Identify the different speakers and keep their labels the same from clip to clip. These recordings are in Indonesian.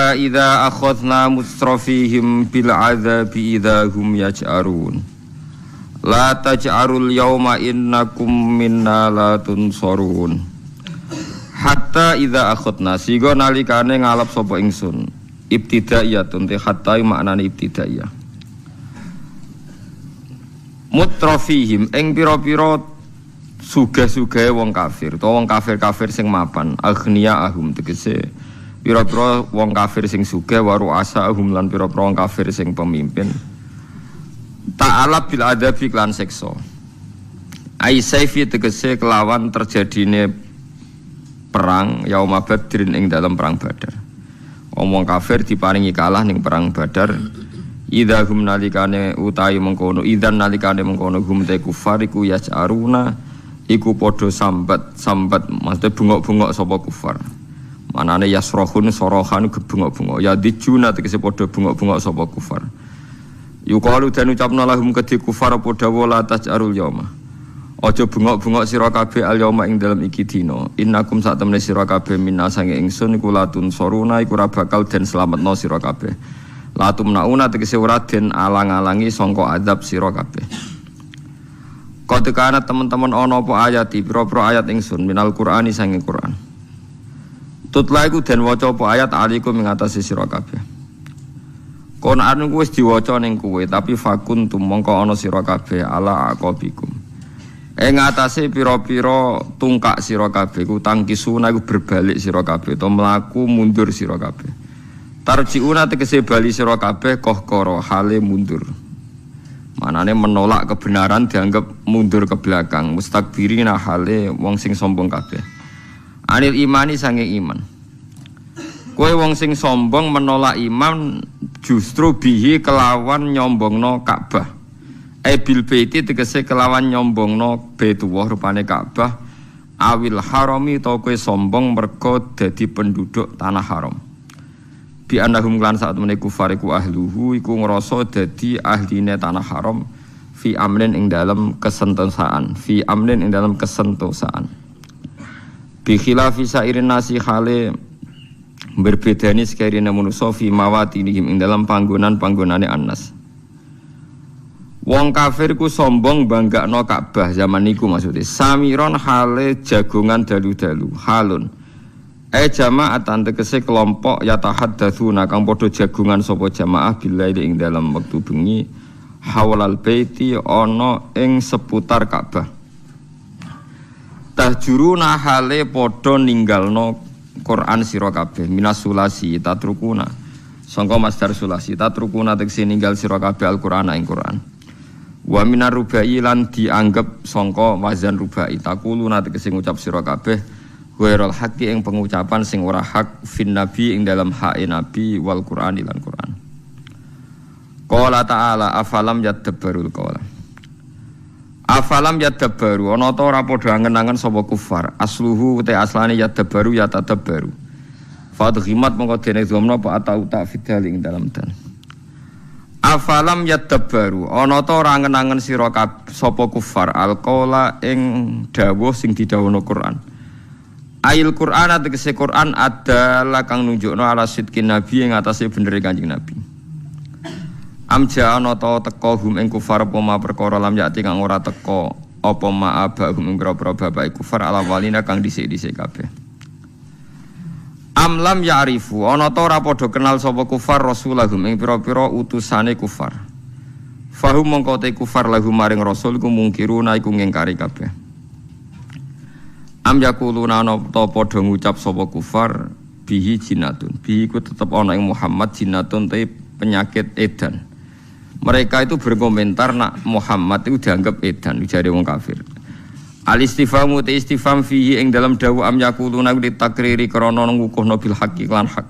Speaker 1: Hatta idza akhadna mustrafihim bil adzabi idza hum yaj'arun. La taj'arul yawma innakum minna la tunsarun. Hatta idza akhadna sigo nalikane ngalap sapa ingsun. Ibtidaiyatun te hatta maknane ibtidaiyah. Mutrafihim ing pira-pira sugih-sugih wong kafir, utawa wong kafir-kafir sing mapan, aghnia ahum tegese pira-pira wong kafir sing sugih waru asa ahum lan pira-pira wong kafir sing pemimpin. Ta'ala bil adabi lan siksa. Ai saifi tegese kelawan terjadine perang yauma badrin ing dalam perang Badar. Wong kafir diparingi kalah ning perang Badar. Idza hum nalikane utahi mengkono idzan nalikane mengkono hum te kufar iku yaj'aruna iku padha sambat maksudnya bungok-bungok sapa kufar. Manane yasrohun sorohan gebungok-bungok ya dijuna tegese padha bungok-bungok sapa kufar. Yuqalu dan ucapna lahum kedhi kufar padha wala taj'arul yauma. Aja bungok-bungok sira kabeh al yauma ing dalem iki dina. Innakum sak temene sira kabeh minna sange ingsun iku latun soruna iku ora bakal den slametno sira kabeh. Latum nauna tegese ora den alang-alangi sangka azab sira kabeh. Ketika teman-teman ana apa ayat pira-pira ayat ingsun minal Qur'ani sange Qur'an. Tutla iku den waca apa ayat alikum ing atase sira kabeh. Qur'an ku wis diwaca ning kowe tapi fakun tumangka ana sira kabeh ala aqabikum. Ing atase pira-pira tungkak sira kabeh ku tangkisuna iku berbalik sira kabeh utawa mlaku mundur sira kabeh. Tarjiuna tegese bali sira kabeh kohkoro hale mundur. Manane menolak kebenaran dianggap mundur ke belakang, mustakbirina hale wong sing sombong kabeh. Anil imani sange iman. Kowe wong sing sombong menolak iman justru bihi kelawan nyombongno Ka'bah. Bil baiti tegese kelawan nyombongno Baitullah rupane Ka'bah. Awil harami to kowe sombong mergo dadi penduduk tanah haram. Bi annahum lan saat temene kufar iku ahluhu iku ngrasa dadi ahline tanah haram fi amrin ing dalam kesentosaan bi khilafi sairin nasi khale berbedani sekiranya manusa fi mawatinihim ing dalam panggonane annas. Wong kafir ku sombong banggakno Ka'bah zaman niku maksudnya samiron hale jagongan dalu-dalu halun jamaatan tegese kelompok yatahaddatsuna kang padha jagungan sapa jamaah billahi ing dalam wektu bengi hawalal baiti ana ing seputar Ka'bah. Tahjuruna hale padha ninggalno Quran sira kabeh minas sulasi tatrukuna. Sangka masdar sulasi tatrukuna tegese ninggal sira kabeh Al-Qur'an ing Quran. Wa minar rubai lan dianggep sangka wazan rubai takuluna tegese ngucap sira kabeh ghairul haqqi ing pengucapan sing ora hak fin nabi ing dalam hak nabi wal Qur'an lan Qur'an. Qala ta'ala afalam yadabbarul qawla. Afalam yadabbaru ana ta ora padha angen-angen sapa kufar asluhu te aslane yadabbaru ya tadabbaru. Fadhimat mongko dene zomno apa atau tak fidal ing dalam dan. Afalam yadabbaru ana ta ora angen-angen sira sapa kufar alqaula ing dawuh sing didhawuhna Qur'an. Ail Qur'an tegese Qur'an adalah kang nunjukno ala sidqin nabi ing atase benere Kanjeng Nabi. Amja ana ta teka hum ing kufar apa ma perkara lam yati kang ora teka apa ma abahum ing pira-pira bapak kufar ala walina kang dhisik-dhisik kabeh. Am lam ya'rifu ana ta ora padha kenal sapa kufar rasulahum ing pira-pira utusane kufar. Fahum mongko te kufar lahum maring rasul iku mungkiruna iku ngingkari kabeh. Am yakuluna ana ta padha ngucap sapa kufar bihi jinnatun. Bihi ku tetep ana ing Muhammad jinnatun te penyakit edan. Mereka itu berkomentar nak Muhammad itu dianggap edan jare wong kafir. Al istifamu te istifham fihi ing dalam dawuh am yakuluna ditakriri krana ngukuhna bil haqqi lan hak.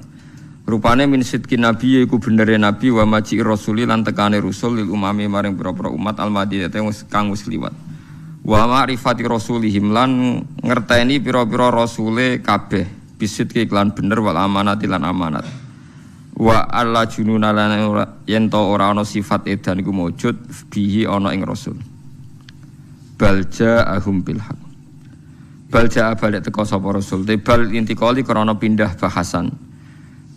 Speaker 1: Rupane min sidqin nabi iku benere nabi wa maji rasuli lan tekane rasul lil umami maring pira-pira umat al madinah kang wis liwat. Wa ma'rifati rasulihim lan ngerteni pira-pira rasule kabeh bisit iklan bener wal amanati lan amanat. Wa alla jununa lan yen to ora ana sifat edan iku mujud bihi ana ing rasul. Balja ahum bil haq. Balja balik teko sapa rasul te bal intiqali krana pindah bahasan.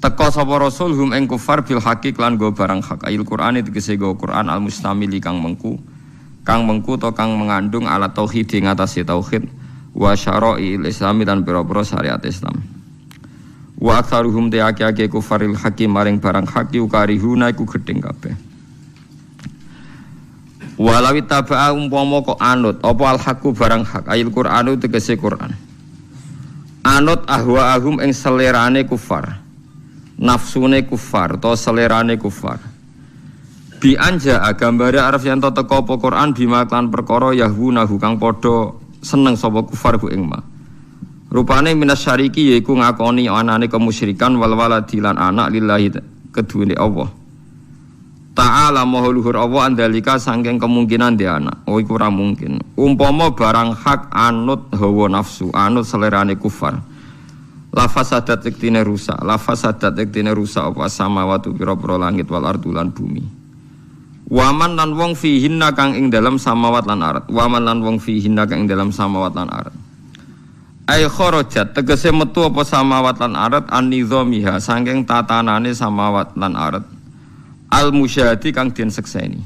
Speaker 1: Teka sapa rasul hum ing kufar bil haqiq lan go barang hak ayil Qur'an tegese go Qur'an al mustamili kang mengku to kang mengandung ala tauhid ing atase tauhid wa syara'il islami dan pira-pira syariat Islam. Wa aktsaruhum ta'ake kufaril hakim maring barang hak yukarihuna iku gedeng kabeh. Walawi taba'a umpama kok anut apa al haqqu barang hak ayil Qur'anu tegese Qur'an. Anut ahwaahum ing selerane kufar. Nafsune kufar to selerane kufar. Bi anja gambare arep yen teka apa Quran bima kan perkara yahwunahu kang padha seneng sapa kufar ku ing ma. Rupane minasyariki yaiku ngakoni anane kemusyrikan wal waladi lan anak lillahi keduwene Allah. Ta'ala maha luhur Allah andalika saking kemungkinan dia anak. Oh iku ora mungkin. Umpama barang hak anut hawa nafsu, anut selerane kufar. Lafasadat iktine rusak apa samawati pira-pira langit wal ardulan bumi. Waman lan wong fihinna kang ing dalam samawat lan ardh. Waman lan wong fihinna kang ing dalam samawat lan ardh. Ay kharajat tegese metu apa samawat lan ardh an-nizamiha saking tatanane samawat lan ardh. Al musyahadi kang den sekseni.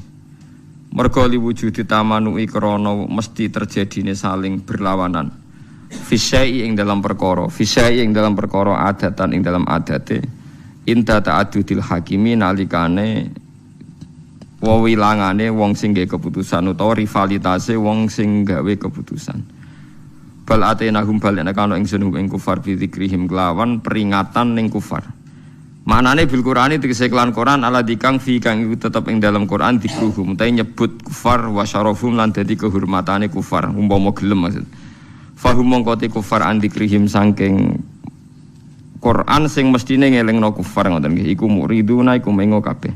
Speaker 1: Merga liwujudi tamanui krana mesti terjadine saling berlawanan. Fisyai ing dalam perkara adatan ing dalam adate inta ta'adudil hakimi nalikane wewilangane wong sing gawe keputusan utawa rivalitase wong sing gawe keputusan. Bal atenahum balena kana ingsun ing kufar bi dzikrihim kelawan peringatan ning kufar. Maknane bil Qur'ani tegese kelan Quran ala dikang fi kang iku tetep ing dalam Quran dikruhum ta nyebut kufar wa syarafum lan dadi kehormatane kufar umpama gelem maksud. Fahum mongkoti kufar andikrihim saking Quran sing mestine ngelingno kufar ngoten nggih iku muriduna iku mengo kabeh.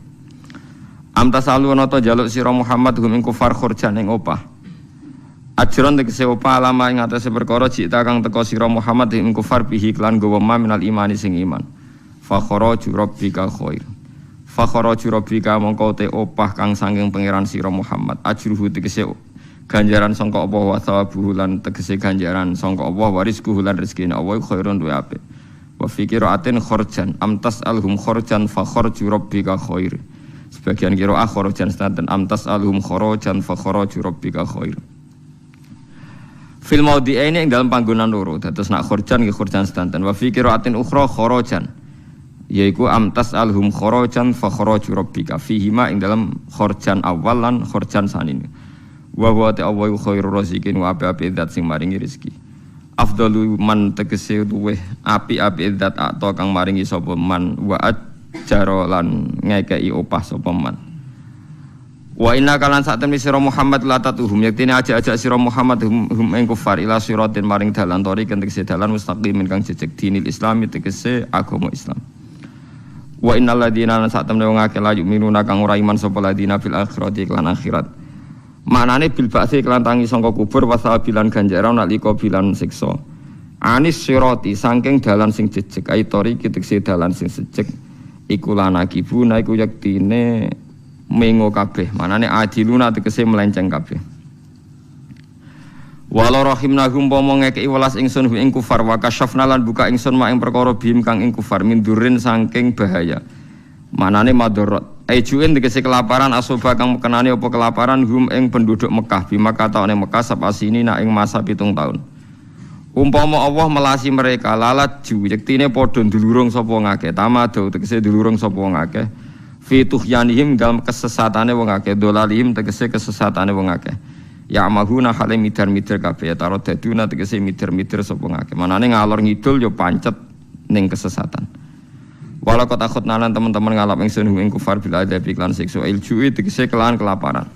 Speaker 1: Am tasalu ana ta njaluk sira Muhammad hum ing kufar khurjan ing opah. Ajron tegese opah alama ing atase perkara cita kang teka sira Muhammad ing kufar bihi lan gowo minal imani sing iman. Fa kharaju rabbika khair. Fa kharaju rabbika mongko te opah kang saking pangeran sira Muhammad. Ajruhu tegese ganjaran sangka Allah wa thawabuhu lan tegese ganjaran sangka Allah warisku lan rezekine Allah khairun wa apik. Wa fi qiraatin kharjan amtas alhum kharjan fa kharju rabbika khair. Sebagian qiraah kharjan sedanten amtas alhum kharjan fa kharju rabbika khair. Fil maudhi'aini ing dalam panggonan loro dados nak kharjan nggih kharjan sedanten wa fi qiraatin ukhra kharajan yaiku amtas alhum kharjan fa kharju rabbika fihi ma ing dalam kharjan awal lan kharjan sanine. Wa huwa ta'awwa khairur raziqin wa api zat sing maringi rezeki. Afdalu man tegese luweh api zat atau kang maringi sapa man wa ajara lan ngekeki opah sapa man. Wa inna kalan sak temne sira Muhammad la tatuhum yaktine ajak-ajak sira Muhammad hum ing kufar ila siratin maring dalan tori tegese dalan mustaqimin kang jejeg dinil Islami tegese agama Islam. Wa innal ladina sak temne wong akeh la yu'minuna kang ora iman sapa ladina fil akhirati lan akhirat. Maknane bil ba'si kelan tangi sangka kubur wasabilan ganjaran nalika bilan siksa. Anis sirati saking dalan sing jejeg aitori kitekse dalan sing sejeg iku lanakibuna iku yektine mengo kabeh. Maknane adiluna tegese melenceng kabeh. Walau rahimnahum pomo ngekeki welas ingsun ing kufar wa kasyafna lan buka ingsun mak ing perkara bihim kang ing kufar mindurin saking bahaya. Manane madharat ajuin tegese kelaparan asoba kang kenane apa kelaparan hum ing penduduk Mekah bima kataone Mekah sapasini nak ing masa 7 tahun. Umpama Allah melasi mereka lalat ju yektine padha ndulurung sapa ngakeh tamadu tegese ndulurung sapa ngakeh fi tuhyanihim dalam kesesatane wong akeh dolalihim tegese kesesatane wong akeh. Ya mahuna hale midar-midar kabeh tarot daduna tegese midar-midar sapa ngakeh. Manane ngalor ngidul ya pancet ning kesesatan. Walau kota khutnanan teman-teman ngalap ingsun ing kufar bil adab iklan siksa iljui tegese kelan kelaparan.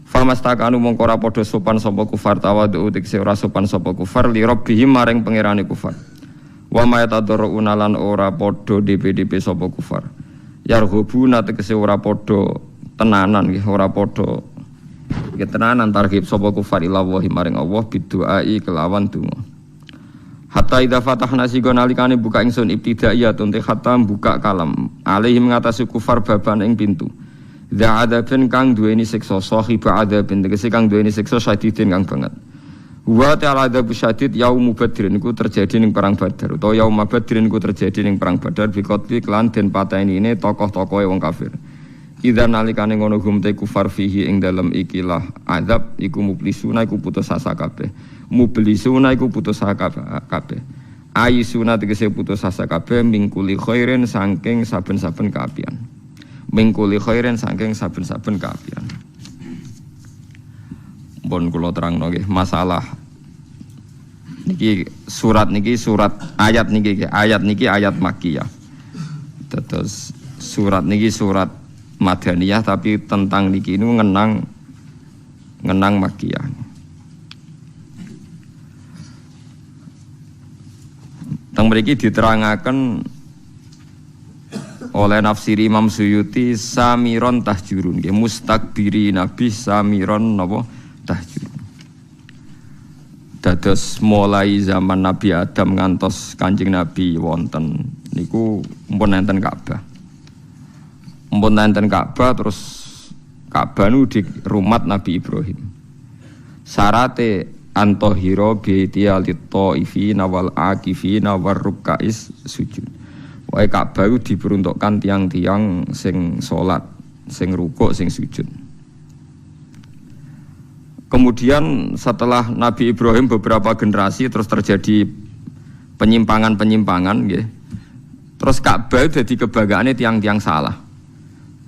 Speaker 1: Famastakanu mongko ora padha sopan sapa kufar tawadu tegese ora sopan sapa kufar li rabbihim maring pangerane kufar. Wa ma yatadarruna lan ora padha DP sapa kufar. Yarhubuna tegese ora padha tenanan nggih ora padha iki tenanan tarhib sapa kufar ila wahi maring Allah biduai kelawan donga. Hatta idza fatahna sigon alikane buka ingsun ibtidaiyatun te khatam buka kalam alaihim ngatasi kufar baban ing pintu. Za adabun kang duweni siksa sahib adabun tegese kang duweni siksa syadidin kang banget. Wa ta'ala adzab syadid yaum badrin iku terjadi ning perang Badar utawa yaum badrin iku terjadi ning perang Badar bi qatli lan den pateni ini tokoh-tokohe wong kafir. Idza nalikane ngono gum te kufar fihi ing dalem ikilah azab iku mublisuna iku putus asa kabeh. Mublisuna iku putus asa kabeh. Aisuna tegese putus asa kabeh mingkuli khairin saking saben-saben kaapian. Mingkuli khairin saking saben-saben kaapian. Bon kula terangno nggih masalah niki surat ayat niki ayat Makkiyah. Terus surat niki surat Madaniyah tapi tentang niki ini ngenang Makkiyah. Teng mriki diterangaken oleh nafsiri Imam Suyuti samiron tahjurun nggih mustakbiri nabi samiron napa tahjurun. Dados mulai zaman Nabi Adam ngantos Kanjeng Nabi wonten niku mpun enten Ka'bah. Mpun enten Ka'bah terus Ka'bah nu di rumah Nabi Ibrahim. Syarate antohiro bi'tiya lit-taifina wal akifina war ruk'ais sujud. Wae Ka'bah diperuntukkan tiang-tiang sing salat, sing rukuk, sing sujud. Kemudian setelah Nabi Ibrahim beberapa generasi terus terjadi penyimpangan nggih. Terus Ka'bah dadi kebanggaane tiang-tiang salah.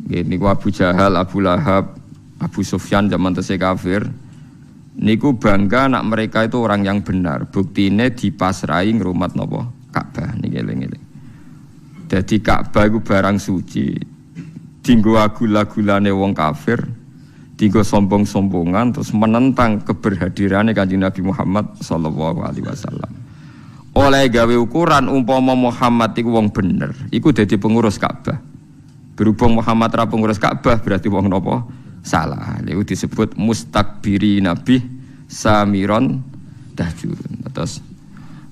Speaker 1: Nggih niku Abu Jahal, Abu Lahab, Abu Sufyan zaman tesih kafir. Niku bangga nak mereka itu orang yang benar. Buktine dipasrahi ngrumat napa? Ka'bah niki eling-eling. Dadi Ka'bah iku barang suci. Dinggo agul-agulane wong kafir. Tiga sombong-sombongan terus menentang keberhadirannya Kanjeng Nabi Muhammad sallallahu alaihi wasallam. Oleh gawe ukuran umpama Muhammad iku wong bener, iku dadi pengurus Ka'bah. Berhubung Muhammad ra pengurus Ka'bah berarti wong napa? Salah. Iku disebut mustakbiri nabi samiron tahjurun. Terus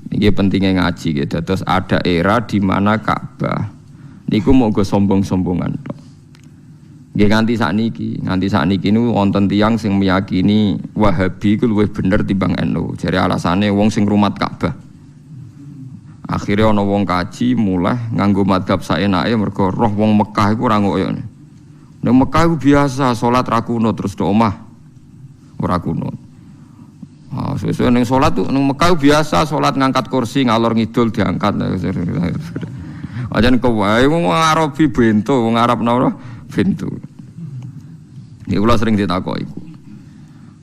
Speaker 1: iki pentingnya ngaji gitu. Terus ada era di mana Ka'bah niku monggo sombong-sombongan tok. Nggih nganti sakniki niku wonten tiyang sing meyakini Wahabi iku luwih bener timbang NU. Jare alasane wong sing rumat Ka'bah. Akhire ana wong kaji mulai nganggo madzhab saenake mergo roh wong Mekah iku ora ngoyo. Ning Mekah iku biasa salat ra kunut terus do omah ora kunut. Ah sesuk ning salat tuh ning Mekah biasa salat ngangkat kursi ngalor ngidul diangkat. Ajan kowe wong Arabi bento wong Arab napa pintu. Ini kula sering ditakoki iku.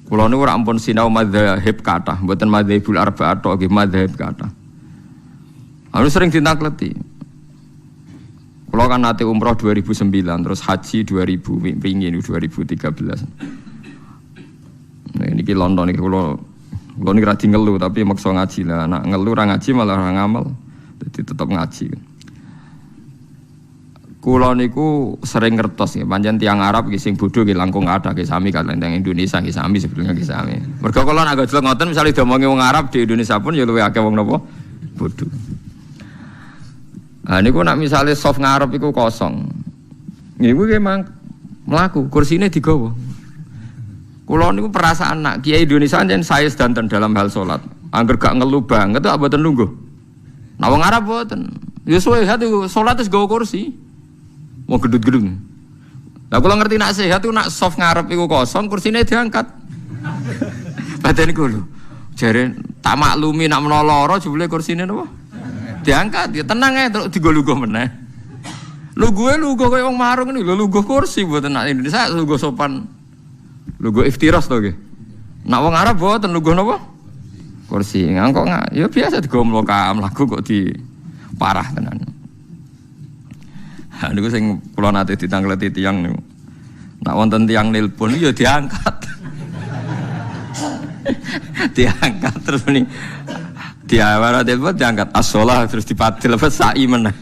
Speaker 1: Kula niku ora ampun sinau madzhab kathah, mboten madzhabul arba'ah tok nggih madzhab kathah. Harus sering ditakleti. Kula kan nate umroh 2009 terus haji 2000 pingin 2013. Nah niki London niki kula niki ra ngelu tapi maksa ngaji lah. Nek ngelu ra ngaji malah ora ngamal. Jadi tetap ngaji. Kula niku sering ngertos ya, pancen tiyang Arab ki sing bodho ki langkung kathah ki sami kaliyan tiyang Indonesia ki sami sebetulnya ki sami. Mergo kula nek gojlok ngoten misale diomongi wong Arab di Indonesia pun ya luwih akeh wong napa bodho. Ah niku nek misale soft ngarep iku kosong. Niku ki emang mlaku, kursine digawa. Kula niku perasaan nak kiai Indonesia jan saya sedanten dalam hal salat. Angger gak ngelu banget kok mboten lungguh. Nah wong Arab mboten. Ya suwe hati salat wis gawa kursi. Mau gedut-gedut. Lah kula ngerti nak sehat iku nak soft ngarep iku kosong, kursine diangkat. Badan iku lho. Jare tak maklumi nak menawa lara jebule kursine napa? Diangkat, ya tenang ae terus digo-lugo meneh. Luguh koyo wong marung niku lho, luguh kursi mboten nak Indonesia luguh sopan. Luguh iftiras to nggih. Nak wong Arab mboten luguh napa? Kursi. Ngangkok ya biasa digo mlaku kok di parah tenan. Niku sing kula nate ditangkleti tiyang niku. Nak wonten tiyang nelpon ya diangkat. Diangkat terus ni diawara telepon diangkat as-shalah terus dipadil apa sa'i meneh.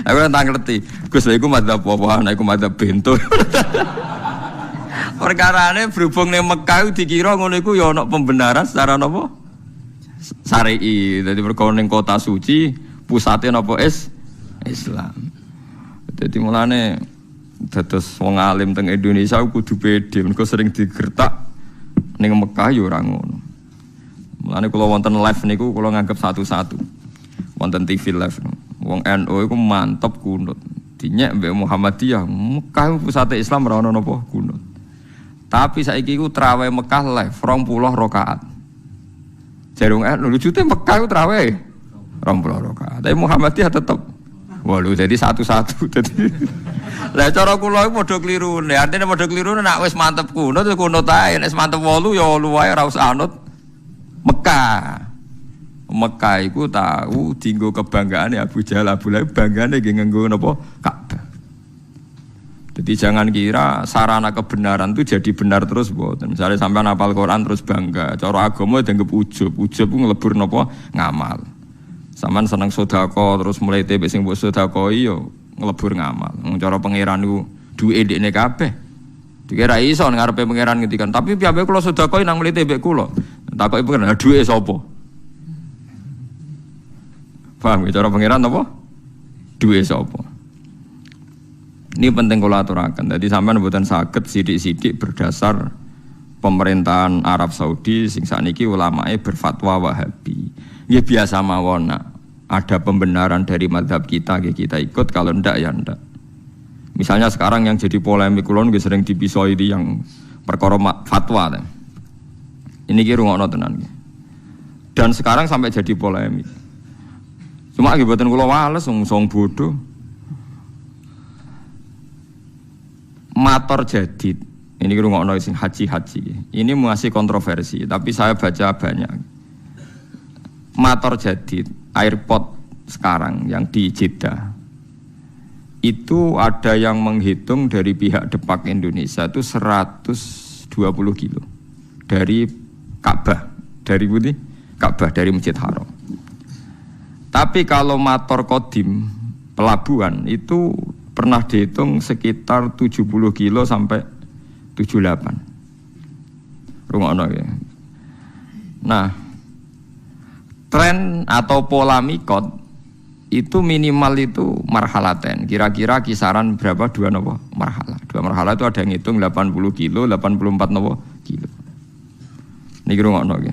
Speaker 1: Aku tangkleti. Gus lha iku madzhab apa? Nek iku madzhab bento. Perkarane berhubung ning Mekah dikira ngono iku ya ana pembenaran secara napa? Syar'i. Dadi perkara ning kota suci, pusate napa Islam. Jadi mulane dados wong alim teng Indonesia kudu pede, mergo sering digertak ning Mekah ya ora ngono. Mulane kula wonten live niku kula nganggep satu-satu. Wonten TV live. Wong NU iku mantep kunut. Dinyek mbek Muhammadiyah, Mekah pusate Islam ora ono napa kunut. Tapi saiki iku traweh Mekah live 20 rakaat. Jarung lucute Mekah iku traweh 20 rakaat. Tapi Muhammadiyah tetep walu jadi satu-satu dadi. Lah cara kula iku padha klirune. Artine padha klirune nek wis mantep kunut ae, nek mantep 8 ya 8 wae ora usah anut Mekah. Mekah iku tahu dienggo kebanggaane Abu Jahal, Abu Lahab banggane nggih nganggo napa Ka'bah. Jadi jangan kira sarana kebenaran itu jadi benar terus mboten. Misalnya sampean hafal Quran terus bangga, cara agama dianggap ujub ku nglebur napa ngamal. Sampean seneng sedekah terus mulai tebek sing mbok sedekahi yo nglebur ngamal. Wong cara pangeran niku duwe ndekne kabeh. Dikira iso ngarepe pangeran ngendikan, tapi piye kula sedekahi nang mulai tebek kula. Takoki pangeran duwe sapa? Paham ya cara pangeran apa? Duwe sapa? Ini penting kula aturaken. Dadi sampean mboten saged sithik-sithik berdasar pemerintahan Arab Saudi sing sakniki ulamae berfatwa Wahabi. Ya biasa mawon nak ada pembenaran dari mazhab kita kita ikut, kalau ndak ya ndak. Misalnya sekarang yang jadi polemik kula nggih sering dipisoi di yang perkara fatwa. Ini ki rungokno tenan nggih. Dan sekarang sampai jadi polemik. Cuma akibatnya kula wales wong bodoh. Mator jadid. Ini ngrungokno sing haji-haji. Ini masih kontroversi, tapi saya baca banyak. Mator jadid, airport sekarang yang di Jeddah. Itu ada yang menghitung dari pihak Depak Indonesia itu 120 kilo. Dari Ka'bah, dari Budi Ka'bah dari Masjid Haram. Tapi kalau mator kodim pelabuhan itu pernah dihitung sekitar 70 kilo sampai 78. Rungokno ya. Nah, tren atau pola mikot itu minimal itu marhalaten. Kira-kira kisaran berapa? 2 nopo marhalah. 2 marhalah itu ada yang hitung 80 kilo, 84 nopo kilo. Niki rungokno ya.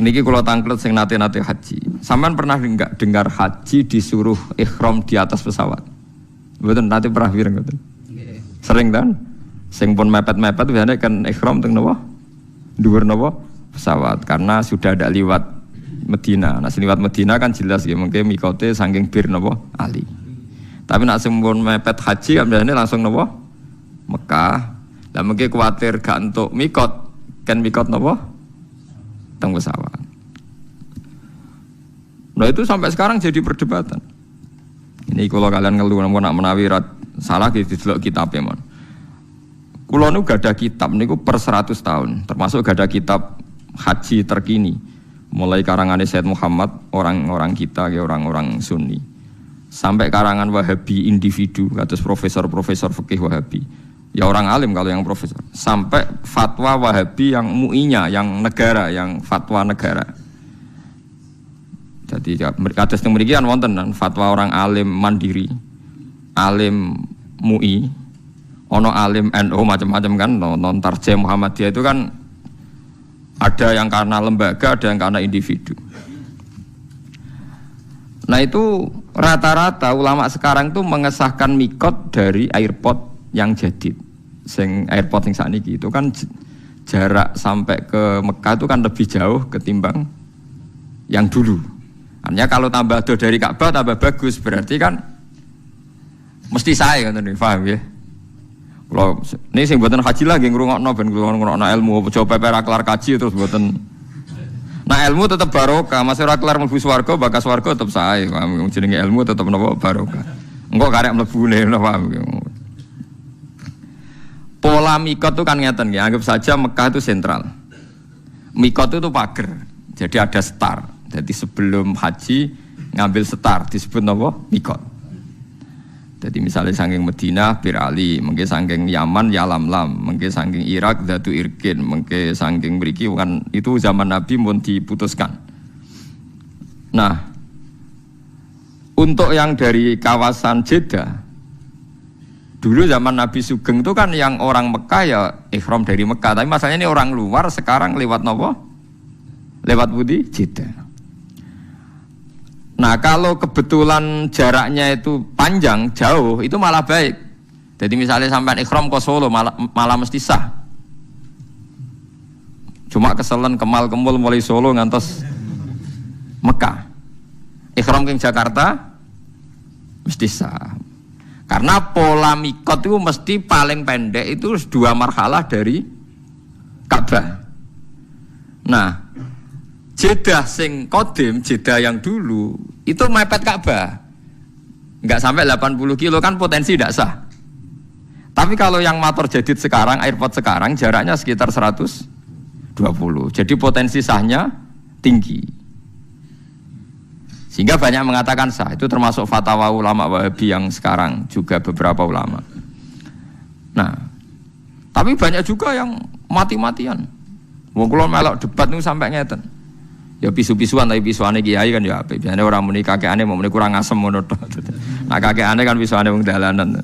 Speaker 1: Niki kalau tangklet sing nate-nate haji. Sampean pernah enggak dengar haji disuruh ihram di atas pesawat? Mboten nate pernah pireng mboten? Nggih. Sering kan? Sing pun mepet-mepet biasanya kan ihram teng napa? Dhuwur napa? Pesawat karena sudah ada liwat Medina. Nah, liwat Medina kan jelas ya mungkin mikote saking bir napa? Ali. Tapi nak sing pun mepet haji kan biasanya langsung napa? Mekah. Lah mungkin kuwatir gak entuk mikot. Kan mikot napa? Teng pesawat. Nah itu sampai sekarang jadi perdebatan. Ini kalau kalian ngeluh nak menawi salah gitu delok kitabnya mon. Kulo nu gak ada kitab niku per 100 tahun, termasuk gak ada kitab haji terkini. Mulai karangan Said Muhammad, orang-orang kita, orang-orang Sunni, sampai karangan Wahabi individu, kados profesor-profesor fikih Wahabi. Ya orang alim kalau yang profesor. Sampai fatwa Wahabi yang MUI-nya, yang negara, yang fatwa negara. Jadi kados teng mriki kan wonten fatwa orang alim mandiri, alim MUI, ono alim NU macam-macam kan, non tarjih Muhammadiyah itu kan ada yang karena lembaga, ada yang karena individu. Nah itu rata-rata ulama sekarang tuh mengesahkan mikot dari airport yang jadid, sing airport yang saat ini itu kan jarak sampai ke Mekah itu kan lebih jauh ketimbang yang dulu. Artinya kalau tambah do dari Ka'bah tambah bagus, berarti kan mesti saya kan nih, paham ya? Kalau ini sing buatan haji lagi ngrungokno ben ngrungokno ilmu, coba perak kelar kaji terus buatan. Nah ilmu tetap barokah, masih ora kelar mlebu swarga, bakas swarga tetap saya, paham? Jenenge ilmu tetap napa barokah. Engko karek mlebune paham. Pola mikot itu kan ngeten ya, anggap saja Mekah itu sentral. Mikot itu pager, jadi ada star. Jadi sebelum haji ngambil star disebut apa? Mikot. Jadi misalnya saking Madinah Bir Ali, mungkin saking Yaman Yalamlam, mungkin saking Irak Datu Irkin, mungkin saking mriki kan itu zaman Nabi mun diputuskan. Nah, untuk yang dari kawasan Jeddah Dulu zaman Nabi Sugeng itu kan yang orang Mekah ya ihram dari Mekah. Tapi masalahnya ini orang luar sekarang lewat nopo? Lewat budi Jeddah. Nah kalau kebetulan jaraknya itu panjang, jauh, itu malah baik. Jadi misalnya sampai ikhram ke Solo malah mesti sah. Cuma keselen kemal kemul mulai Solo ngantos Mekah. Ikhram ke Jakarta mesti sah. Karena pola mikot itu mesti paling pendek itu 2 marhalah dari Ka'bah. Nah, Jeddah sing kodim, Jeddah yang dulu itu mepet Ka'bah. Enggak sampai 80 kilo kan potensi tidak sah. Tapi kalau yang motor jadid sekarang, airport sekarang jaraknya sekitar 120. Jadi potensi sahnya tinggi. Sehingga banyak mengatakan sah. Itu termasuk fatwa ulama Wahabi yang sekarang juga beberapa ulama. Nah, tapi banyak juga yang mati-matian. Wong kula melok debat niku sampai ngeten. Ya pisu-pisuan tapi pisuane kiai kan ya apik. Biasane orang muni kakekane mau muni kurang asem ngono tok. Nah kakekane kan pisuane wong dalanan.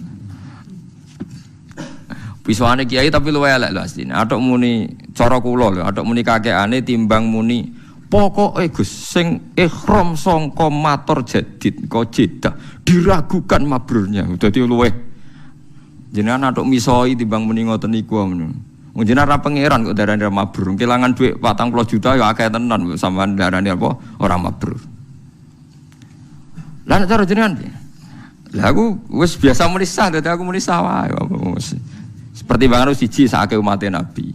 Speaker 1: Pisuane kiai tapi luwe elek lho asline. Atok muni cara kula lho, atok muni kakekane timbang muni pokoke Gus sing ihram sangka mator jadid kok Jeddah diragukan mabrurnya. Dadi luwe jenengan atok misoi timbang muni ngoten niku men. Wong jenengan ra pangeran kok darane mabrur. Kelangan dhuwit 40 juta ya akeh tenan sampean darane apa ora mabrur. Lah nek cara jenengan piye? Lah aku wis biasa muni sah, dadi aku muni sah wae. Seperti bangun siji sakake umat Nabi.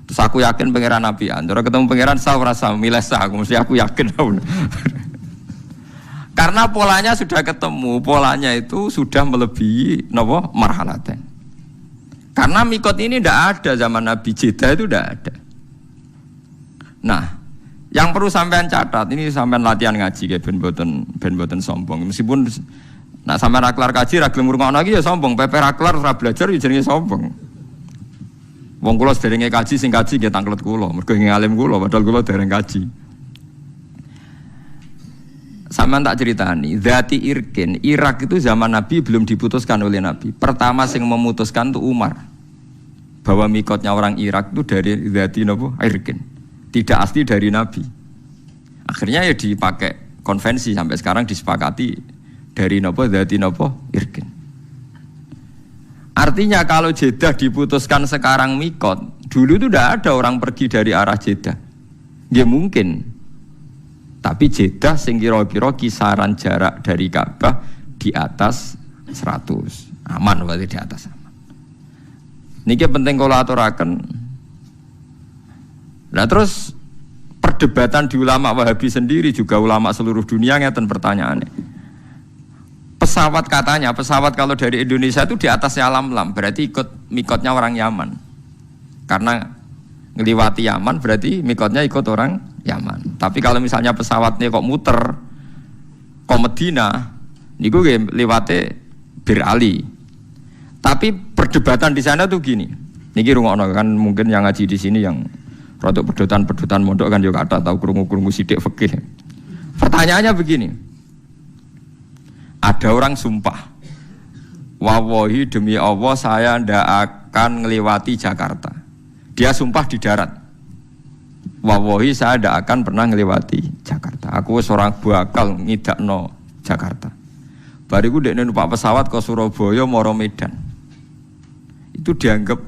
Speaker 1: Terus aku yakin pangeran Nabi. Antara ketemu pangeran sah rasa milih sah, aku mesti aku yakin. Karena polanya sudah ketemu, polanya itu sudah melebihi napa marhalaten. Karena mikot ini tidak ada zaman Nabi, Jeddah itu tidak ada. Nah, yang perlu sampean catat ini sampean latihan ngaji kayak ben boten sombong. Meskipun nak sampean ra kelar kaji ra gelem ngrungokno iki ya sombong, pepe ra kelar ora belajar ya jenenge sombong. Wong kula sederenge kaji sing kaji nggih tanglet kula, mergo nggih alim kula padahal kula dereng kaji. Sampeyan tak ceritani, Zati Irkin, Irak itu zaman Nabi belum diputuskan oleh Nabi. Pertama sing memutuskan itu Umar. Bahwa mikotnya orang Irak itu dari Zati Irkin. Tidak asli dari Nabi. Akhirnya ya dipakai konvensi sampai sekarang disepakati dari Zati Irkin. Artinya kalau Jeddah diputuskan sekarang mikot, dulu itu tidak ada orang pergi dari arah Jeddah. Ya mungkin. Tapi Jeddah sing kira-kira kisaran jarak dari Ka'bah di atas 100. Aman berarti di atas aman. Niki penting kalau aturaken. Nah terus perdebatan di ulama Wahabi sendiri juga ulama seluruh dunia ngeten pertanyaannya. Pesawat katanya, pesawat kalau dari Indonesia itu di atasnya Lam-Lam, berarti ikut mikotnya orang Yaman. Karena ngeliwati Yaman berarti mikotnya ikut orang Yaman. Tapi kalau misalnya pesawatnya kok muter ke Medina, niku liwate Bir Ali. Tapi perdebatan di sana tuh gini. Niki rungokno kan mungkin yang ngaji di sini yang rodok pedotan mondok kan juga ada tahu krungu-krungu sithik fikih. Pertanyaannya begini. Ada orang sumpah, wallahi demi Allah saya ndak akan ngelewati Jakarta. Dia sumpah di darat, wallahi saya ndak akan pernah ngelewati Jakarta. Aku seorang bakal ngidakno Jakarta. Bariku dekne numpak pesawat ke Surabaya moro Medan. Itu dianggap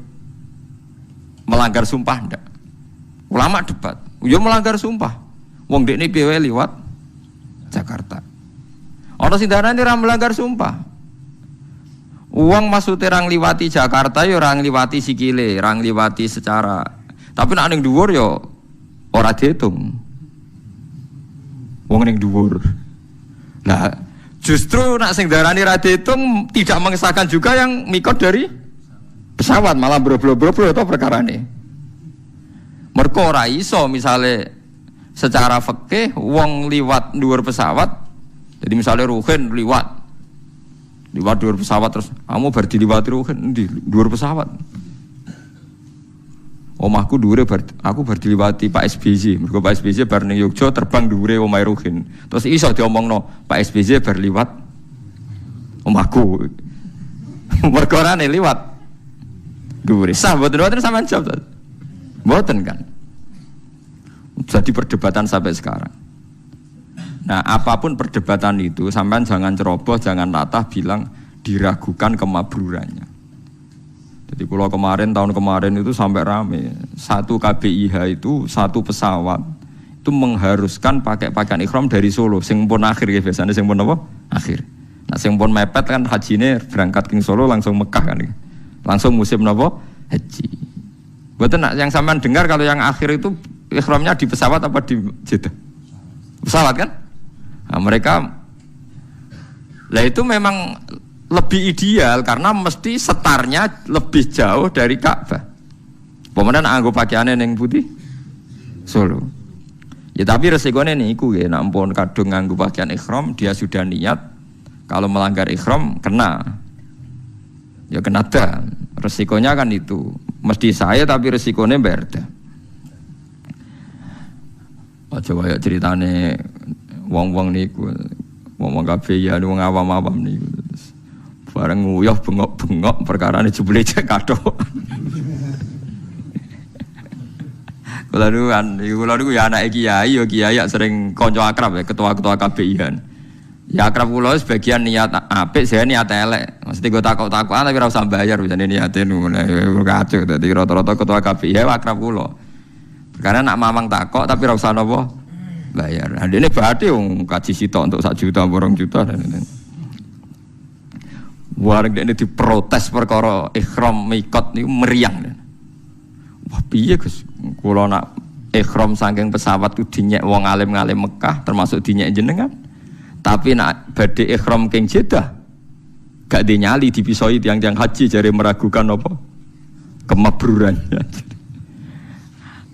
Speaker 1: melanggar sumpah ndak? Ulama debat, yo melanggar sumpah. Wong dekne piye liwat Jakarta. Orang sing darani ora melanggar sumpah. Uang maksudnya orang liwati Jakarta ya orang liwati sikile, orang liwati secara. Tapi nek ning dhuwur ya ora diitung. Wong ning dhuwur. Nah, justru nek sing darani ra diitung tidak mengesahkan juga yang mikot dari pesawat, malah bro-bro-bro to perkarane. Mergo ora iso misale secara fikih wong liwat dhuwur pesawat. Jadi misalnya Ruhin liwat dhuwur pesawat terus kamu bar diliwati Ruhin di dhuwur pesawat. Omahku dhuwure aku bar diliwati Pak SBY. Mergo Pak SBY bar ning Yogya terbang dhuwure omahe Ruhin. Terus iso diomongno Pak SBY bar liwat omahku. Mergo orane liwat dhuwure. Sah mboten sampean jawab. Mboten kan. Jadi perdebatan sampai sekarang. Nah, apapun perdebatan itu, sampean jangan ceroboh, jangan latah bilang diragukan kemabrurannya. Jadi kalau tahun kemarin itu sampai rame, satu KBIH itu satu pesawat itu mengharuskan pakai pakaian ihram dari Solo, sing pun akhir ya biasanya sing pun apa? Akhir. Nah, sing pun mepet kan hajine berangkat ke Solo langsung Mekah kan. Langsung musim apa? Haji. Betul nak yang sampean dengar kalau yang akhir itu ihramnya di pesawat apa di Jeddah? Pesawat kan? Nah, mereka lah itu memang lebih ideal karena mesti setarnya lebih jauh dari Ka'bah. Pemenang anggo pakaiannya yang putih Solo. Ya tapi resikonya niku ya, nampun kadung nganggo pakaian ihram dia sudah niat kalau melanggar ihram kena. Ya kena dah. Resikonya kan itu. Mesti saya tapi resikonya berda. Coba ya ceritane wong-wong niku, wong kabeh ya wong awam-awam niku. Bareng nguyuh bengok-bengok perkarane jebule cek kathok. Kula niku ya anake kiai, ya kiai sering kanca akrab ya, ketua-ketua KBIH. Ya akrab kula sebagian niat apik, saya niat elek. Mesti go takok-takokan tapi ora usah bayar bisane niate ngono. Kacau dadi rata-rata ketua KBIH akrab kula. Karena nak mamang takok tapi ora usah napa bayar. Nah, dene berarti wong kaji sitok untuk 1 juta, 2 juta dan lain-lain. Warga ini diprotes perkara ihram mikot niku meriang. Wah piye Gus? Kula nak ihram saking pesawat ku dinyek wong alim-alim Mekah termasuk dinyek jenengan. Tapi nak badhe ihram king Jeddah gak dinyali dipisoi tiang-tiang haji jare meragukan apa? Kemabrurannya.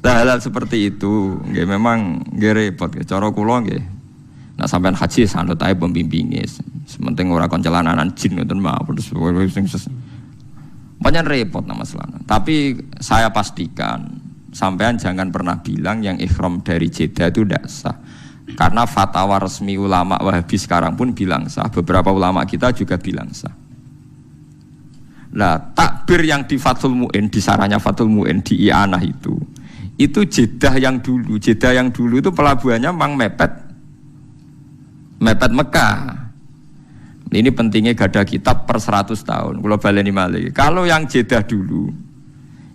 Speaker 1: Hal seperti itu nggih memang nggih repot nggih cara kula nggih. Nah sampean haji sanut ae pembimbinge. Sementing ora kon celananan jin ngoten mawon terus sing banyak repot nama masalah. Tapi saya pastikan sampean jangan pernah bilang yang ihram dari Jeddah itu tidak sah. Karena fatwa resmi ulama Wahabi sekarang pun bilang sah. Beberapa ulama kita juga bilang sah. Nah, takbir yang di Fathul Mu'in, di sarahnya Fathul Mu'in di I'anah itu Jeddah yang dulu. Jeddah yang dulu itu pelabuhannya memang mepet Mekah. Ini pentingnya gada kitab per 100 tahun. Kalau baleni malih. Kalau yang Jeddah dulu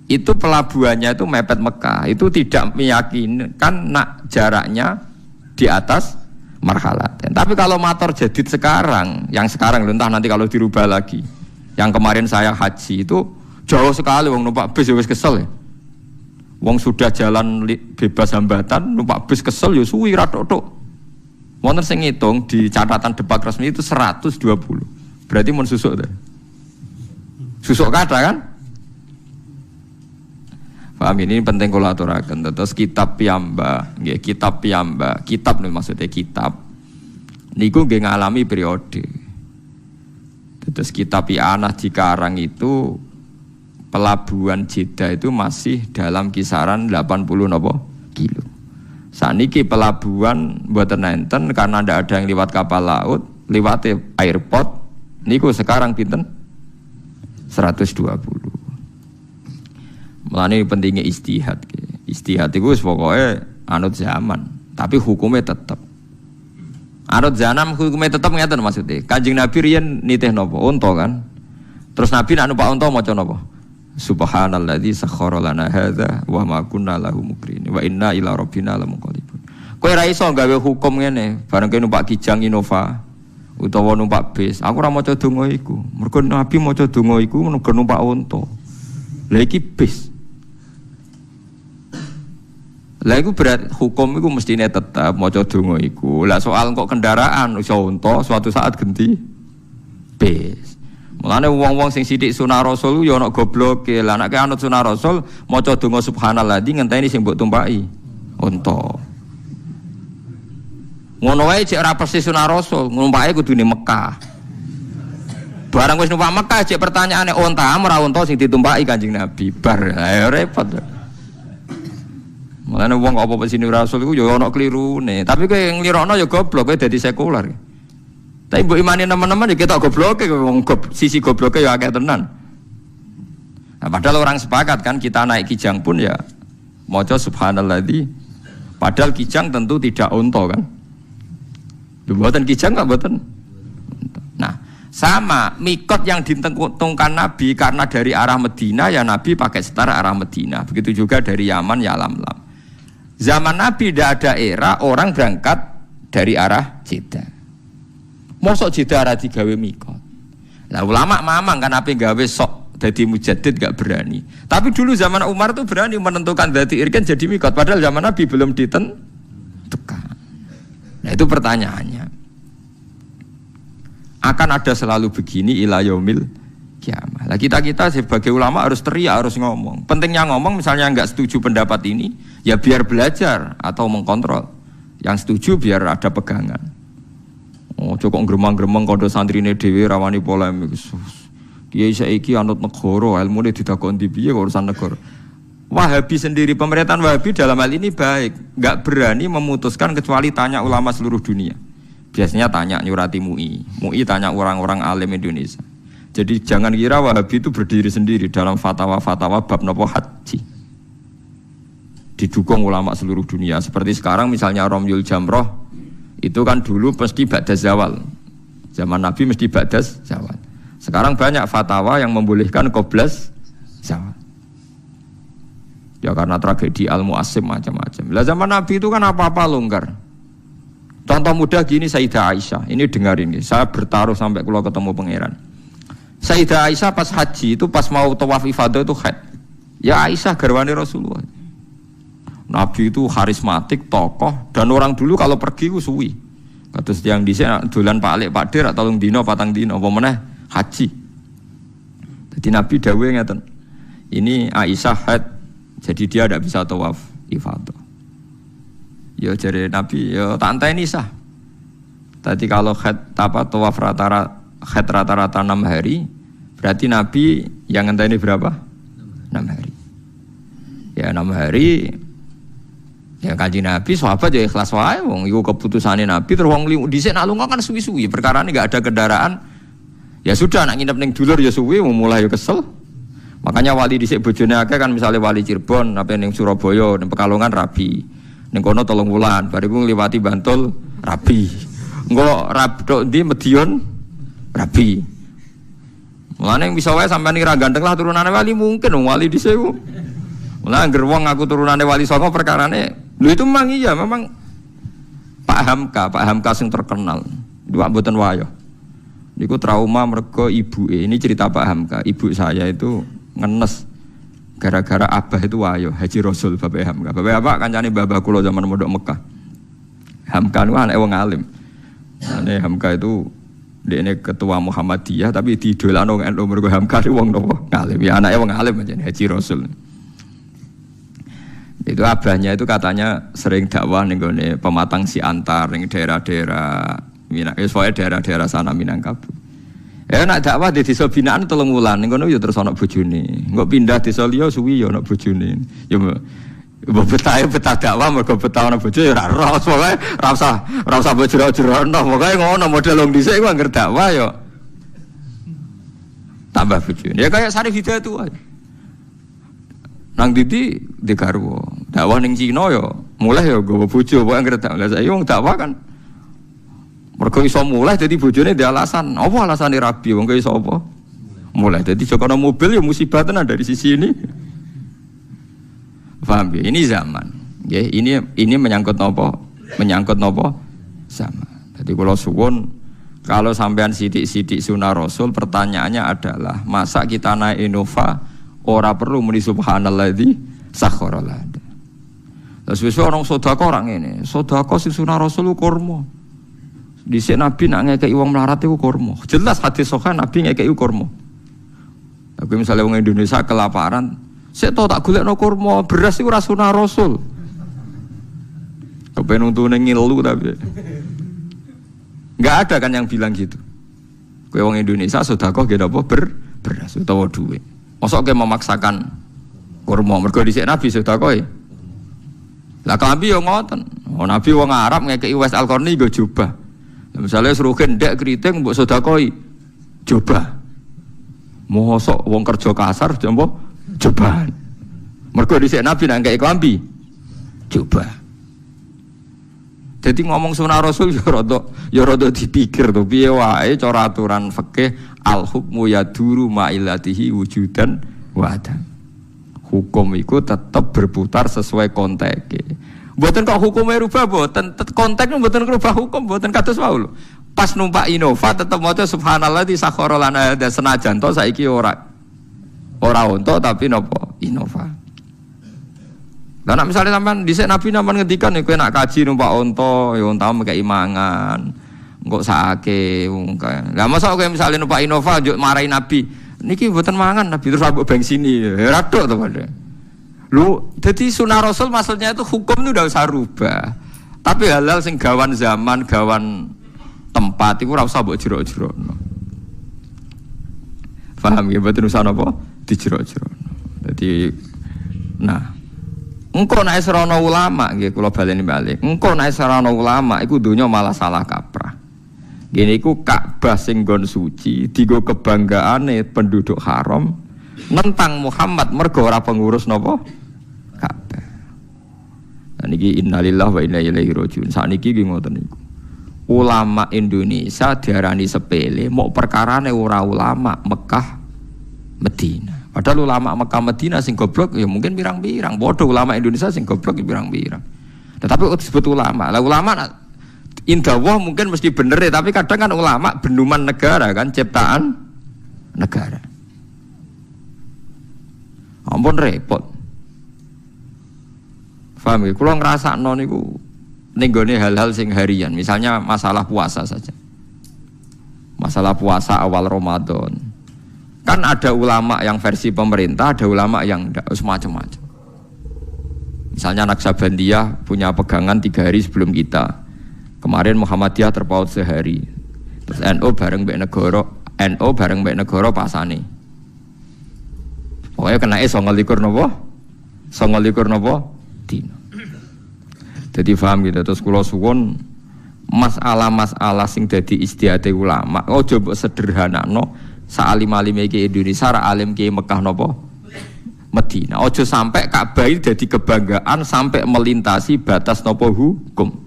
Speaker 1: itu pelabuhannya itu mepet Mekah. Itu tidak meyakinkan nak jaraknya di atas marhalat. Tapi kalau motor jadid sekarang, yang sekarang entah nanti kalau dirubah lagi. Yang kemarin saya haji itu jauh sekali wong numpak bis ya wis kesel ya. Wong sudah jalan bebas hambatan numpak bis kesel ya suwi ra tok-tok. Wonten sing ngitung di catatan debat resmi itu 120. Berarti mun susuk ta. Susuk kata kan? Paham ini penting kula aturaken. Terus kitab piyambak, nggih kitab piyambak. Kitab nih maksudnya kitab. Niku nggih ngalami periode. Terus kitab I'anah Cikarang itu pelabuhan Jeddah itu masih dalam kisaran 80 kilo. Saniki pelabuhan mboten enten karena ndak ada yang lewat kapal laut, lewat airport. Niku sekarang pinten? 120. Mulane pentingnya istihad. Istihad itu pokoknya anut zaman, tapi hukumnya tetap. Anut zaman hukumnya tetap ngeten maksudnya. Kanjeng Nabi riyen nitih napa? Unta kan. Terus Nabi nak numpak unta maca napa? Subhanalladzi sakhkhara lana hadza wa ma kunna lahu muqrinin wa inna ila rabbina lamunqalibun. Kowe ra iso gawe hukum ngene, bareng kowe numpak Kijang Innova utawa numpak bis. Aku ora maca donga iku. Mergo Nabi maca donga iku mergo numpak unta. Lah iki bis. Lah iku berat hukum iku mestine tetap maca donga iku. Lah soal kok kendaraan iso unta suatu saat ganti bis. Mulane wong-wong sing sithik sunah rasul ya ana gobloke. Lah nek anut sunah rasul maca donga subhanalladzi ngenteni sing mbok tumpaki unta. Ngono wae cek ora persis sunah rasul, numpake kudune Mekah. Barang wis numpak Mekah cek pertanyaane unta ora unta sing ditumpaki Kanjeng Nabi. Bar ayo repot. Mulane wong apa sini rasul iku ya ana klirune. Tapi kowe nglirokno ya goblok kowe dadi sekuler. Tapi mbok imani teman-teman ya kita gobloke wong sisi gobloke ya akeh tenan. Nah, padahal orang sepakat kan kita naik kijang pun ya maca subhanalladzi. Padahal kijang tentu tidak unta kan. Mboten kijang enggak mboten. Nah, sama mikot yang ditentukan Nabi karena dari arah Medina ya Nabi pakai setara arah Medina. Begitu juga dari Yaman ya Lam-Lam. Zaman Nabi tidak ada era orang berangkat dari arah Jeddah. Mosok Jeddah arah digawe mikot. Lah ulama mamang kan apa gawe sok jadi mujaddid gak berani. Tapi dulu zaman Umar tuh berani menentukan Dzati Irken jadi mikot. Padahal zaman Nabi belum ditentukan. Nah itu pertanyaannya. Akan ada selalu begini ila yaumil kiamah. Lah kita sebagai ulama harus teriak, harus ngomong. Pentingnya ngomong misalnya nggak setuju pendapat ini, ya biar belajar atau mengkontrol. Yang setuju biar ada pegangan. Oh, cukup gremeng-gremeng kodo santrine dhewe rawani polemik. Kiai saiki anut negara, ilmune didakon di piye urusan negara. Wahabi sendiri, pemerintahan Wahabi dalam hal ini baik, nggak berani memutuskan kecuali tanya ulama seluruh dunia. Biasanya tanya nyurati MUI tanya orang-orang alim Indonesia. Jadi jangan kira Wahabi itu berdiri sendiri dalam fatwa-fatwa bab nopo haji. Didukung ulama seluruh dunia. Seperti sekarang misalnya Romyul Jamroh itu kan dulu mesti ba'das zawal. Zaman Nabi mesti ba'das zawal. Sekarang banyak fatwa yang membolehkan qoblas zawal. Ya karena tragedi Al-Mu'assim macam-macam. Lah zaman Nabi itu kan apa-apa longgar. Contoh mudah gini Sayyidah Aisyah, ini dengarin nih. Saya bertaruh sampai kalau ketemu pangeran. Sayyidah Aisyah pas haji itu pas mau tawaf ifadah itu haid. Ya Aisyah garwane Rasulullah. Nabi itu karismatik, tokoh dan orang dulu kalau pergi ku suwi. Kados tiyang dhisik dolan Pak Alik, Pak Dir tolong dino patang dino apa meneh haji. Jadi Nabi dawuhe ngeten. Ini Aisyah haid jadi dia tidak bisa tawaf ifadah. Ya jare Nabi ya tak enteni sah. Tadi kalau tawaf rata-rata 6 hari, berarti Nabi yang ngenteni berapa? 6 hari. Ya 6 hari. Ya kanjeng Nabi sahabat ya ikhlas wae wong iku keputusane Nabi terus wong dhisik nak lunga kan suwi-suwi perkarane enggak ada kendaraan. Ya sudah nak nginep ning dulur ya suwi mulai ya kesel. Makanya wali dhisik bojone akeh kan misalnya wali Cirebon apa ning Surabaya ning Pekalongan rabi. Ning kono 3 wulan bariku ngliwati Bantul rabi. Engko tok ndi Medion rabi. Mulane bisa wae sampean iki ra ganteng lah turunane wali mungkin wali dhisik ku. Mulane angger wong aku turunane wali Songo perkarane lho itu memang iya memang Pak Hamka sing terkenal. Dua mboten wayo. Niku trauma mergo ibuke. Ini cerita Pak Hamka. Ibu saya itu ngenes gara-gara abah itu wayo Haji Rasul Bapak Hamka. Bapak apa kancane babah kula zaman mondok Mekah. Hamka niku anak wong alim. Ane Hamka itu dekne ketua Muhammadiyah tapi didolano NU mergo Hamka iki wong napa ngalim. Ya anake wong alim aja Haji Rasul. Itu abahnya itu katanya sering dakwah ning gone Pematang Siantar ning daerah-daerah daerah-daerah sana Minangkabau. Ya nak dakwah di desa binaan 3 wulan ning kono ya terus ana bojone. Engko pindah desa liya suwi ya ana bojone. Ya mbok betah dakwah mergo betah ana bojo ya ora roh pokoke ora usah bojero-jerono pokoke ngono model wong dhisik ku anggere dakwah ya tambah bojone. Ya kayak Sarif Hidayat itu aja. Nang Didi digarwa. Dakwah ning Cina ya mulai ya gowo bojo pokoke anggere dakwah. Lah saiki wong dakwah kan mergo iso mulai dadi bojone ndek alasan. Apa alasane rabi wong iso apa? Mulai dadi jokono mobil ya musibah tenan dari sisi ini. Paham ya? Ini zaman. Ya, ini menyangkut napa? Menyangkut napa? Zaman. Jadi kula suwun kalau sampean sidik-sidik sunah Rasul pertanyaannya adalah masa kita naik Innova ora perlu muni subhanalladzi sakhkhara lana. Terus wis orang sedekah orang ini, sedekah sing sunah Rasul kurma. Dhisik Nabi nak ngekeki wong melarat iku kurma. Jelas hadis sahih Nabi ngekeki kurma. Tapi misalnya wong Indonesia kelaparan, sik to tak golekno kurma, beras iku ora sunah Rasul. Kepen untune ngilu tapi. Enggak ada kan yang bilang gitu. Kowe wong Indonesia sedekah nggih napa beras utawa duit. Mosok ke memaksakan kurma mergo dhisik Nabi sedekah. Lah klambi yo ngoten. Oh Nabi wong Arab ngekeki Uwais Al-Qarni nggo jubah. Misalnya serugen ndek keriting mbok sedekoi. Coba. Mosok wong kerja kasar jompo cobaan. Mergo dhisik Nabi nang kei klambi. Coba. Jadi ngomong sunah Rasul ya rada dipikir to piye wae cara aturan fikih al hukmu yaduru ma'ilatihi wujudan wa adam. Hukum iku tetap berputar sesuai konteke. Mboten kok hukume rubah mboten, konteknya mboten rubah hukum mboten kados wae lho. Pas numpak Innova tetep maca subhanallah di sakhara lana ada senajan to saiki ora unta tapi napa Innova. Lah nek misale sampean dhisik Nabi sampean ngendikan kowe nak kaji numpak unta ya unta mekeki mangan. Engko sakake wong kae. Lah mosok kowe misale numpak Innova njuk marahi Nabi, niki mboten mangan Nabi terus ambek bensini. Ya radok to padha. Lu jadi sunah Rasul maksudnya itu hukum itu udah usah rubah. Tapi halal sing gawan zaman, gawan tempat iku ora usah mbok jero-jerokno. Paham ya mboten usah napa dijero-jerokno. Dadi nah engko nek serono ulama nggih kula baleni balik. Engko nek serono ulama iku donya malah salah kaprah. Ngene iku Ka'bah sing nggon suci, dienggo kebanggaane penduduk haram nentang Muhammad mergo ora pengurus napa? Ka'bah. Lah niki innalillahi wa inna ilaihi rajiun. Sakniki nggih ngoten niku. Ulama Indonesia diarani sepele, mau perkarane ora ulama Mekah Medina. Padahal ulama Mekah Medina sing goblok ya mungkin pirang-pirang. Bodoh ulama Indonesia sing goblok ya pirang-pirang. Tetapi disebut ulama. Lah ulama indawah mungkin mesti bener ya, tapi kadang kan ulama benduman negara kan, ciptaan negara. Ampun repot. Paham ya? Kula ngrasakno niku ning gone hal-hal sing harian, misalnya masalah puasa saja. Masalah puasa awal Ramadan. Kan ada ulama yang versi pemerintah, ada ulama yang enggak, semacam-macam. Misalnya Naksabandiyah punya pegangan 3 hari sebelum kita. Kemarin Muhammadiyah terpaut sehari. Terus NU bareng mbek negara pasane. Pokoknya kena 29 napa? 29 napa? Dina. Jadi paham gitu. Terus kula suwun masalah-masalah sing dadi istihate ulama, ojo mbok sederhanakno. Sa'alim-alim iki Indonesia, alim ki Mekah napa? Medina. Ojo sampai Ka'bah iki dadi kebanggaan sampai melintasi batas napa hukum.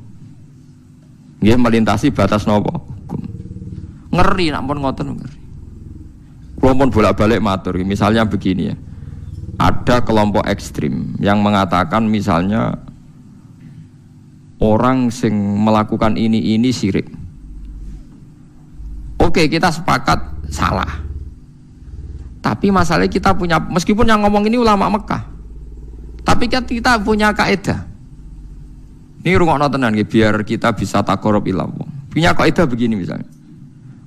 Speaker 1: Nggih melintasi batas napa hukum. Ngeri nek pun ngoten ngeri. Kula pun bolak-balik matur, misalnya begini ya. Ada kelompok ekstrim yang mengatakan misalnya orang sing melakukan ini syirik. Oke, kita sepakat salah. Tapi masalahnya kita punya, meskipun yang ngomong ini ulama Mekah, tapi kita punya kaidah. Ini rungokno tenan nggih biar kita bisa taqarrub ilallah. Punya kaidah begini misalnya.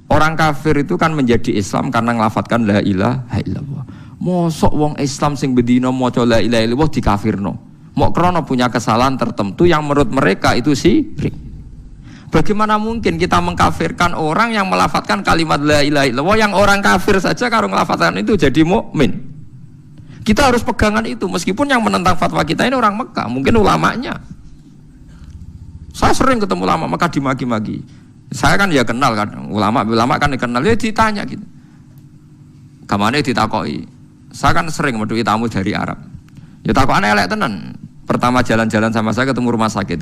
Speaker 1: Orang kafir itu kan menjadi Islam karena nglafatkan la ilaha illallah. Mosok wong Islam sing bedino maca la ilaha illallah dikafirno. Mok krana punya kesalahan tertentu yang menurut mereka itu syirik. Bagaimana mungkin kita mengkafirkan orang yang melafatkan kalimat la ilaha illallah, yang orang kafir saja kalau melafatkan itu jadi mukmin. Kita harus pegangan itu meskipun yang menentang fatwa kita ini orang Mekah, mungkin ulamanya. Saya sering ketemu ulama Mekah dimaki-maki. Saya kan ya kenal kan, ulama kan dikenal, ya ditanya gitu. Kamane ditakoki. Saya kan sering meduki tamu dari Arab. Ya takokane elek tenan. Pertama jalan-jalan sama saya ketemu rumah sakit,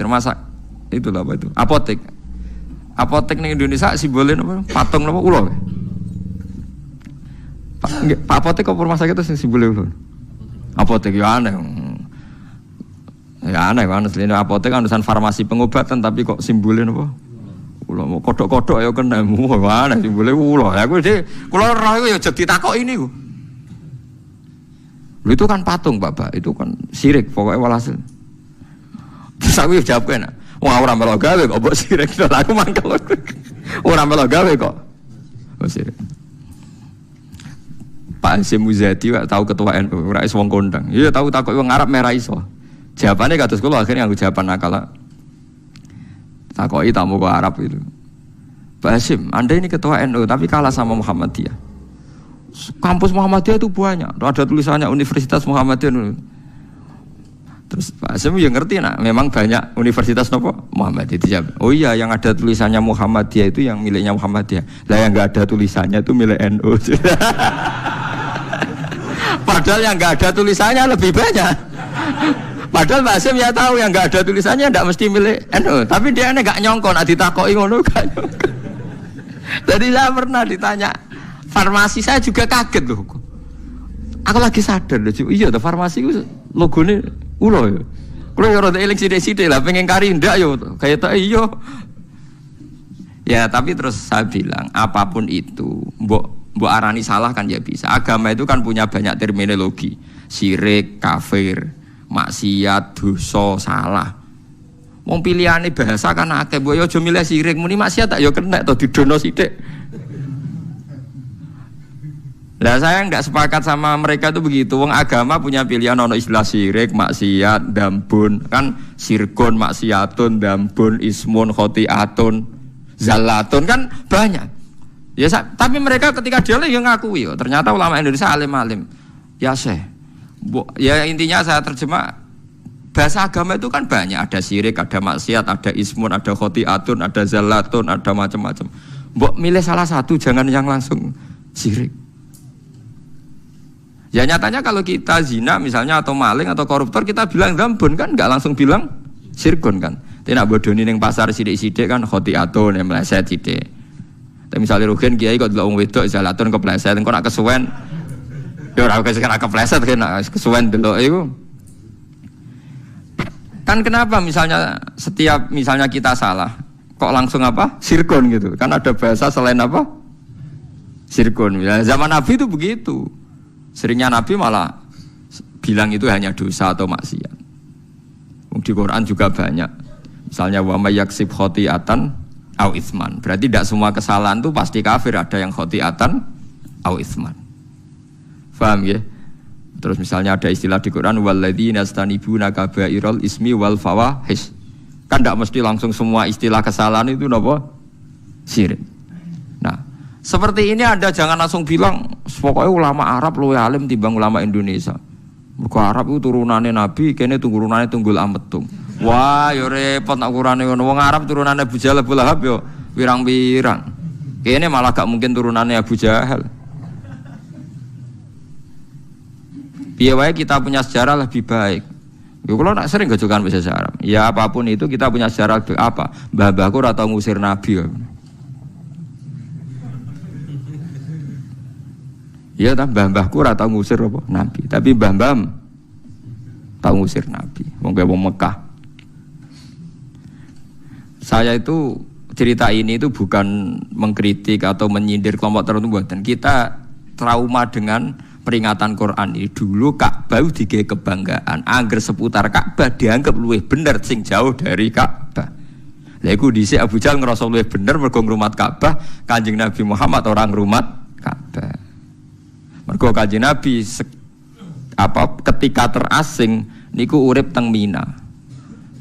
Speaker 1: itulah apa itu? Apotek. Apotek ning Indonesia simbolnya apa? Patung apa? Ulo. Pak apotek kok rumah sakit itu simbolnya ulo. Apotek ya aneh. Ya aneh kan, selain apotek kan urusan farmasi pengobatan tapi kok simbolnya apa? Ulo. Kodok-kodok ya kena aneh simbolnya ulo. Ya aku deh, kalau roh itu ya jadi takok ini ku. Itu kan patung Bapak, itu kan syirik pokoknya walhasil. Terus aku jawab kena. Wah orang melo gawe kok mbok sirik lho aku mangkel. Orang melo gawe kok. Oh sirik. Pak Hasyim Muzadi tahu ketua NU, ora iso wong kondang. Iya tahu takok wong Arab merah iso. Jawabane kados kula akhirnya aku jawaban nakal. Takoki tamu kok Arab itu. Pak Hasyim, Anda ini ketua NU tapi kalah sama Muhammadiyah. Kampus Muhammadiyah itu banyak. Ada tulisannya Universitas Muhammadiyah. Terus Pak Hasim ya ngerti nak, memang banyak universitas nopo Muhammadiyah. Oh iya, yang ada tulisannya Muhammadiyah itu yang miliknya Muhammadiyah. Lah yang nggak ada tulisannya itu milik NU. Padahal yang nggak ada tulisannya lebih banyak. Padahal Pak Hasim ya tahu yang nggak ada tulisannya tidak mesti milik NU. Tapi dia nggak nyongkon, ditakoki ngono kan. Jadi saya pernah ditanya farmasi, saya juga kaget loh. Aku lagi sadar loh, iya tuh farmasi itu logonya ulo ya. Kalau yang rada eling sidik-sidik lah, pengen kari ndak yo, kayak tak iyo. Ya tapi terus saya bilang, apapun itu, mbok arani salah kan ya bisa. Agama itu kan punya banyak terminologi, syirik, kafir, maksiat, dosa, salah. Wong pilihane bahasa kan akeh, mbok yo aja milih syirik, muni maksiat tak yo kena to didono sithik. Lah saya enggak sepakat sama mereka itu begitu. Wong agama punya pilihan ono istilah syirik, maksiat, dambun, kan sirkun, maksiatun, dambun, ismun, khotiatun, zalatun kan banyak. Ya tapi mereka ketika dialog yang ngakui, ternyata ulama Indonesia alim-alim. Ya Syekh. Ya intinya saya terjemah bahasa agama itu kan banyak, ada syirik, ada maksiat, ada ismun, ada khotiatun, ada zalatun, ada macam-macam. Mbok milih salah satu, jangan yang langsung syirik. Ya nyatanya kalau kita zina misalnya atau maling atau koruptor kita bilang dambun kan, nggak langsung bilang sirkun kan. Tidak bodoni neng pasar sidik-sidik kan khotiatun yang meleset sidik. Tapi misalnya rugen kiai kok delok wong wedok zalatun kepleset, engko nak kesuwen ya ora kepleset kena kesuwen delok iku. Kan kenapa misalnya setiap misalnya kita salah kok langsung apa? Sirkun gitu. Kan ada bahasa selain apa? Sirkun. Ya, zaman Nabi itu begitu. Seringnya Nabi malah bilang itu hanya dosa atau maksiat. Di Quran juga banyak. Misalnya wa may yaksib khotiatan au itsman. Berarti tidak semua kesalahan itu pasti kafir, ada yang khotiatan au itsman. Paham ya? Terus misalnya ada istilah di Quran walladzina yastanibuna kabairal ismi wal fawahish. Kan tidak mesti langsung semua istilah kesalahan itu napa? Syirik. Nah, seperti ini Anda jangan langsung bilang pokoknya ulama Arab luwih alim timbang ulama Indonesia. Mergo Arab itu turunannya Nabi, kene turunannya Tunggul Ametung. Wah, yo repot nak ukurane ngono. Wong Arab turunannya Abu Jahal Abu Lahab yo pirang-pirang. Kene malah gak mungkin turunannya Abu Jahal. Piye wae kita punya sejarah lebih baik. Yo kalau nak sering gajokan bahasa Arab. Ya apapun itu kita punya sejarah apa? Mbah-mbahku ora tau ngusir Nabi. Ya tak mbah-mbahku ora tau ngusir apa Nabi, tapi mbah-mbah tau ngusir Nabi. Wong Mekah. Saya itu cerita ini itu bukan mengkritik atau menyindir kelompok tertentu, dan kita trauma dengan peringatan Quran ini. Dulu Ka'bah digawe kebanggaan, angger seputar Ka'bah dianggap luwih bener sing jauh dari Ka'bah. Lha iku dhisik Abu Jahal ngrasa luwih bener mergo ngrumat Ka'bah, Kanjeng Nabi Muhammad orang ngrumat Ka'bah. Mergo Kanjeng Nabi ketika terasing niku urip teng Mina.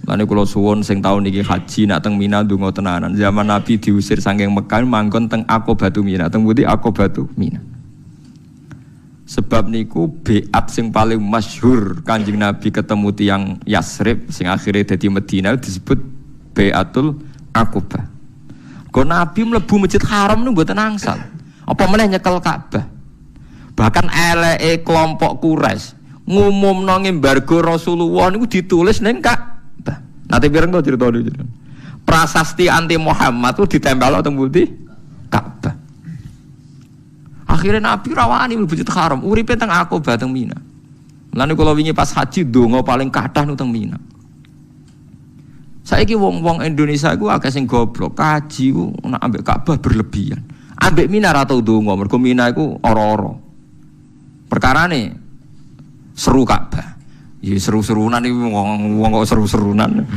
Speaker 1: Lane kula suwun sing taun niki haji nak teng Mina ndonga tenanan. Zaman Nabi diusir saking Mekah manggon teng Aqobatu Mina, teng pundi Aqobatu Mina. Sebab niku beat sing paling masyhur Kanjeng Nabi ketemu tiyang Yasrib sing akhirnya dadi Madinah disebut Baiatul Aqobah. Kok Nabi mlebu Masjid Haram niku mboten angsal. Apa meneh nyekel Ka'bah. Bahkan eleke kelompok Quraisy ngumumno ngembargo Rasulullah niku ditulis ning Ka'bah. Nanti pireng to crita niku. Prasasti anti Muhammad itu ditempel teng pundi? Ka'bah. Akhirnya Nabi rawani mlebu Masjid Haram, uripe teng Aqobah teng Mina. Mulane kula wingi pas haji donga paling kathah nu teng Mina. Saiki wong-wong Indonesia iku akeh sing goblok, kaji ku nek ambek Ka'bah berlebihan. Ambek Mina ra tau donga, mergo Mina iku ora-ora. Perkarane seru Ka'bah. Ya seru-serunan iki wong kok seru-serunan.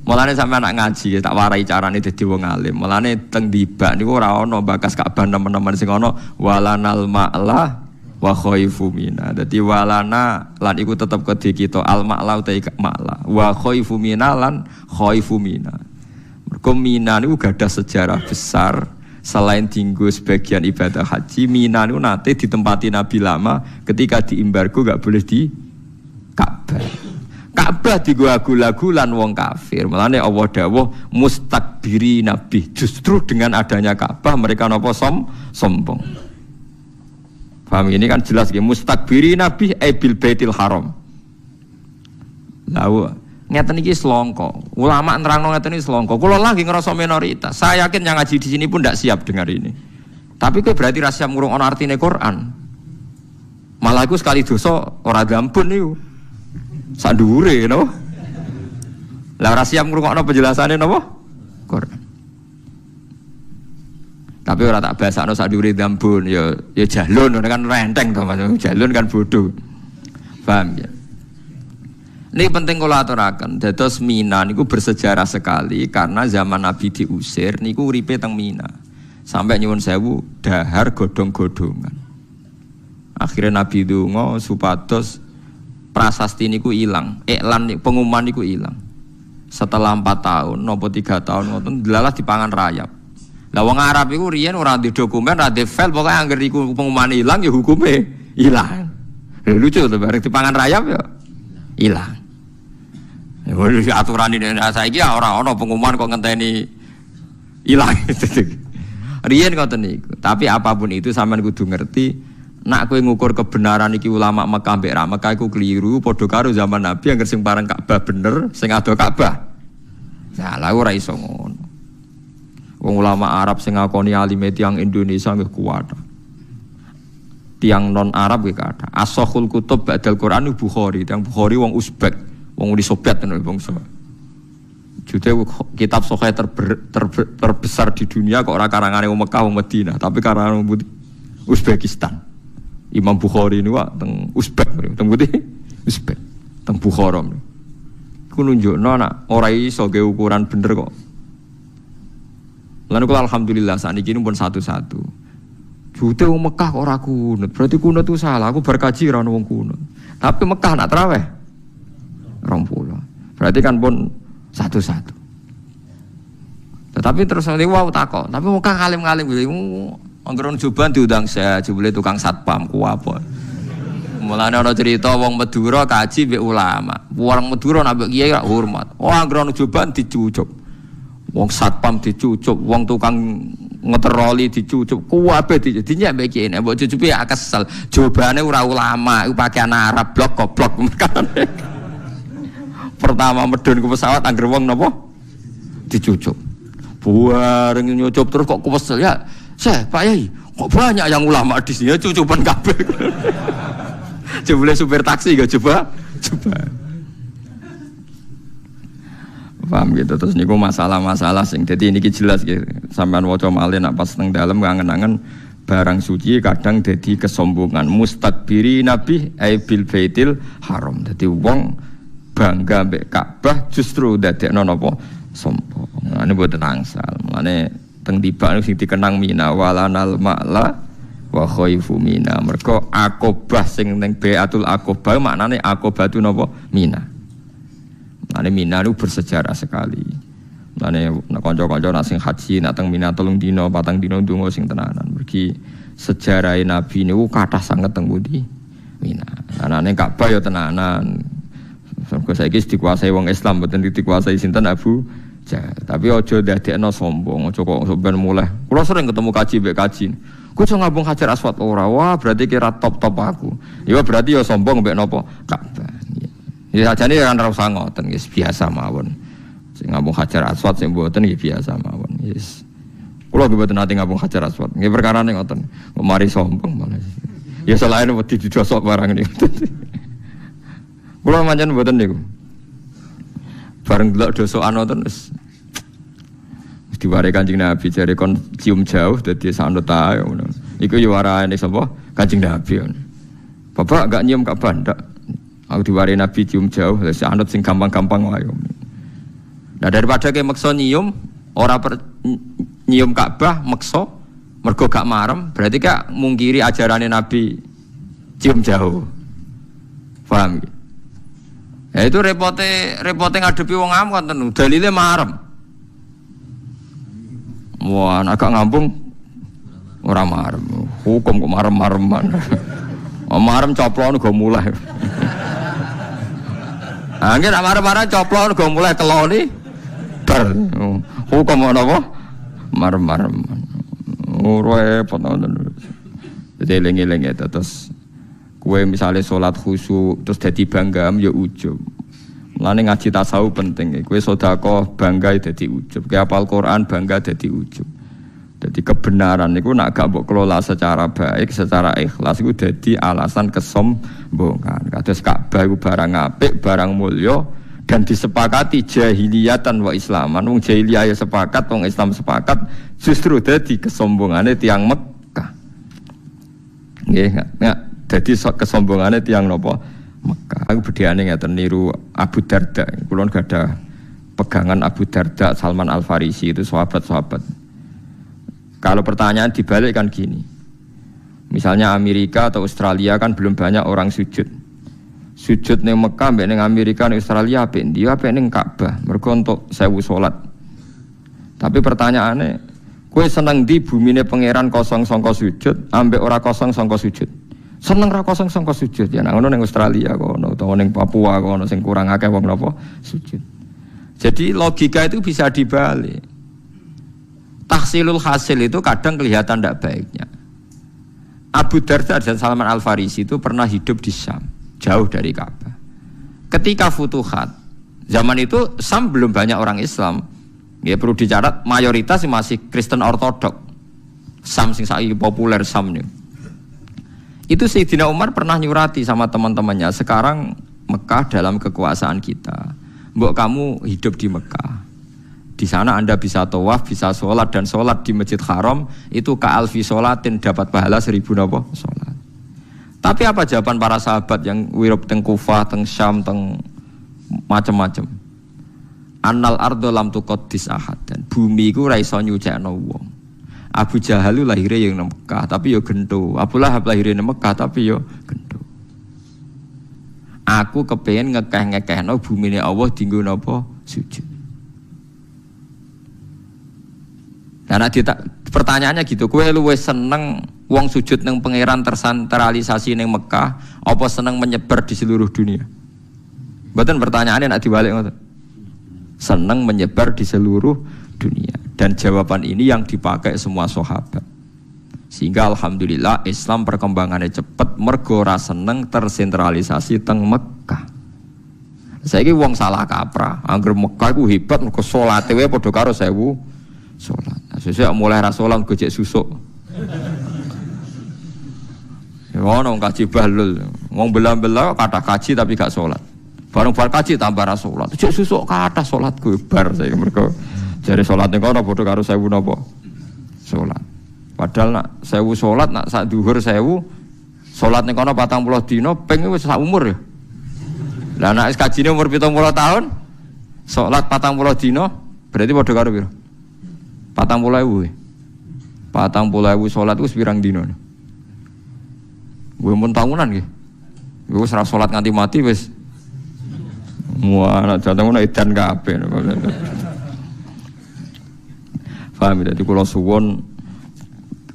Speaker 1: Mulane sampeyan nak ngaji tak warai carane dadi wong alim. Mulane teng dibak niku ora ana bakas Ka'bah nemen-nemen sing ana walanal ma'la wa khaifu mina. Dadi walana lan iku tetep kedhe kita al ma'la utawa ma'la. Wa khaifu mina lan khaifu mina. Mergo Mina niku gadah sejarah besar. Selain tinggu sebagian ibadah haji, Mina niku nate ditempati Nabi lama ketika diembargo gak boleh Ka'bah. Ka'bah digo agul-agulan wong kafir. Mulane Allah dawuh mustakbiri nabi. Justru dengan adanya Ka'bah mereka napa sombong. Paham ini kan jelas nggih mustakbiri nabi bil baitil haram. Lalu ngeten iki selongko. Ulama nerangno ngeten iki selongko. Kula lagi ngerasa minoritas. Saya yakin yang ngaji di sini pun tidak siap dengar ini. Tapi kowe berarti ra siap ngurung ana artine Quran. Malah iku sekali dosa ora gampun niku. Sak dhuwure napa? Lah ora siap ngrungokno penjelasane napa? Quran. Tapi ora tak basakno sak dhuwure gampun ya jalun kan renteng to Mas. Jalun kan bodoh. Paham ya? Ini penting kalau aturaken. Dados Mina niku bersejarah sekali karena zaman Nabi diusir niku uripe teng Mina. Sampai nyuwun sewu dahar godhong-godhongan. Akhirnya Nabi donga supados prasasti niku ilang, iklan pengumuman niku ilang. Setelah 4 tahun, nopo 3 tahun ngoten delalah dipangan rayap. Lah wong Arab iku riyen ora ndek dokumen, ora ndek file, pokoke anggere iku pengumuman ilang ya hukume ilang. Lucu to bareng dipangan rayap ya ilang. Ya wis aturan ini saiki ora ana pengumuman kok ngenteni ilang. Riyen ngoten niku. Tapi apapun itu sampean kudu ngerti nak kowe ngukur kebenaran iki ulama Mekah mbek ra Mekah iku keliru padha karo zaman Nabi yang sing pareng Ka'bah bener sing ado Ka'bah. Ya lha ora iso ngono. Wong ulama Arab sing ngakoni alime tiyang Indonesia nggih kuwat. Tiyang non Arab nggih kathah. As-Sahul Kutub ba'dal Quran Bukhari, tiyang Bukhari wong Uzbek. Wong Uni Soviet tenan bangsa. Jute kitab sahih terbesar di dunia kok ora karangane wong Mekah wong Madinah, tapi karangan wong Uzbekistan. Imam Bukhari ini wak teng Uzbek, teng putih Uzbek, teng Bukhara. Ku nunjukno nak ora iso ge ukuran bener kok. Lan kula alhamdulillah sakniki pun satu-satu. Jute wong Mekah kok ora kunut, berarti kunut itu salah. Aku berkaji ora ono wong kunut. Tapi Mekah nak traweh 20. Berarti kan pun satu-satu. Tetapi terus wow takok, tapi Mekah ngalim-ngalim anggeron Joban diundang saya, jebule tukang satpam ku apa. Mulane ana cerita wong Madura kaji mbek ulama. Wong Madura nek kiai ora hormat. Oh anggeron Joban dicucuk. Wong satpam dicucuk, wong tukang ngeteroli dicucuk. Kuwabe dinyek mbek kiai. Nek mbok cucupi ya kesel. Jobane ora ulama, iku pakaian Arab blok goblok. Pertama medun ke pesawat angger wong napa? Dicucuk. Bareng nyucup terus kok kesel ya. Saya, Pak Yai, kok banyak yang ulama di sini, cucupan kabeh. Coba supir taksi gak coba. Paham gitu, terus niku masalah-masalah sing jadi ini jelas gitu. Sampean waca malih nak pas teng dalem kangen-kangen barang suci kadang jadi kesombongan. Mustakbiri nabi bil baitil haram. Jadi wong bangga mbek Ka'bah justru dadekno napa sombong. Ini mboten angsal. Mulane teng tiba sing dikenang Mina walanal ma'la wa khaifu Mina. Mergo Aqobah sing ning Baitul Aqobah maknane Aqobah itu napa? Mina. Maknane Mina itu bersejarah sekali. Maknane nek kanca-kanca nak sing haji nak teng Mina 3 dina 4 dina ndonga sing tenanan. Mergi sejarah Nabi niku kathah sanget teng pundi? Mina. Anane Ka'bah ya tenanan. Mergo saiki dikuasai wong Islam mboten dikuasai sinten Abu Jahal. Tapi ojo dadekno sombong, ojo kok ben mulai. Kula sering ketemu kaji mbek kaji. Ku iso ngabung Hajar Aswad ora. Wah, berarti kira top-top aku. Ya berarti ya sombong mbek napa? Ka'bah. Ya sajane kan ora usah ngoten, wis biasa mawon. Sing ngabung Hajar Aswad sing mboten nggih biasa mawon. Yes. Kula mboten nate ngabung Hajar Aswad. Nggih perkarane ngoten. Kok mari sombong malah. Ya selain wedi didosok barang niku. Kula pancen mboten niku. Bareng delok dosokan wonten wis diware Kanjeng Nabi jare kon cium jauh dadi sanut ae ngono. Iku yo warane sapa? Kanjeng Nabi. Bapak enggak nyium Ka'bah ndak. Aku diware Nabi cium jauh wis sanut sing gampang-gampang wae. Nah daripada ke meksa nyium ora nyium Ka'bah meksa mergo gak marem berarti gak mungkiri ajarane Nabi cium jauh. Paham? Ya itu repote ngadepi wong am kan tenan dalile marem. Wah, agak ngambung ora marem. Hukum kok marem-mareman. Marem coplon go mulai. Angin marah-marah coplok go mulai keloni. Bar. Hukum napa? Marem-marem. Repot ngoten. Dadi eling-eling ya terus kowe misale salat khusyuk terus dadi bangga ya ujub. Mulane ngaji tasawuf penting. Kowe sedekah bangga dadi ujub. Kowe hafal Quran bangga dadi ujub. Jadi kebenaran itu nak gak mbok kelola secara baik, secara ikhlas itu jadi alasan kesombongan. Kados Ka'bah itu barang apik, barang mulya dan disepakati jahiliyatan wa islaman. Wong jahiliyah ya sepakat, wong Islam sepakat, justru jadi kesombongane tiyang Mekah. Nggih, dadi kesombongane tiyang napa? Mekah. Aku bedheane ngaten niru Abu Darda. Kula gadah pegangan Abu Darda, Salman Al-Farisi itu sahabat-sahabat. Kalau pertanyaan dibalik kan gini, misalnya Amerika atau Australia kan belum banyak orang sujud. Sujud ning Mekah, mbek ning Amerika, ning Australia, apik ndi? Apik ning Ka'bah, mergo untuk 1000 salat. Tapi pertanyaannya, kowe seneng ndi bumine pangeran kosong sangka sujud, ambek ora kosong sangka sujud? Seneng ra kosong sangka sujud ya, nang ngono ning Australia kono, utawa ning Papua kono sing kurang akeh wong napa sujud. Jadi logika itu bisa dibalik. Tahsilul hasil itu kadang kelihatan tidak baiknya. Abu Darda dan Salman Al-Farisi itu pernah hidup di Syam, jauh dari Ka'bah. Ketika Futuhat, zaman itu Syam belum banyak orang Islam. Ya perlu dicatat mayoritas masih Kristen Ortodok. Syam sing saiki populer Syam nih. Itu Sayyidina Umar pernah nyurati sama teman-temannya, sekarang Mekah dalam kekuasaan kita. Mbok kamu hidup di Mekah. Di sana Anda bisa tawaf, bisa sholat, dan sholat di Masjid Haram itu ka'alfi sholatin, dapat pahala 1000 napa sholat. Tapi apa jawaban para sahabat yang wirub teng Kufah, teng Syam, teng macam-macam? Annal ardo lam tuqaddis ahad, dan bumi iku ora iso nyucekno wong. Abu Jahal lahire yang nang Mekah tapi yo gento. Abu Lahab lahire nang Mekah tapi yo gento. Aku kepengin ngekeh-ngekehno bumine Allah dienggo napa sujud. Karena pertanyaannya gitu, kowe luwih seneng wong sujud nang pangeran tersentralisasi nang Mekah, apa seneng menyebar di seluruh dunia? Mboten pertanyaannya nak dibalik ngoten. Seneng menyebar di seluruh dunia. Dan jawaban ini yang dipakai semua sahabat. Sehingga alhamdulillah Islam perkembangannya cepat, mergo ora seneng tersentralisasi teng Mekah. Saiki wong salah kaprah, angger Mekah iku hebat mergo salate wae padha karo 1000 salat. Sesuk mulai ra salat gojek susuk. Ya ono kaji bahlul, wong bela-bela kathah kaji tapi gak salat. Bareng bar kaji tambah ra salat. Gojek susuk kathah salatku bar saya mergo jare salate kono padha karo 1000 napa salat. Padahal nak 1000 salat nak sak dhuwur 1000 salat ning kono 40 dina ping wis sak umur ya. Lah nek kajine umur 70 tahun salat 40 dina berarti padha karo piro? 40.000. 40.000 salat itu sepirang dino. Gue mun tahunan nggih. Gue ora salat nganti mati wis. Wah, nek jateng ngono edan kabeh. Paham ya, kula suwun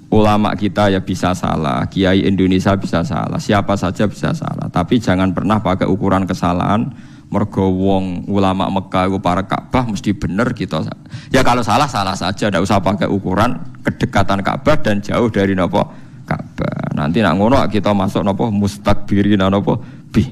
Speaker 1: ulama kita ya bisa salah, kiai Indonesia bisa salah, siapa saja bisa salah. Tapi jangan pernah pakai ukuran kesalahan. Mergo wong ulama Mekah itu para Ka'bah mesti bener kita. Ya kalau salah salah saja, tidak usah pakai ukuran kedekatan Ka'bah dan jauh dari napa Ka'bah. Nanti nak ngono kita masuk napa mustakbirin napa bi.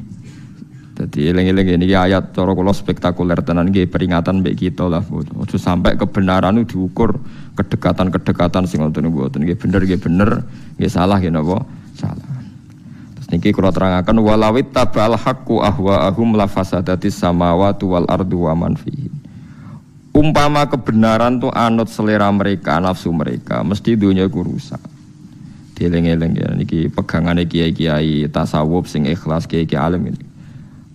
Speaker 1: Dadi eling-eling ini ayat cara kula spektakuler tenan nggih peringatan mbek kita lah. Ojo sampai kebenaran itu diukur kedekatan-kedekatan sing ngoten mboten nggih bener nggih salah nggih napa salah. Niki kula terangaken walawit tabal haqqu ahwaahum la fasadatis samawati wal ardu wa man fihi. Umpama kebenaran tu anut selera mereka, nafsu mereka, mesti dunia iku rusak. Dieling-eling ya niki pegangane kiai-kiai tasawuf sing ikhlas kiai-kiai alim ini.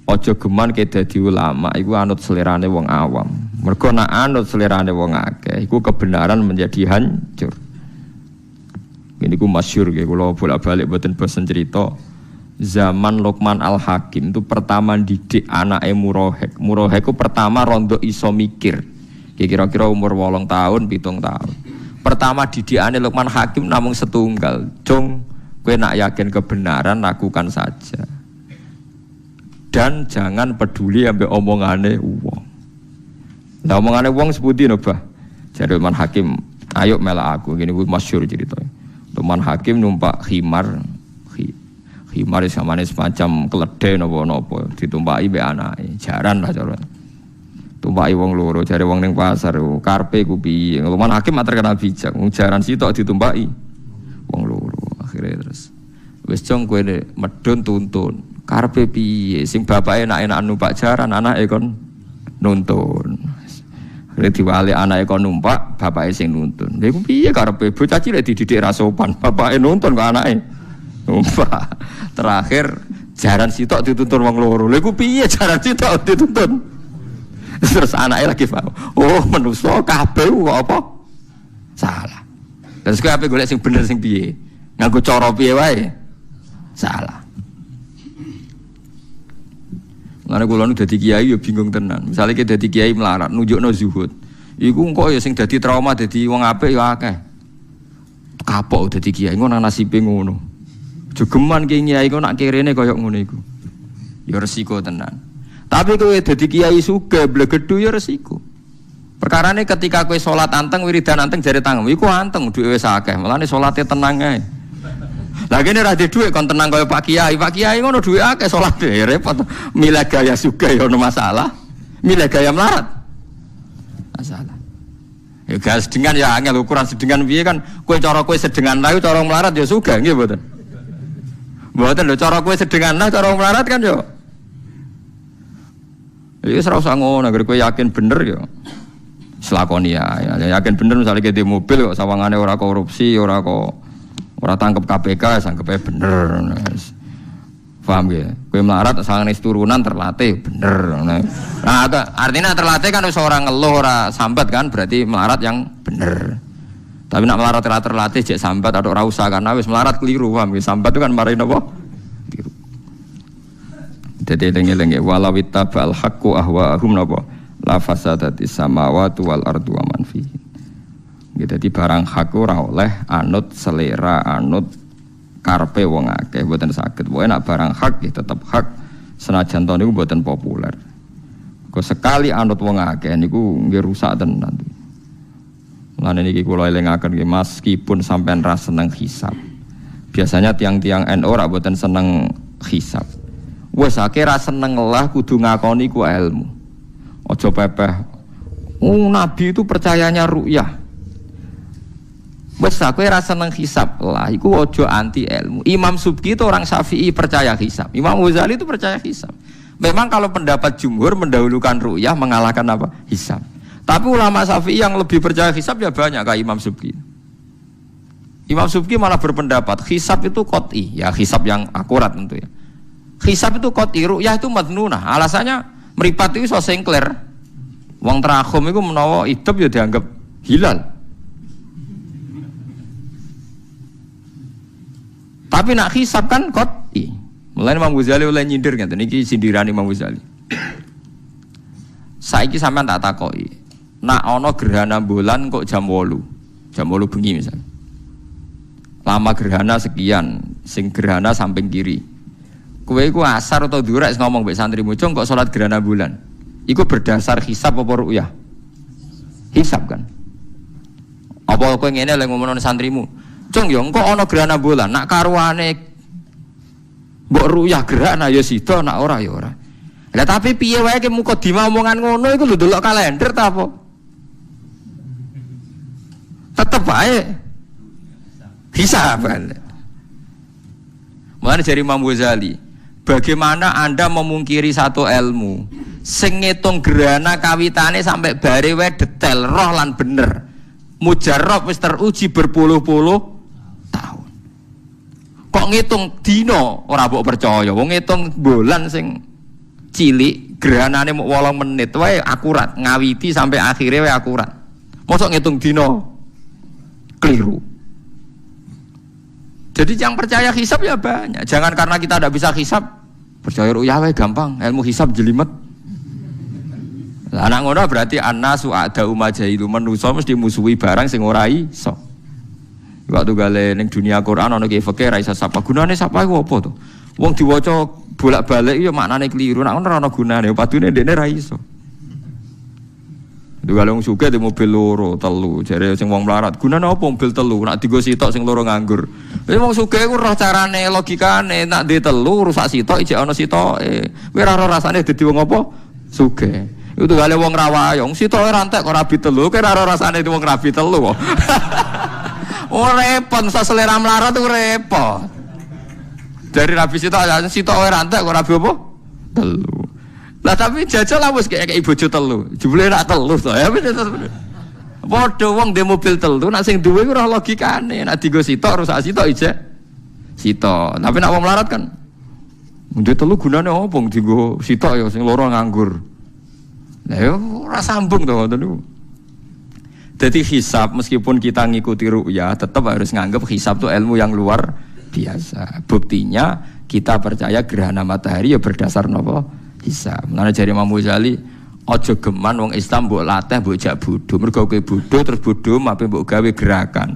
Speaker 1: Aja geman ke dadi ulama iku anut selerane wong awam. Mergo nek anut selerane wong akeh iku kebenaran menjadi hancur. Ini ku masyhur nggih kula bolak-balik mboten bosen cerita. Zaman Luqman Al-Hakim itu pertama didik anake Murohek. Murohek itu pertama rondo iso mikir. Kira-kira umur 8 tahun, 7 tahun. Pertama didikane Luqman Hakim namung setunggal. Cung, kowe nak yakin kebenaran lakukan saja. dan jangan peduli ambek omongane wong. Lah omongane wong seputi no bah. Jare Man Hakim, ayo melak aku ngene kuwi masyhur ceritanya. Man Hakim numpak khimar samane semacam keledai napa-napa ditumpaki mbek anake. Jaran lah cara. Tumpaki wong loro, jare wong ning pasar karepe ku piye. Man Hakim terkenal bijak, jaran sitok ditumpaki wong loro. Akhire terus wis jong kowe medhun tuntun. Karepe piye? Sing bapake enak-enakan numpak jaran, anake kon nuntun. Akhire diwali anake kon numpak, bapake sing nuntun. Lha iku piye karepe bocah cilik dididik ra sopan, bapake nuntun kok anake numpak. Terakhir jaran sitok dituntun wong loro. Lha iku piye jaran sitok dituntun? Terus anake lagi paham. Oh, manusa kabeh kok apa? Salah. Terus kowe ape golek sing bener sing piye? Nganggo cara piye wae? Salah. Karena kula nu dadi kiai ya bingung tenan. Misale ki dadi kiai melarat nunjukno zuhud. Iku engko ya sing dadi trauma dadi wong apik ya akeh. Kapok dadi kiai ngono nasibe ngono. Jogeman kiai kok nak kirene kaya ngono iku. Ya resiko tenan. Tapi kowe dadi kiai sugih blegedhu ya resiko. Perkarane ketika kowe salat anteng wiridan anteng jare tangem iku anteng duwe wis akeh. Mulane salate tenang ae. Lah kene ra dhuwit kon tenang kaya Pak Kiai. Pak Kiai ngono dhuwit akeh salate repot. Milih gaya sugih ya ono masalah. Milih gaya melarat. Masalah. Ya gas sedengan ya angel ukuran sedengan piye kan kowe cara kowe sedengan lae cara melarat ya sugih nggih mboten. Mboten lho cara kowe sedengan lah cara melarat kan yo. Ya ora usah ngono, agar kowe yakin bener ya. Selakoni ya, yakin bener misalnya ke di mobil kok sawangane ora korupsi, ora tangkep KPK, sangkepe bener. Paham ya? Kowe melarat sangane turunan terlatih bener. Nah, artinya terlatih kan wis ora ngeluh, ora sambat kan, berarti melarat yang bener. Tapi nak melarat terlatih jek sambat atau ora usah karena wis melarat keliru, paham ya? Sambat itu kan marahin apa? Keliru. Jadi lengi-lengi walau ittaba'al haqqu ahwa'ahum napa la fasadatis samawati wal ardu wa man fihi. Jadi barang hak ora oleh anut selera anut karepe wong akeh mboten saged. Pokoke nek barang hak ya tetep hak senajan to niku mboten populer. Kok sekali anut wong akeh niku nggih rusak tenan. Lan niki kula elingaken nggih meskipun sampean ra seneng hisab. Biasanya tiang-tiang NU ora mboten seneng hisab. Wes akeh ra seneng lah kudu ngakoni ku ilmu. Aja pepeh. Nabi itu percayanya ru'yah. Wes kowe ra seneng hisab lah iku aja anti ilmu. Imam Subki itu orang Syafi'i percaya hisab. Imam Ghazali itu percaya hisab. Memang kalau pendapat jumhur mendahulukan ru'yah mengalahkan apa? Hisab. Tapi ulama Syafi'i yang lebih percaya hisab ya banyak kayak Imam Subki. Imam Subki malah berpendapat hisab itu qot'i, ya hisab yang akurat tentu ya. Hisab itu qot'i, ru'yah itu madnunah. Alasannya mripat itu iso sengkler. Wong terakhum iku menawa hidup ya dianggap hilal. Tapi nak hisab kan qot'i. Mulane Imam Ghazali oleh nyindir ngeten iki sindiran Imam Ghazali. Saiki sampean tak takoki. Nak ana gerhana bulan kok jam 8. Jam 8 bengi misalnya. Lama gerhana sekian, sing gerhana samping kiri. Kowe iku asar atau durek ngomong mbek santrimu, "Cung kok salat gerhana bulan?" Iku berdasar hisab apa ru'yah? Hisab kan. Apa kowe ngene lek ngomongno santrimu, "Cung yo engko ana gerhana bulan, nak karuane mbok ru'yah gerhana ya sida, nak ora ya ora." Lah tapi piye wae ki muka diomongan ngono iku lho delok kalender ta apa? Tetep wae hisab kan. Mulane jari Imam Ghazali, bagaimana Anda memungkiri satu ilmu sing ngitung gerhana kawitane sampai bare wae detail roh lan bener. Mujarrab wis teruji berpuluh-puluh tahun. Kok ngitung dina ora mbok percaya. Wong ngitung bulan sing cilik gerhanane mung 8 menit wae akurat, ngawiti sampai akhirnya wae akurat. Mosok ngitung dina keliru. Jadi yang percaya hisab ya banyak. Jangan karena kita tidak bisa hisab percaya ru'yah wae gampang, ilmu hisab jelimet. Lah anak ngono berarti annasu a'da'u majahilu, manusa mesti musuhi barang sing ora iso. Waktu gale ning dunia Quran ana ki fikih ra iso sapa gunane sapa iku apa to? Wong diwaca bolak-balik ya maknane keliru, nek ora ana gunane, padune ndekne ra iso. Itu kalau wong sugih di mobil loro, telu, jare sing wong melarat, gunane apa mobil telu, nak digo sitok sing loro nganggur. Wong sugih ku roh carane, logikane, nak di telu rusak sitok ijek ana sitoke. Kowe ora rasane dadi wong apa? Sugih. Itu gale wong rawayong, sitoke rantek kok rabi telu, kowe ora rasane wong rabi telu kok. Oh repot, selera melarat itu repot. Dari rabi sitoke rantek kok rabi apa? Telu. Lah tapi jajal lah wis kayak bojo telu. Jebule rak telu to. Ya bener. Padha wong ndek mobil telu, nek sing duwe ora logikane. Nek digo sitok rusak sitok ijek sitok. Tapi nek wong melarat kan ndek telu gunane apa digo sitok ya sing loro nganggur. Lah yo ora sambung to ngoten niku. Dadi hisab meskipun kita ngikuti ru'ya tetap harus nganggap hisab itu ilmu yang luar biasa. Buktinya kita percaya gerhana matahari ya berdasar napa? Hisab. Mulane jare Imam Ghazali aja geman wong Islam mbok latih mbok jak bodho. Mergo kowe bodho terus bodho mape mbok gawe gerakan.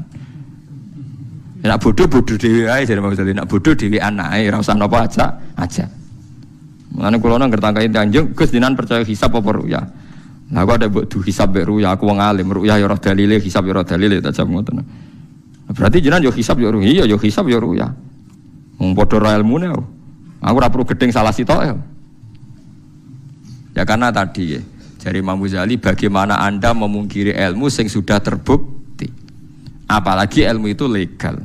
Speaker 1: Nek bodho dhewe ae jare Imam Ghazali. Nek bodho dhewe anake ora usah napa aja. Mulane kula nang ngertangkai Tanjung Gus dinan percaya hisab apa ru'ya. Nah aku ada mbok du hisab mbek ru'ya aku wong alim ru'ya ya ora dalile hisab ya ora dalile tak jam ngoten. Berarti jenengan yo hisab yo ru'ya, iya yo hisab yo ru'ya. Wong padha ra ilmune. Aku ora perlu gedeng salah sitoke. Ya karena tadi ya, dari Imam Ghazali bagaimana Anda memungkiri ilmu yang sudah terbukti. Apalagi ilmu itu legal.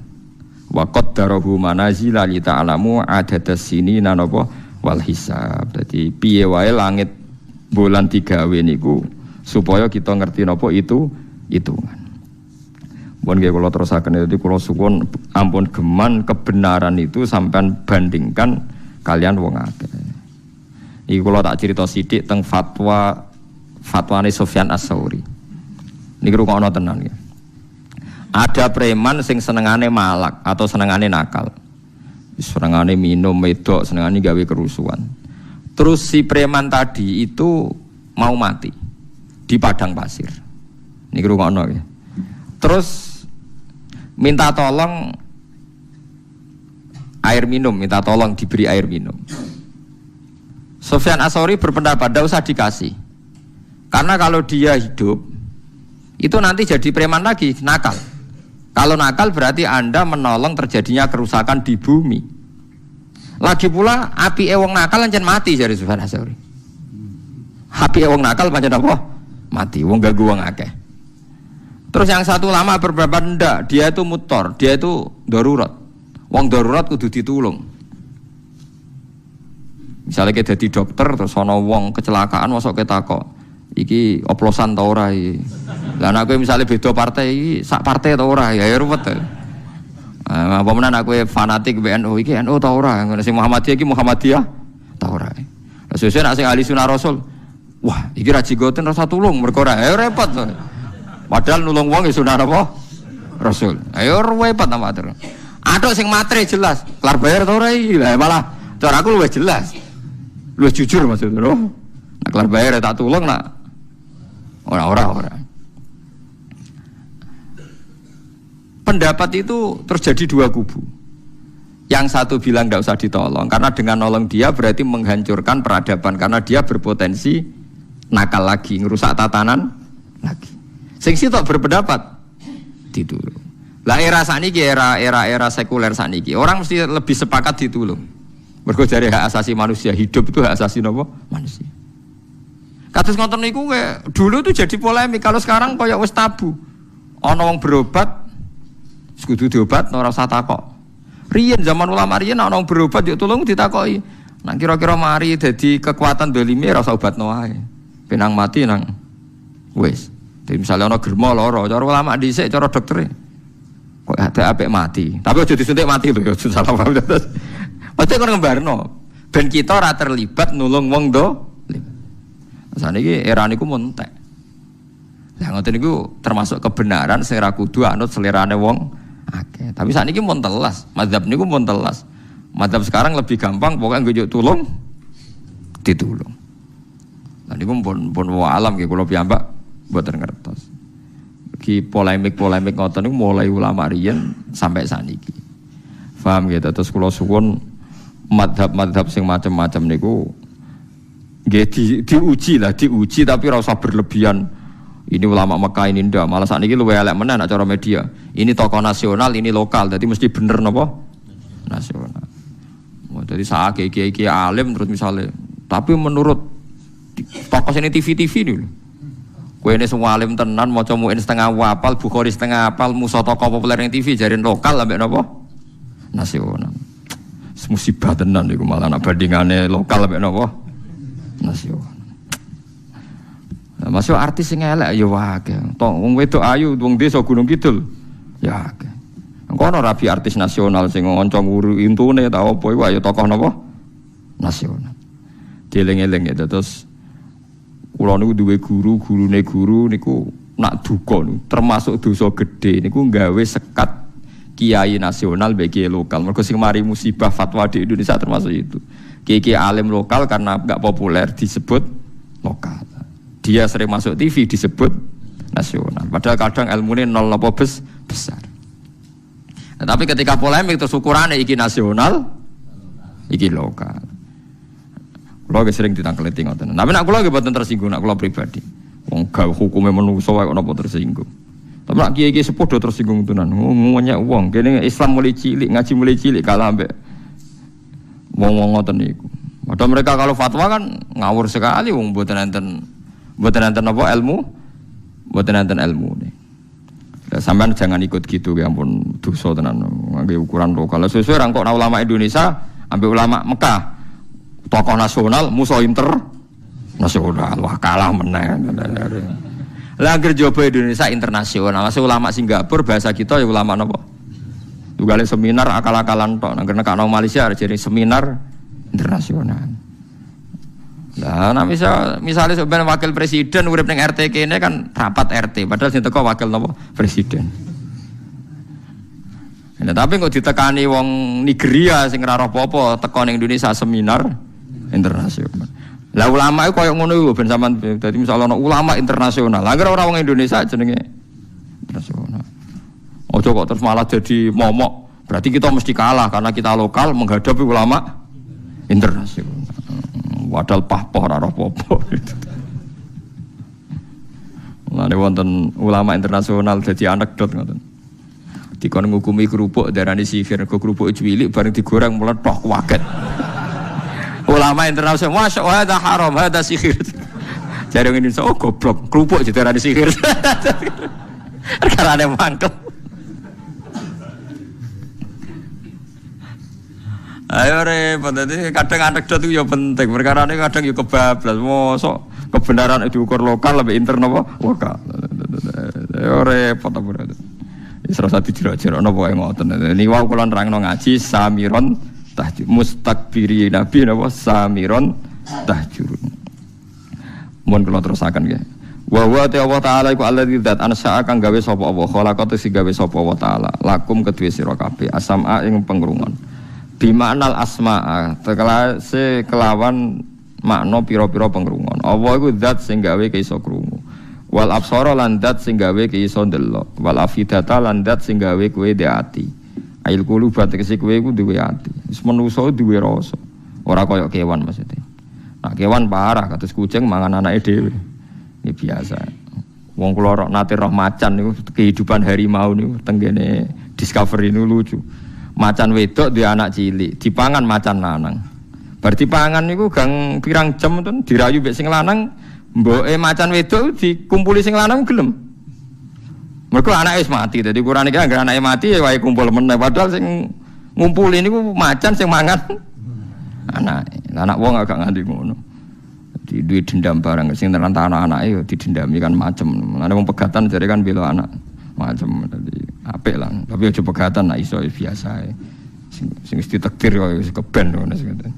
Speaker 1: Wa qaddarahu manazila li ta'lamu adadas sinina napa wal hisab. Dadi piye wae langit bulan digawe niku supaya kita ngerti napa itu hitungan. Mun nggih kula terusaken dadi kula suwun ampun geman kebenaran itu sampean bandingkan kalian wong akeh. Iki kula tak cerita sithik teng fatwane Sufyan Ats-Tsauri. Niki rungokno tenan ya. Ada preman sing senengane malak atau senengane nakal. Senengane minum medok, senengane gawe kerusuhan. Terus si preman tadi itu mau mati di padang pasir. Niki rungokno ya. Terus minta tolong air minum, minta tolong diberi air minum. Sufyan Ats-Tsauri berpendapat tidak usah dikasih. Karena kalau dia hidup itu nanti jadi preman lagi, nakal. Kalau nakal berarti Anda menolong terjadinya kerusakan di bumi. Lagi pula api wong nakal pancen mati dari Sufyan Ats-Tsauri. Api wong nakal pancen apa? Mati, wong ganggu wong akeh. Terus yang satu lama berpendapat ndak, dia itu mutor, dia itu darurat. Wong darurat kudu ditulung. Misalnya kita jadi dokter terus ana wong kecelakaan masuk kita kok iki oplosan ta ora iki. Lah nek kowe misale beda partai iki sak partai ta ora ya ruwet. Apa menan aku fanatik BNU iki NU ta ora, ngono sing Muhammadiyah iki Muhammadiyah ta ora. Lah sesuk nek sing ahli sunah rasul, wah iki ra jigoten rasa tulung mergo ora repot to. Padahal nulung wong ya sunah apa? Rasul. Ayo repot ta matur. Atok sing matre jelas, kelar bayar ta ora iki. Lah malah cara aku luwih jelas. Lu jujur maksudnya, no? Nak kelar bayar tak tulung nak ora. Pendapat itu terjadi dua kubu. Yang satu bilang tidak usah ditolong karena dengan nolong dia berarti menghancurkan peradaban karena dia berpotensi nakal lagi, ngerusak tatanan lagi. Sing sitok berpendapat ditulung. Lah era saniki era sekuler saniki orang mesti lebih sepakat ditulung. Mergo jare hak asasi manusia, hidup itu hak asasi napa? Manusia. Kados ngoten niku dulu itu jadi polemik, kalau sekarang koyo wis tabu. Ana wong berobat kudu diobat ora usah takok. Riyen zaman ulama riyen ana wong berobat yo tulung ditakoki. Nek kira-kira mari dadi kekuatan dolime ora usah obatno wae. Penang mati nang wis. Dadi misale ana germo lara, cara ulama dhisik cara doktere kok ada apik mati. Tapi aja disuntik mati lho, salah paham. Pasti kon ngembarno ben kita ora terlibat nulung wong do. Saniki era niku montek. Lah ngoten niku termasuk kebenaran sing ra kudu anut selerane wong akeh. Tapi saniki mun telas, mazhab niku mun telas. Mazhab sekarang lebih gampang pokoke njuk tulung ditulung. Lah niku pun alam nggih kula piyambak mboten ngertos. Iki polemik ngoten niku mulai ulama riyen sampai saniki. Paham gitu terus kula suwun madhab sing macam-macam niku nggih diuji tapi ora usah berlebihan. Ini ulama Mekah ini ndak, malah sakniki luwih elek meneh nek cara media. Ini tokoh nasional, ini lokal, jadi mesti bener napa? Nasional. Jadi saat kiai alim terus misalnya, tapi menurut tokoh sini TV ini lho. Kowe ini semua alim tenan maca muin setengah hafal, Bukhari setengah hafal, musa tokoh populer yang TV jarin lokal ambek napa? Nasional. Musibah tenan niku malah ana bandingane lokal ambek napa? Nasional. Masuk artis sing elek ya wae. Wong wedok ayu wong desa Gunung Kidul. Ya akeh. Engko ana rabi artis nasional sing ngonco nguru intune ta apa iku ayo tokoh napa? Nasional. Dieling-eling ya terus kula niku duwe gurune guru niku nak duka niku termasuk dosa gedhe niku gawe sekat kiai nasional mbek kiai lokal. Mergo sing mari musibah fatwa di Indonesia termasuk itu. Kiai alim lokal karena enggak populer disebut lokal. Dia sering masuk TV disebut nasional. Padahal kadang ilmunya nol apa besar. Nah, tapi ketika polemik terus ukurannya iki nasional, iki lokal. Kulo sering ditangkleti ngoten. Tapi nek kulo nggih boten tersinggung, nek kulo pribadi. Wong gawe hukume menungso wae kok napa tersinggung. Tapi nek kiai-kiai sepuh do tersinggung tenan. Ngomongnya wong kene Islam mulai cilik, ngaji mulai cilik kalah ambek wong-wong ngoten niku. Padahal mereka kalau fatwa kan ngawur sekali wong mboten enten apa ilmu, mboten enten ilmu nih. Ya, sampean jangan ikut gitu ya ampun dosa tenan nganggo ukuran lokal. Sesuai rangkok ulama Indonesia ambil ulama Mekah. Tokoh nasional musuh internasional. Wah kalah meneh. Lah anggere jowo Indonesia internasional. Masuk ulama Singapura bahasa kita ya ulama napa? Tugale seminar akal-akalan tok. Nang kena Malaysia jadi seminar internasional. Nah, misalnya sebenarnya wakil presiden urip ning RT kene kan rapat RT, padahal sing teko wakil napa presiden. Nah, tapi kok ditekani wong Nigeria sing ora apa-apa teko ning Indonesia seminar internasional. Lah ulama iku koyo ngono iku ben sampean dadi misal ana ulama internasional. Lah ora wong Indonesia jenenge internasional. Ojo kok terus malah jadi momok. Berarti kita mesti kalah karena kita lokal menghadapi ulama internasional. Wadal pahpoh ora apa-apa. Lane wonten ulama internasional dadi anekdot ngoten. Dikon ngukumi kerupuk darani sihir, kok kerupuk cilik bareng digoreng meletok waget. Ulama internasional, "Masya Allah, hada haram, hada sihir." Jare ngene iso goblok, kerupuk darani sihir. Karena mangkel. Ayo repot, jadi kadang anekdot itu ya penting. Perkara ini kadang ya kebablas. Mosok kebenaran diukur lokal lebih internal apa? Lokal. Ayo repot apa berarti? Isra satu jero-jero napa wae ngoten. Niku kula nerangno ngaji samiron tahjur mustakbiri nabi napa samiron tahjur. Mun kula terusaken nggih. Wa huwa Allah taala iku alladzi dzat ansa'a kang gawe sapa Allah khalaqatu sing gawe sapa Allah taala lakum kedue sira kabeh asama ing pengrungon. Bimaknal asma'a tekelase kelawan makna pira-pira pengrungon. Allah iku zat sing gawe iso krungu. Wal absara lan zat sing gawe iso ndelok. Wal afidata lan zat sing gawe kowe duwe ati. Ail qulub tegese kowe iku duwe ati. Wis manusa duwe rasa. Ora kaya kewan maksudnya. Nah kewan parah kados kucing mangan anake dhewe. Ini biasa. Wong kula nate roh macan niku kehidupan harimau niku tenggene Discovery niku lucu. Macan wedok duwe anak cilik, dipangan macan lanang. Bar dipangan niku gang pirang jam ten dirayu mbek sing lanang, mboke macan wedok dikumpuli sing lanang gelem. Mergo anake wis mati, dadi kurang iki anggere anake mati ya wae kumpul meneh. Padahal sing ngumpuli niku macan sing mangan anake. Anak wong agak nganti ngono. Di duwe dendam barang sing terlantar anake ya didendami kan macem. Ana wong pegatan jare kan bela anak. Macam tadi apik lah, tapi aja pegatan nak iso biasa ae. Sing mesti takdir kok wis keben ngono sing ngoten.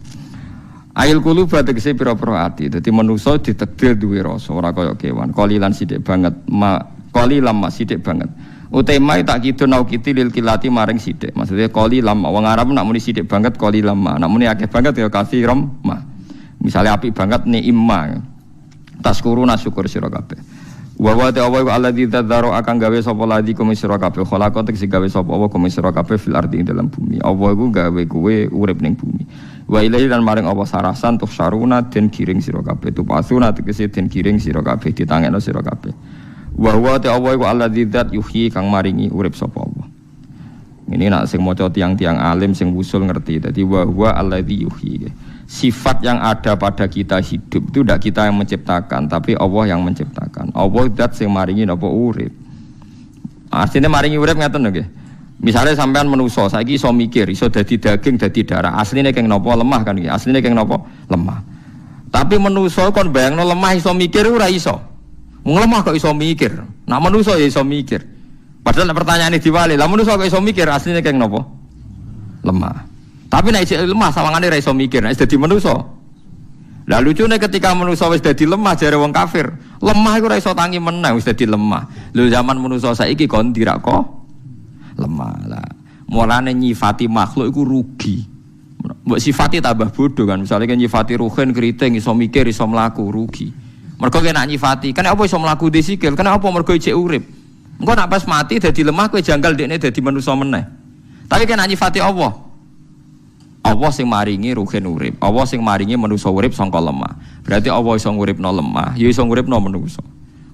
Speaker 1: Ail qulub tegese pira-pira ati. Dadi manusa ditakdir duwe rasa ora kaya kewan. Qalilan sithik banget, qalilan sithik banget. Utema tak kidun au kitil kilati maring sithik. Maksudnya qalilan wong Arab nak muni sithik banget qalilan nak muni akeh banget ya katsiram ma. Misale apik banget ni'imma. Taskuruna syukur sira kabeh. Wa wa ta'ala wa alladzi tadzaro akan gawe sapa ladi komisira kabeh khalaqat sing gawe sapa apa komisira kabeh fil ardi ing dalam bumi. Allah iku gawe kowe urip ning bumi. Wa ilaihi lan maring apa sarasan tuhsyaruna den giring sira kabeh tu pasuna tegese den giring sira kabeh ditangekno sira kabeh. Wa huwa ta'ala iku alladzi dzat yuhyi kang maringi urip sapa Allah. Ini nak sing maca tiang-tiang alim sing wusul ngerti. Dadi wa huwa alladzi yuhyi. Sifat yang ada pada kita hidup itu tidak kita yang menciptakan, tapi Allah yang menciptakan. Allah dzat sing maringi napa urip. Artinya maringi urip ngaten nggih. Misalnya sampean manusa saiki iso mikir, iso dadi daging, dadi darah. Asline keng napa lemah kan iki. Asline keng napa lemah. Tapi manusa kon bayangno lemah iso mikir ora iso. Wong lemah kok iso mikir. Nak manusa ya iso mikir. Padahal pertanyaane diwali, lah manusa kok iso mikir asline keng napa? Lemah. Tapi nek isih lemah sawangane ra iso mikir, nek dadi manusa. Lah lucune ketika manusa wis dadi lemah jare wong kafir, lemah iku ora iso tangi meneh wis dadi lemah. Lho zaman manusa saiki kon dirak kok lemah. Lah mulane nyifati makhluk iku rugi. Mbok sifati tambah bodoh kan. Misale kan nyifati ruhin kriting iso mikir, iso mlaku rugi. Mergo kena nyifati, kan apa iso mlaku di sikil? Kenapa mergo ijek urip? Engko nek pas mati dadi lemah kowe janggal dekne dadi manusa meneh. Tapi kena nyifati Allah. Allah sing maringi ruhin urip. Allah sing maringi manusa urip sangka lemah. Berarti Allah iso nguripno lemah, ya iso nguripno manusa.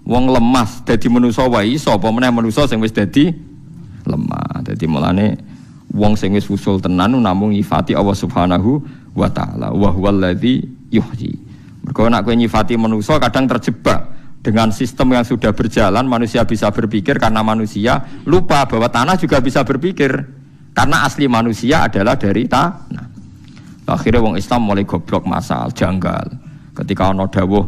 Speaker 1: Wong lemah dadi manusa wae iso, apa meneh manusa sing wis dadi lemah. Dadi mulane wong sing wis usul tenan namung nyifati Allah Subhanahu wa taala. Wa huwallazi yuhyi. Mergo nek kowe nyifati manusa kadang terjebak dengan sistem yang sudah berjalan. Manusia bisa berpikir karena manusia lupa bahwa tanah juga bisa berpikir karena asli manusia adalah dari tanah. Akhirnya wong Islam mulai goblok masal janggal ketika ana dawuh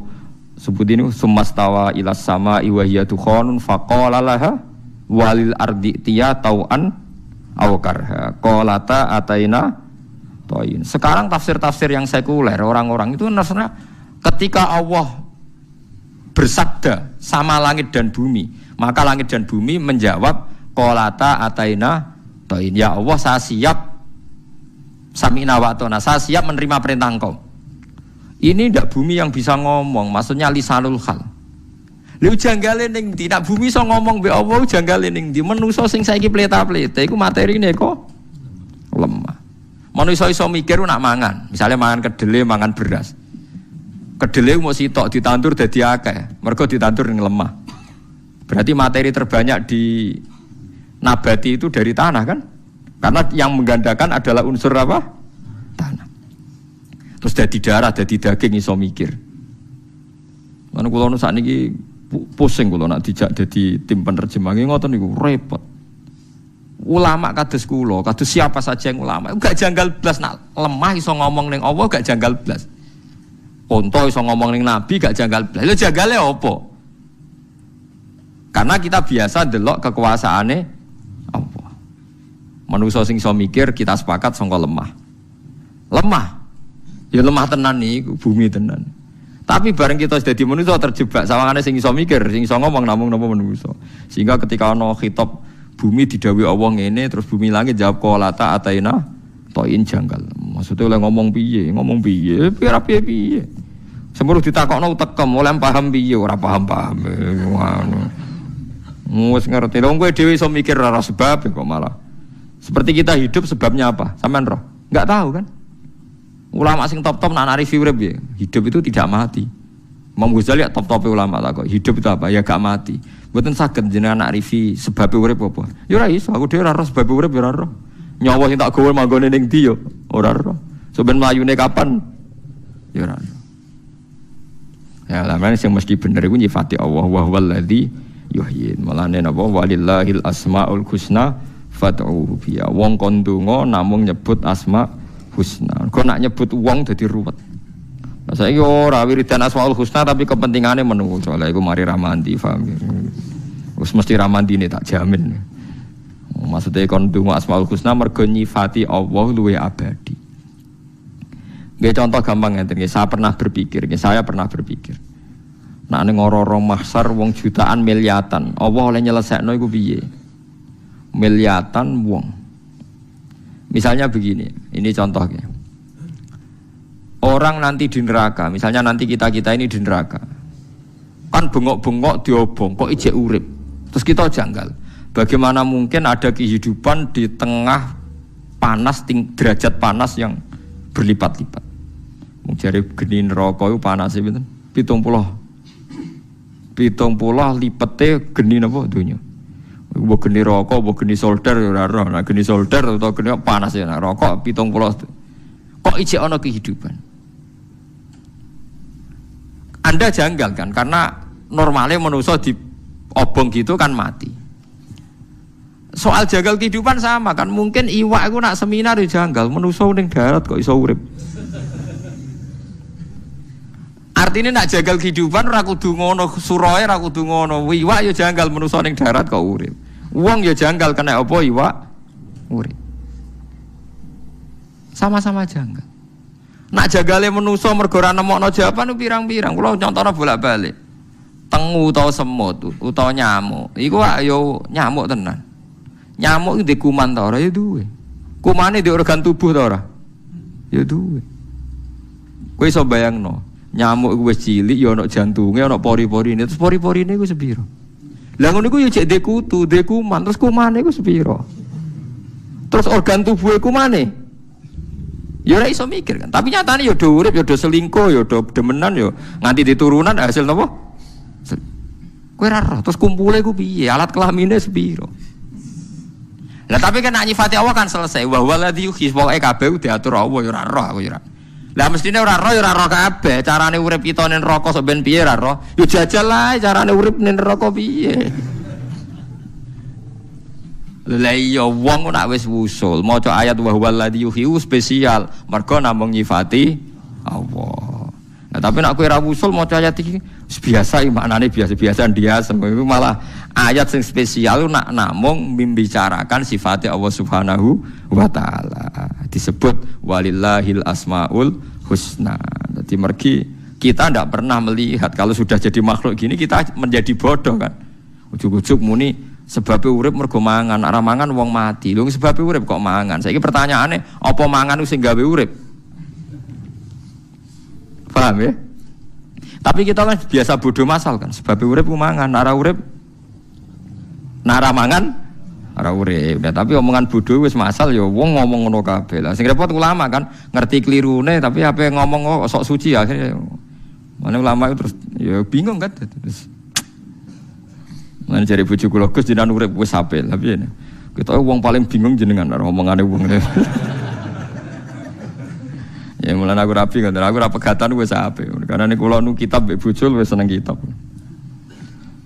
Speaker 1: sebut ini sumastawa ilas sama iwahiyatu khonun faqala laha walil ardi tiya tau'an aw karha qalata ataina toin. Sekarang tafsir-tafsir yang sekuler orang-orang itu rasanya ketika Allah bersabda sama langit dan bumi, maka langit dan bumi menjawab qalata ataina toin. Ya Allah, saya siap sami'na wa ata'na, saya siap menerima perintah Engkau. Ini ndak bumi yang bisa ngomong, maksudnya lisanul hal. Lha janggale ning ndi? Nek bumi iso ngomong mbek Allah janggale ning ndi? Manusa sing saiki pleta-pleta iku materine kok lemah. Manusa iso mikir nak mangan, misalnya mangan kedele, mangan beras. Kedele mau sitok ditandur dadi akeh, mergo ditandur ning lemah. Berarti materi terbanyak di nabati itu dari tanah kan? Karena yang menggandakan adalah unsur apa? Tanah. Terus dadi darah, dadi daging iso mikir. Lan kula nu sakniki pusing kula nak dijak dadi tim penerjemah ngoten niku repot. Ulama kados kula, kados siapa saja yang ulama, gak janggal blas nak lemah iso ngomong ning Allah gak janggal blas. Onto iso ngomong ning nabi gak janggal blas. Lha janggale apa? Karena kita biasa delok kekuasaane Allah. Manusa sing iso mikir kita sepakat sangka lemah. Lemah. Ya lemah tenan niku bumi tenan. Tapi bareng kita dadi manusa terjebak sawangane sing iso mikir, sing iso ngomong namung napa manusa. Sehingga ketika ana khitab bumi didhawuhi Allah ngene terus bumi langit jawab qalata ataina toin janggal. Maksudnya oleh ngomong piye? Ngomong piye? Piye? Semburuh ditakokno tekem oleh paham piye ora paham-paham. Ngono. Wis ngerti. Wong kowe dhewe iso mikir ora sebab kok malah. Seperti kita hidup sebabnya apa? Sampean roh? Enggak tahu kan? Ulama sing top-top nak review urip ya. Hidup itu tidak mati. Imam Ghazali top-top ulama tak kok. Hidup itu apa? Ya gak mati. Mboten saged jenengan nak review sebab urip apa. Ya ora iso, aku dhewe ora roh sebab urip ya ora roh. Nyawa sing tak gawe manggone ning ndi yo ora roh. Sampeyan mlayune kapan? Ya ora. Ya lamane sing mesti bener iku nyifati Allah wa huwallazi yuhyin. Malane napa walillahil asmaul husna fad'uhu biha. Wong kon donga namung nyebut asma husna. Kok nak nyebut wong dadi ruwet. Lah saiki ora wiridan asmaul husna tapi kepentingane menungso. Lah iku mari ramandi paham. Wis mesti ramandine tak jamin. Maksudnya kon donga asmaul husna mergo nyifati Allah luwih abadi. Nggih contoh gampang ngeten nggih, saya pernah berpikir. Nek ning ora-ora mahsyar wong jutaan miliatan, Allah oleh nyelesekno iku piye? Miliatan wong. Misalnya begini, ini contohnya. Orang nanti di neraka, misalnya nanti kita ini di neraka. Kan bengok-bengok diobong, kok ijek urip. Terus kita janggal. Bagaimana mungkin ada kehidupan di tengah panas, derajat panas yang berlipat-lipat. Mung jare geni neraka iku panase pinten? 70 lipete geni napa donya. Mbok geni rokok, mbok geni solder ya ora roh. Nah geni solder utawa geni panas ya nah, rokok 70. Kok ijek ana kehidupan? Anda janggal kan karena normalnya manusia di obong gitu kan mati. Soal jagal kehidupan sama kan, mungkin iwak itu nak seminar ya janggal, manusia ning darat kok iso urip. Artinya nak jagal kehidupan ora kudu ngono, suroe ora kudu ngono. Iwak ya janggal manusia ning darat kok urip. Wong ya janggal kena apa iwak urip. Sama-sama janggal. Nak jagale manusa mergo ora nemokno jawaban pirang-pirang. Kula nyontone bolak-balik. Tengu utawa semut utawa nyamuk. Iku yo nyamuk tenan. Nyamuk iki kuman ta ora ya duwe. Kumane di organ tubuh ta ora? Ya duwe. Kowe iso bayangno, nyamuk iku wis cilik ya ana jantunge, ana pori-porine. Terus pori-porine iku sepiro? Lah ngono iku yo cek dekutu, dekuman, terus kumane iku sepiro? Terus organ tubuhe kumane? Ya ora iso mikir kan. Tapi nyatane yo do urip, yo do selingkuh, yo do demenan yo nganti diturunan hasil napa? Kowe ora roh, terus kumpule ku piye? Alat kelamine sepiro? Lah tapi kan nyifati Allah kan selesai. Wa waladhi yuhyi pokoke kabeh diatur Allah yo ora roh aku yo ora. Lah mestine ora roh ya ora roh kabeh. Carane urip kita ning neraka sok ben piye ora roh. Yo jajal ae carane urip ning neraka piye. Lah iya wong nek wis wusul maca ayat wa huwallazi yuhyi spesial mergo namung nyifati Allah. Nah tapi nek kowe ora wusul maca ayat iki biasa iki maknane biasa-biasa ndias iku malah ayat sing spesial nak namung membicarakan sifat Allah Subhanahu wa taala. Disebut walillahil asmaul husna. Jadi mergi kita ndak pernah melihat kalau sudah jadi makhluk gini kita menjadi bodoh kan. Ujug-ujug muni sebabnya urip mergo mangan, ora mangan wong mati. Lho sebabnya urip kok mangan. Saiki pertanyaane apa mangan sing gawe urip? Paham ya? Tapi kita kan biasa bodoh masal kan. Sebabnya urip ku mangan, ora urip nara mangan ora urip. Nah, tapi omongan bodoh wis masal ya wong ngomong ngono kabeh. Lah sing repot ulama kan ngerti klirune tapi apa ngomong kok sok suci akhirnya. Mana ulama itu terus ya bingung kan terus. Mana cari bojo kula Gus jenengan urip wis apik. Tapi ya, kita wong paling bingung jenengan omongane wong. Ya mulane aku rapi kan, aku ora pegatan wis apik. Karena nek kula nu kitab mbek bojo wis seneng kitab.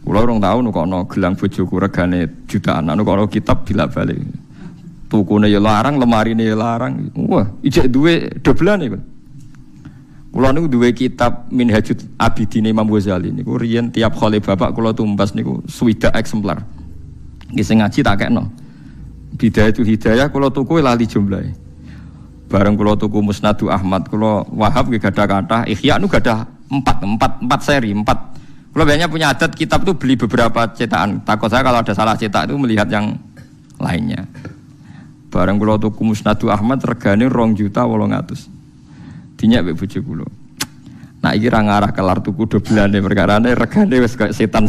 Speaker 1: Kula urung tau nu kono gelang bojoku regane jutaan, anu kono kitab bila-balik. Tukune ya larang, lemarine ya larang. Wah, ijek duwe doblane kok. Kula niku duwe kitab Minhajul Abidin Imam Ghazali niku riyen tiap khole bapak kula tumbas niku 60 eksemplar. Nggih sing ngaji tak kekno. Bidayatul Hidayah kula tuku lali jumlahe. Bareng kula tuku Musnadu Ahmad, kula Wahab nggih gadah kathah, Ihya nu gadah 4 seri, 4. Kula biasanya punya adat kitab itu beli beberapa cetakan. Takut saya kalau ada salah cetak itu melihat yang lainnya. Bareng kula tuku Musnadu Ahmad regane 2.800.000. Dinyak mbek bojo kula. Nah iki ra ngarah kelar tuku doblane perkarane regane wis kayak setan.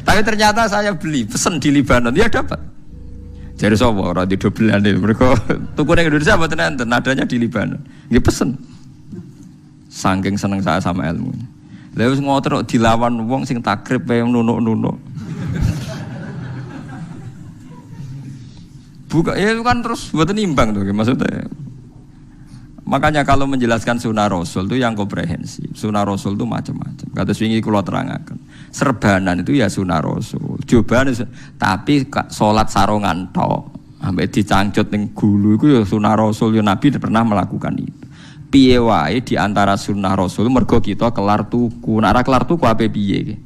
Speaker 1: Tapi ternyata saya beli, pesen di Libanon, ya dapat. Jadi sapa ora di doblane mereka tuku ning Indonesia mboten enten, adanya di Libanon. Nggih pesen. Saking seneng saya sama ilmu. Lah wis ngotrok dilawan wong sing takrib wae nunuk-nunuk. Buka ya itu kan terus mboten imbang tuh maksudnya. Makanya kalau menjelaskan sunnah Rasul itu yang komprehensif. Sunnah Rasul itu macam-macam. Kata swingi kula terangaken. Serbanan itu ya sunnah Rasul. Jobane tapi salat sarongan tok sampai dicangcut ning gulu itu ya sunnah Rasul. Ya Nabi pernah melakukan itu. Piye wae di antara sunnah Rasul mergo kita kelar tuku. Nek ora kelar tuku ape piye?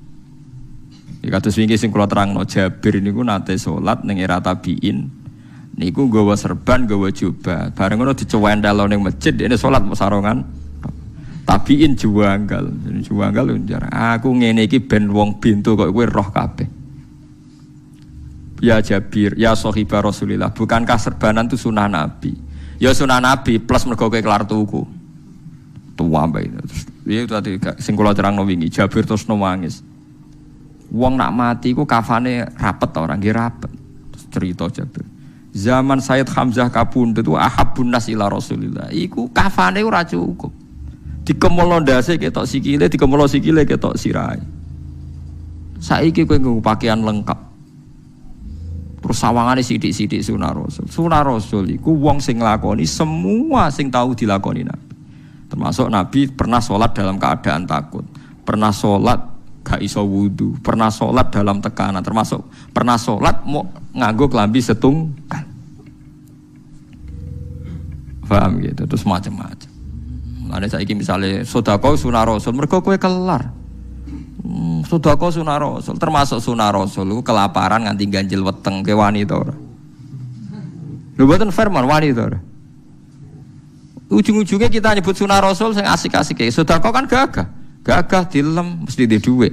Speaker 1: Ya kata swingi sing kula terangno Jabir niku nate salat ning era tabiin. Niku nggawa serban, nggawa jubah. Bareng ngono dicewendal ning masjid, dene salat sarongan. Tabiin juanggal. Juanggal njar. Aku ngene iki ben wong bintu kok kowe roh kabeh. Ya Jabir, ya sahibah Rasulillah, bukankah serbanan itu sunah Nabi? Ya sunah Nabi plus mergo kowe kelar tuku. Tua bae. Iya itu tadi sing kula terangno wingi, Jabir terus nangis. Wong nak mati ku kafane rapet ta ora nggih rapet. Terus cerita Jabir. Zaman Sayyid Hamzah kabundut itu ahabbun nas ila Rasulillah. Iku kafane ora cukup. Dikemolo ndase ketok sikile, dikemolo sikile ketok sirahe. Saiki kowe nggo pakaian lengkap. Terus sawangane sithik-sithik sunah Rasul. Sunah Rasul iku wong sing nglakoni semua sing tahu dilakoni Nabi. Termasuk Nabi pernah sholat dalam keadaan takut, pernah sholat gak iso wudu, pernah sholat dalam tekanan, termasuk pernah sholat mau nganggo klambi setunggal. Paham gitu, terus macam-macam. Ada saiki misalnya sedekah sunah Rasul, mergo kowe kelar. Sedekah sunah Rasul, termasuk sunah Rasul ku kelaparan nganti ganjil weteng ke wanita ora. Lho mboten firman wanita ora. Ujung-ujungnya kita nyebut sunah Rasul sing asik-asik ya. Sedekah kan gagah dilem mesti di dhuwit.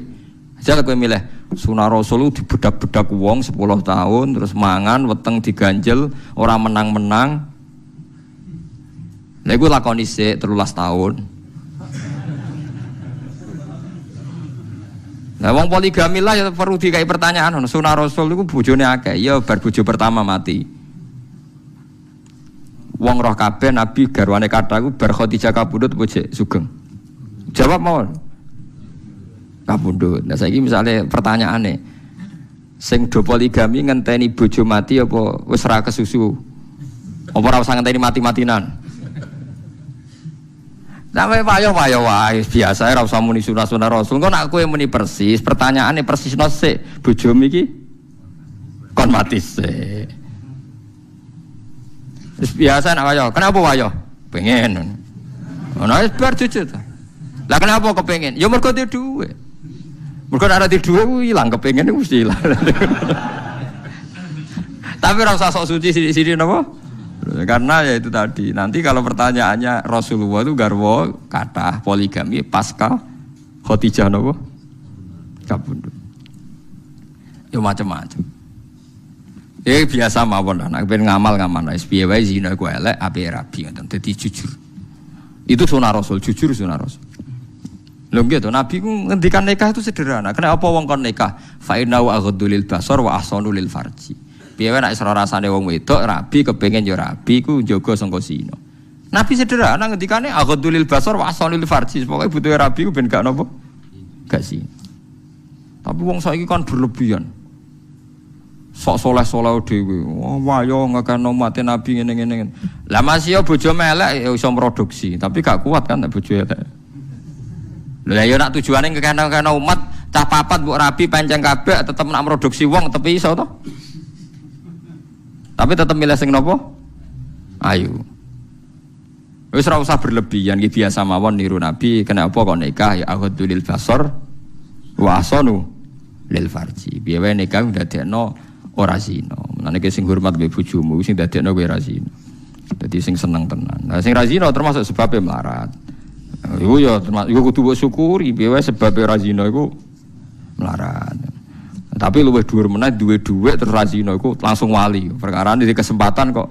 Speaker 1: Aja kowe milih sunah Rasul dibedak-bedak wong 10 tahun terus mangan weteng diganjel ora menang-menang. Lha iku lakoni sik 13 tahun. Lah wong poligami lah ya perlu dikai pertanyaan sunah Rasul iku bojone akeh ya bar bojo pertama mati. Wong roh kabeh Nabi garwane kathah iku bar Khadijah kabundut bojo sugeng. Jawab mawon. Kabundut. Nah saiki misale pertanyaane sing do poligami ngenteni bojo mati apa wis ra kesusu? Apa ora usah ngenteni mati-matinan? Sampai payo-payo wae biasa ora usah muni sunah-sunah Rasul. Engko nek kowe muni persis, pertanyaane persisno sik, bojomu iki kon mati sik. Wis biasa nek wayo. Kenapa wayo? Pengen. Ono wis bar jujur ta. Lah kenapa kepengin? Ya mergo di dhuwit. Mergo nek ora di dhuwit ku ilang kepengin mesti ilang. Tapi ora usah sok suci sithik-sithik napa? Karena ya itu tadi. Nanti kalau pertanyaannya Rasulullah itu garwa kathah poligami pasca Khadijah napa? Kabundut. Ya macam-macam. Biasa mawon lah. Nek ben ngamal-ngamal wis piye wae zina ku elek ape rabi ngoten. Dadi jujur. Itu sunah Rasul, jujur sunah Rasul. Lho gitu, Nabi ku ngendikan nikah itu sederhana. Kenapa wong kon nikah? Fa inna wa aghaddu lil basar wa ahsanu lil farji. Piye wae nek isra rasane wong wedok rabi kepengin ya rabi ku njaga sangka zina. Nabi sederhana ngendikane aghaddu lil basar wa ahsanu lil farji. Pokoke butuhe rabi ku ben gak napa? Gak zina. Tapi wong saiki kan berlebihan. Sok soleh-soleh dhewe. Wah, yo ngakano mate Nabi ngene-ngene. Lah masih yo bojo melek ya iso produksi, tapi gak kuat kan nek bojo elek. Lah yo nak tujuane ngekene umat, cah papat mbok rabi pancen kabeh tetep nak produksi wong tapi iso to. Tapi tetep milih sing napa? Ayu. Wis ora usah berlebihan, iki biasa mawon niru Nabi, kenapa kok nikah ya aghadul basar wa asanu lil farji. Piye wae nikah ndadekno ora zina. Menane ki sing hormat mbek bojomu sing dadekno kowe ora zina. Dadi sing seneng tenan. Nah sing ra zina termasuk sebabe melarat. Iku ya termasuk iku kudu mbok syukuri piye wae sebabe ra zina iku melarat. Tapi luwih dhuwur meneh duwe dhuwit terus ra zina iku langsung wali. Perkara iki kesempatan kok.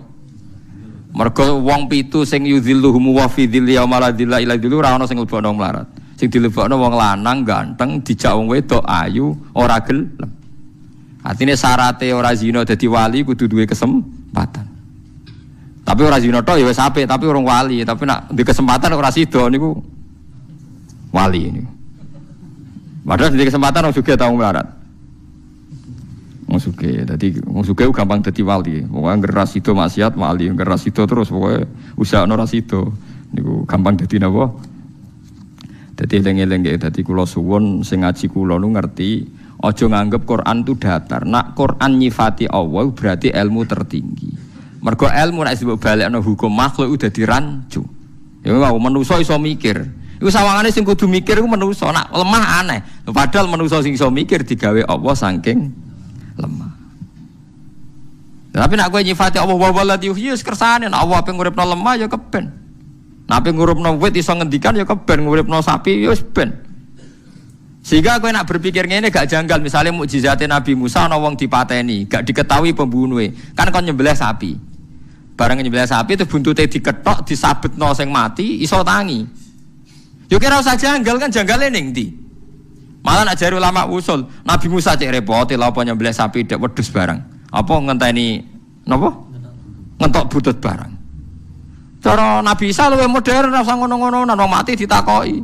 Speaker 1: Mergo wong pitu sing yuzilluhum wa fi dzilli yaumala dzilla ila dzillu ora ana sing lebokno melarat. Sing dilebokno wong lanang ganteng dijak wong wedok ayu ora gelem. Artinya syaratnya ora zina dadi wali kudu duwe kesempatan. Tapi ora zina tok ya wis apik, tapi orang wali, tapi nak duwe kesempatan ora sida niku wali niku. Padahal duwe kesempatan wong sugih tau melarat. Wong sugih, dadi wong sugih gampang dadi wali. Pokoke ngger sida maksiat wali, ngger sida terus pokoke usahane ora sida niku gampang dadi napa? Dadi eling-eling nggih dadi kula suwun sing ngaji kula nu ngerti aja nganggep Quran itu datar. Nak Quran nyifati Allah berarti ilmu tertinggi. Mergo ilmu nek mbok balekno hukum makhluk udah dirancu. Ya mau manusa iso mikir. Iku sawangane sing kudu mikir iku manusa. Nak lemah aneh. Padahal manusa sing iso mikir digawe Allah saking lemah. Tapi nak kowe nyifati Allah wa walladhi yuhyi kersane Allah ape nguripno lemah ya keben. Nak ape nguripno wit iso ngendikan ya keben, nguripno sapi ya wis ben. Sehingga kowe nak berpikir ngene gak janggal, misalnya mukjizate Nabi Musa ana wong dipateni, gak diketahui pembunuhe. Kan kon nyembelih sapi. Bareng nyembelih sapi itu buntute diketok, disabetno sing mati, iso tangi. Yo kira usah janggal kan janggale ning ndi? Malah nak jare ulama usul, Nabi Musa cek repot lha apa nyembelih sapi dek wedhus bareng. Apa ngenteni napa? ngentok butut barang. Cara Nabi Isa luwih modern ora usah ngono-ngono nang mati ditakoki.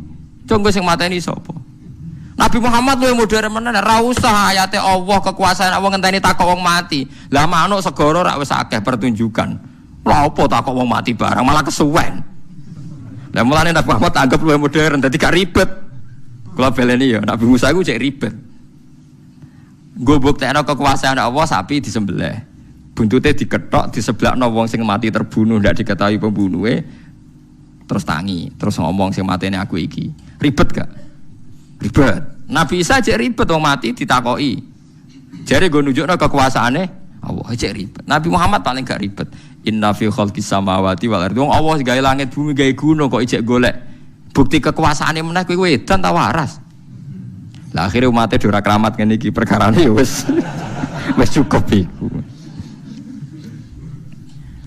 Speaker 1: Cung sing mateni sapa? Nabi Muhammad luwih modern menan ora usah ayate Allah kekuasaan Allah ngenteni takok wong mati. Lah manuk segara rak wis akeh pertunjukan. Lha apa takok wong mati barang malah kesuwen. Lah mulane Nabi Muhammad anggap luwih modern dadi gak ribet. Kula beleni ya Nabi Musa iku cek ribet. Nggo buktekno kekuasaan Allah sapi disembelih. Buntute diketok diseblakno wong sing mati terbunuh ndak diketahui pembunuhe. Terus tangi, terus ngomong sing matene aku iki. Ribet gak? Ribet. Nabi Isa cek ribet wong mati ditakoki. Jare nggo nunjukno kekuasaane Allah cek ribet. Nabi Muhammad paling gak ribet. Inna fi khalqis samawati wal ardi. Wong Allah gawe langit bumi gawe gunung kok ijek golek bukti kekuasaane meneh kowe edan ta waras. Lah akhire umate ora keramat ngene iki perkarane ya wis wis cukup iku.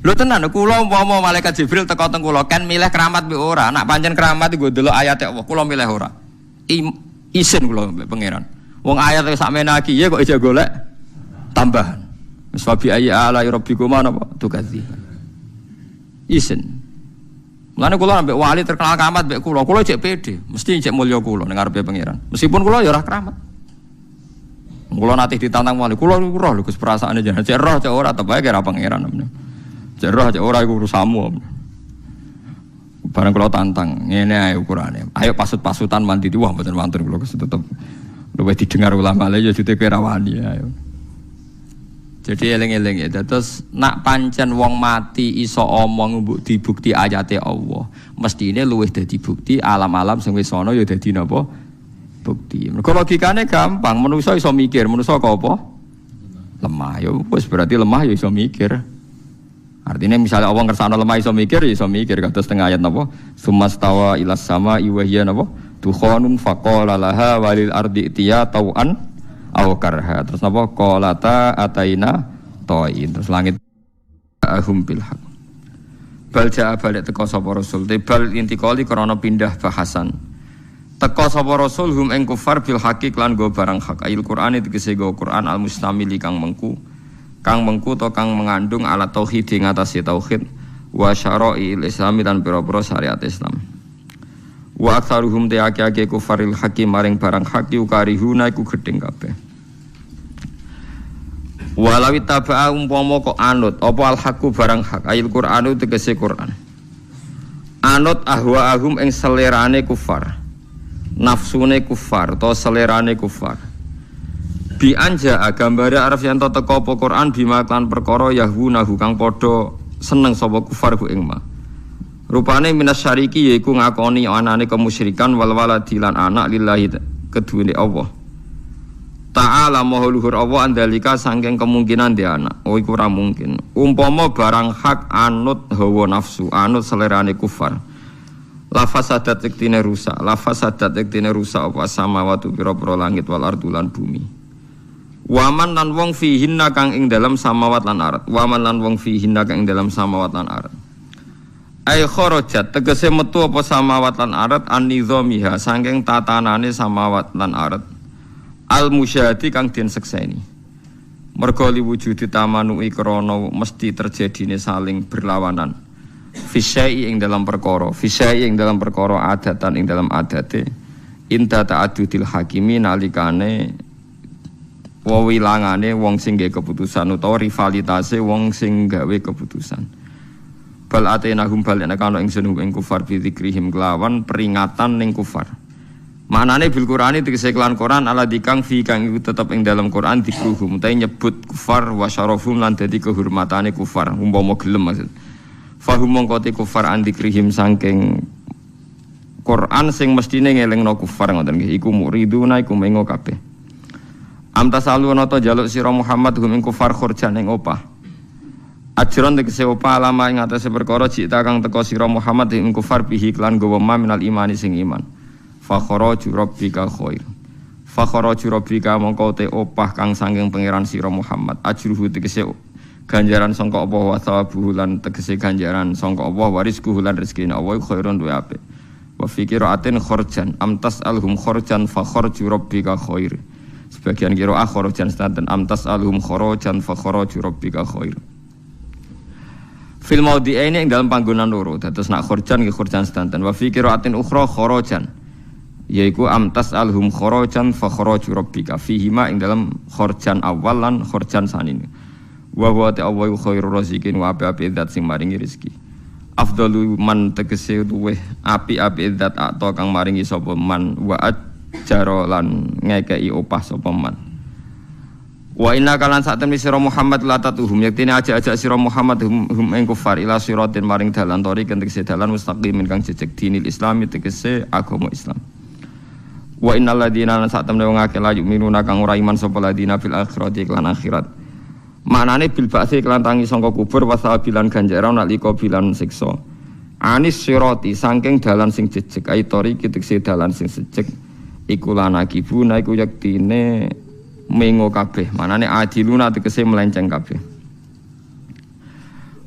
Speaker 1: Lho tenan kula umpama malaikat Jibril teko teng kula kan milih keramat mbek ora. Nak pancen keramat iku delok ayate Allah kula milih ora. Isin kula mbek pangeran. Wong ayat sakmene iki ya kok ijek golek tambahan. Wis wabi ayya ala rabbikuma napa tukazi. Isin. Mulane kula ambek wali terkenal keramat mbek kula cek pede, mesti cek mulya kula ning ngarepe pangeran. Meskipun kula ya ora keramat. Kula nate ditantang wali, kula roh lho Gus perasaane jenengan cek roh cek ora tebae kira pangeran. Cek roh cek ora iku urusanmu. Bareng kula tantang, ngene ae ukurane. Ayo pasut-pasutan mandi wah mboten wonten kula tetep luwih didengar ulama lha ya jute kowe ra wani ayo. Jadi eling-eling ya, terus nak pancen wong mati iso omong mbok dibukti ayate Allah. Mestine luwih dadi bukti alam-alam sing wis ana ya dadi napa? Bukti. Mergo logikane gampang, manusa iso mikir, manusa kok apa? Lemah. Ya wis berarti lemah ya iso mikir. Artinya misalnya Allah ngersano lemah iso mikir, ya iso mikir kados teng ayat napa? Sumastawa ilas sama wa hiya napa? Tukhanun faqala laha walil ardi tiya tau'an aw karha. Terus napa qalata ataina ta'in. Terus langit ahum bil haq. Bal jaa balik teko sapa rasul tebal intiqali krana pindah bahasan. Teko sapa rasul hum ing kufar bil haqi lan go barang hak ayil Qur'an tegese go Qur'an al mustamili kang mengku to kang mengandung alat tauhid ing atase tauhid wa syara'il islami dan pira-pira syariat Islam. Wa aktsaruhum ta'aki kufaril hakim maring barang hak yukarihuna iku gedeng kabeh. Walau taba'a umpama kok anut apa al haqqu barang hak ayil Qur'anu tegese Qur'an. Anut ahwaahum ing selerane kufar. Nafsune kufar to selerane kufar. Bi anja gambare arep yen teko apa Qur'an bima kan perkara yahwunahu kang padha seneng sapa kufar ku ing ma. Rupane minas syariki yaiku ngakoni anane kemusyrikan wal waladi lan anak lillahi keduwene Allah. Ta'ala maha luhur Allah andalika saking kemungkinan dia anak. Oh iku ora mungkin. Umpama barang hak anut hawa nafsu, anut selerane kufar. Lafaz sadat iktine rusak, apa samawati pira-pira langit wal ardu lan bumi. Waman lan wong fihinna kang ing dalam samawat lan ardh. Waman lan wong fihinna kang ing dalam samawat lan ardh. Ai kharajat tegese metu apa samawat lan ardh an-nizamiha saking tatanane samawat lan ardh al-musyahadi kang den sekseni mergo liwujudi tamanui krana mesti terjadine saling berlawanan fisyai ing dalam perkara adatan ing dalam adate inta ta'addudil hakimi nalikane wewilangane wong sing gawe keputusan utawa rivalitase wong sing gawe keputusan. Bal atenahum balena kana ingsun ing kufar bi dzikrihim kelawan peringatan ning kufar. Maknane bil Qur'ani tegese kelan Qur'an ala dikang fi kang iku tetep ing dalam Qur'an dikruhum ta nyebut kufar wa syarafum lan dadi kehormatane kufar umpama gelem maksud. Fahum mongko te kufar an dzikrihim saking Qur'an sing mestine ngelingno kufar ngoten nggih iku muriduna iku mengo kabeh. Am tasalu ana ta njaluk sira Muhammad hum ing kufar khurjan ing opah. Ajron tegese opah alama ing atase perkara cita kang teka sira Muhammad ing kufar bihi lan gowo ma minal imani sing iman. Fa kharaju rabbika khair. Fa kharaju rabbika mongko te opah kang saking pangeran sira Muhammad. Ajruhu tegese ganjaran sangka apa wa thawabuhu lan tegese ganjaran sangka apa warisku lan rezekine Allah khairun duwe apik. Wa fi qira'atin khurjan am tas'alhum khurjan fa kharaju rabbika khair. Sebagian qira'ah khurjan staten am tas'alhum khurjan fa kharaju rabbika khair. Fil maudhi'aini ing dalam panggonan loro. Dados nak khurjan nggih khurjan sedanten. Wa fi qiraatin ukhra kharajan. Yaiku amtas alhum kharajan fa kharaju rabbika fihi ma ing dalam khurjan awal lan khurjan sanine. Wa huwa ta'awwu khairur raziqin wa api-api zat sing maringi rezeki. Afdalu man tegese luweh api-api zat ato kang maringi sapa man wa ajara lan ngekeki opah sapa man. Wa inna kalan sak temne sira Muhammad la tatuhum yaktine aja-aja sira Muhammad hum ing kufar ila siratin maring dalan tori tegese dalan mustaqimin kang jejeg dinil Islami tegese agama Islam. Wa innal ladina sak temne wong akeh la yu'minuna kang ora iman sapa ladina fil akhirati lan akhirat. Maknane bil ba'si kelan tangi sangka kubur wasabilan ganjaran nalika bilan siksa. Anis sirati saking dalan sing jejeg ai tori tegese dalan sing jejeg iku lanakibuna iku yaktine mengo kabeh, manane adiluna tegese melenceng kabeh.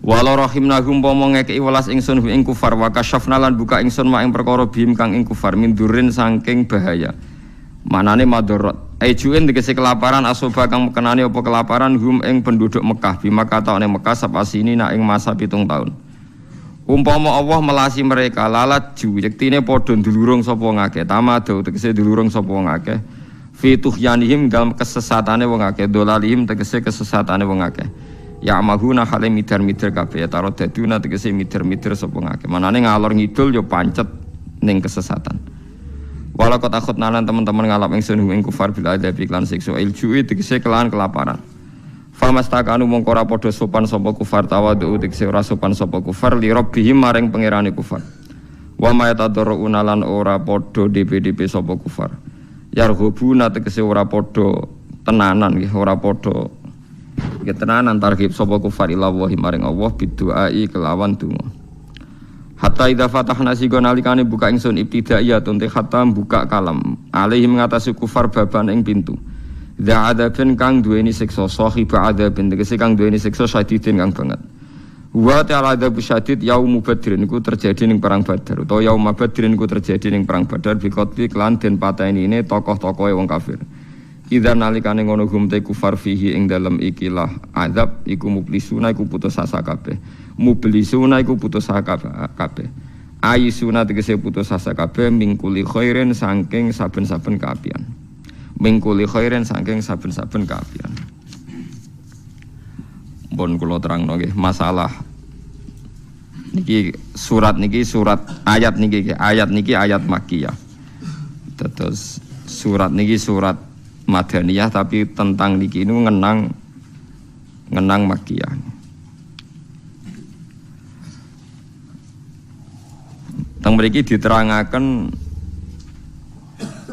Speaker 1: Wala rahimnahum pomo ngekeki welas ingsun ing kufar wa kasyafna lan buka ingsun mak ing perkara bihim kang ing kufar min durin saking bahaya. Manane madharat. Ajuin tegese kelaparan asoba kang mekenani apa kelaparan hum ing penduduk Mekah bima kataone Mekah sapasini nak ing masa 7 tahun. Umpama Allah melasi mereka lalat ju yektine padha ndulurung sapa ngakeh tamado tegese ndulurung sapa ngakeh. Fi tuhyanihim dalam kesesatane wong akeh dolalihim tegese kesesatane wong akeh ya mahuna hale midar-midar kabeh ya taro daduna tegese midar-midar sapa akeh manane ngalor ngidul yo pancet ning kesesatan wala kota khutnalan teman-teman ngalap ingsun ing kufar bil adab iklan siksa iljui tegese kelan kelaparan famastakanu mongko ora padha sopan sapa kufar tawadu tegese ora sopan sapa kufar li rabbihim maring pangerane kufar wa ma yatadarruna lan ora padha DPDP sapa kufar yarghubuna tegese ora padha tenanan nggih ora padha nggih tenanan targhib sapa kufar ila wa maring Allah biduai kelawan donga hatta idza fatahna sigo nalikane buka ingsun ibtidaiyatun te hatta buka kalam alaihim ngatasi kufar baban ing pintu dza adzabun kang duweni siksa sahib adzabun tegese kang duweni siksa syadidin kang banget wa ta'ala adzab syadid yaum badrin iku terjadi ning perang Badar utawa yaum badrin iku terjadi ning perang Badar biqatli lan den pateni ne tokoh-tokohe wong kafir. Idza nalikane ngono gumte kufar fihi ing dalem ikilah azab iku mublisuna iku putus asa kabeh. Mublisuna iku putus asa kabeh. Aisuna tegese putus asa kabeh mingkuli khairin saking saben-saben kaapian. Mingkuli khairin saking saben-saben kaapian. Pun kula terangno nggih masalah niki surat ayat niki ayat Makkiyah. Terus surat niki surat Madaniyah tapi tentang niki niku ngenang Makkiyah. Teng mriki diterangaken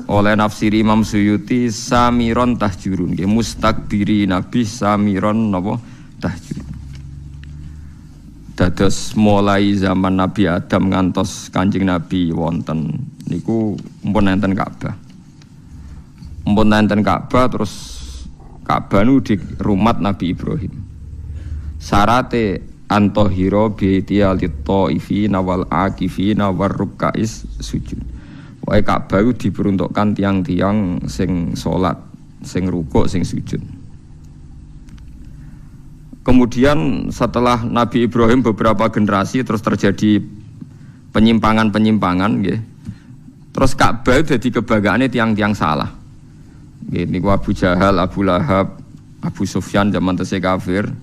Speaker 1: oleh nafsir Imam Suyuti samiron tahjurun nggih mustakbiri nabi samiron napa tahjur. Dados mulai zaman Nabi Adam ngantos Kanjeng Nabi wonten niku mpun enten Ka'bah. Mpun enten Ka'bah terus Ka'bah nu di rumah Nabi Ibrahim. Sarate antahira bi tialit taifina wal akifina war rukais sujud. Wae Ka'bah diperuntukkan tiang-tiang sing salat, sing rukuk, sing sujud. Kemudian setelah Nabi Ibrahim beberapa generasi terus terjadi penyimpangan nggih. Terus Ka'bah dadi kebanggaane tiang-tiang salah. Nggih niku Abu Jahal, Abu Lahab, Abu Sufyan zaman tesih kafir.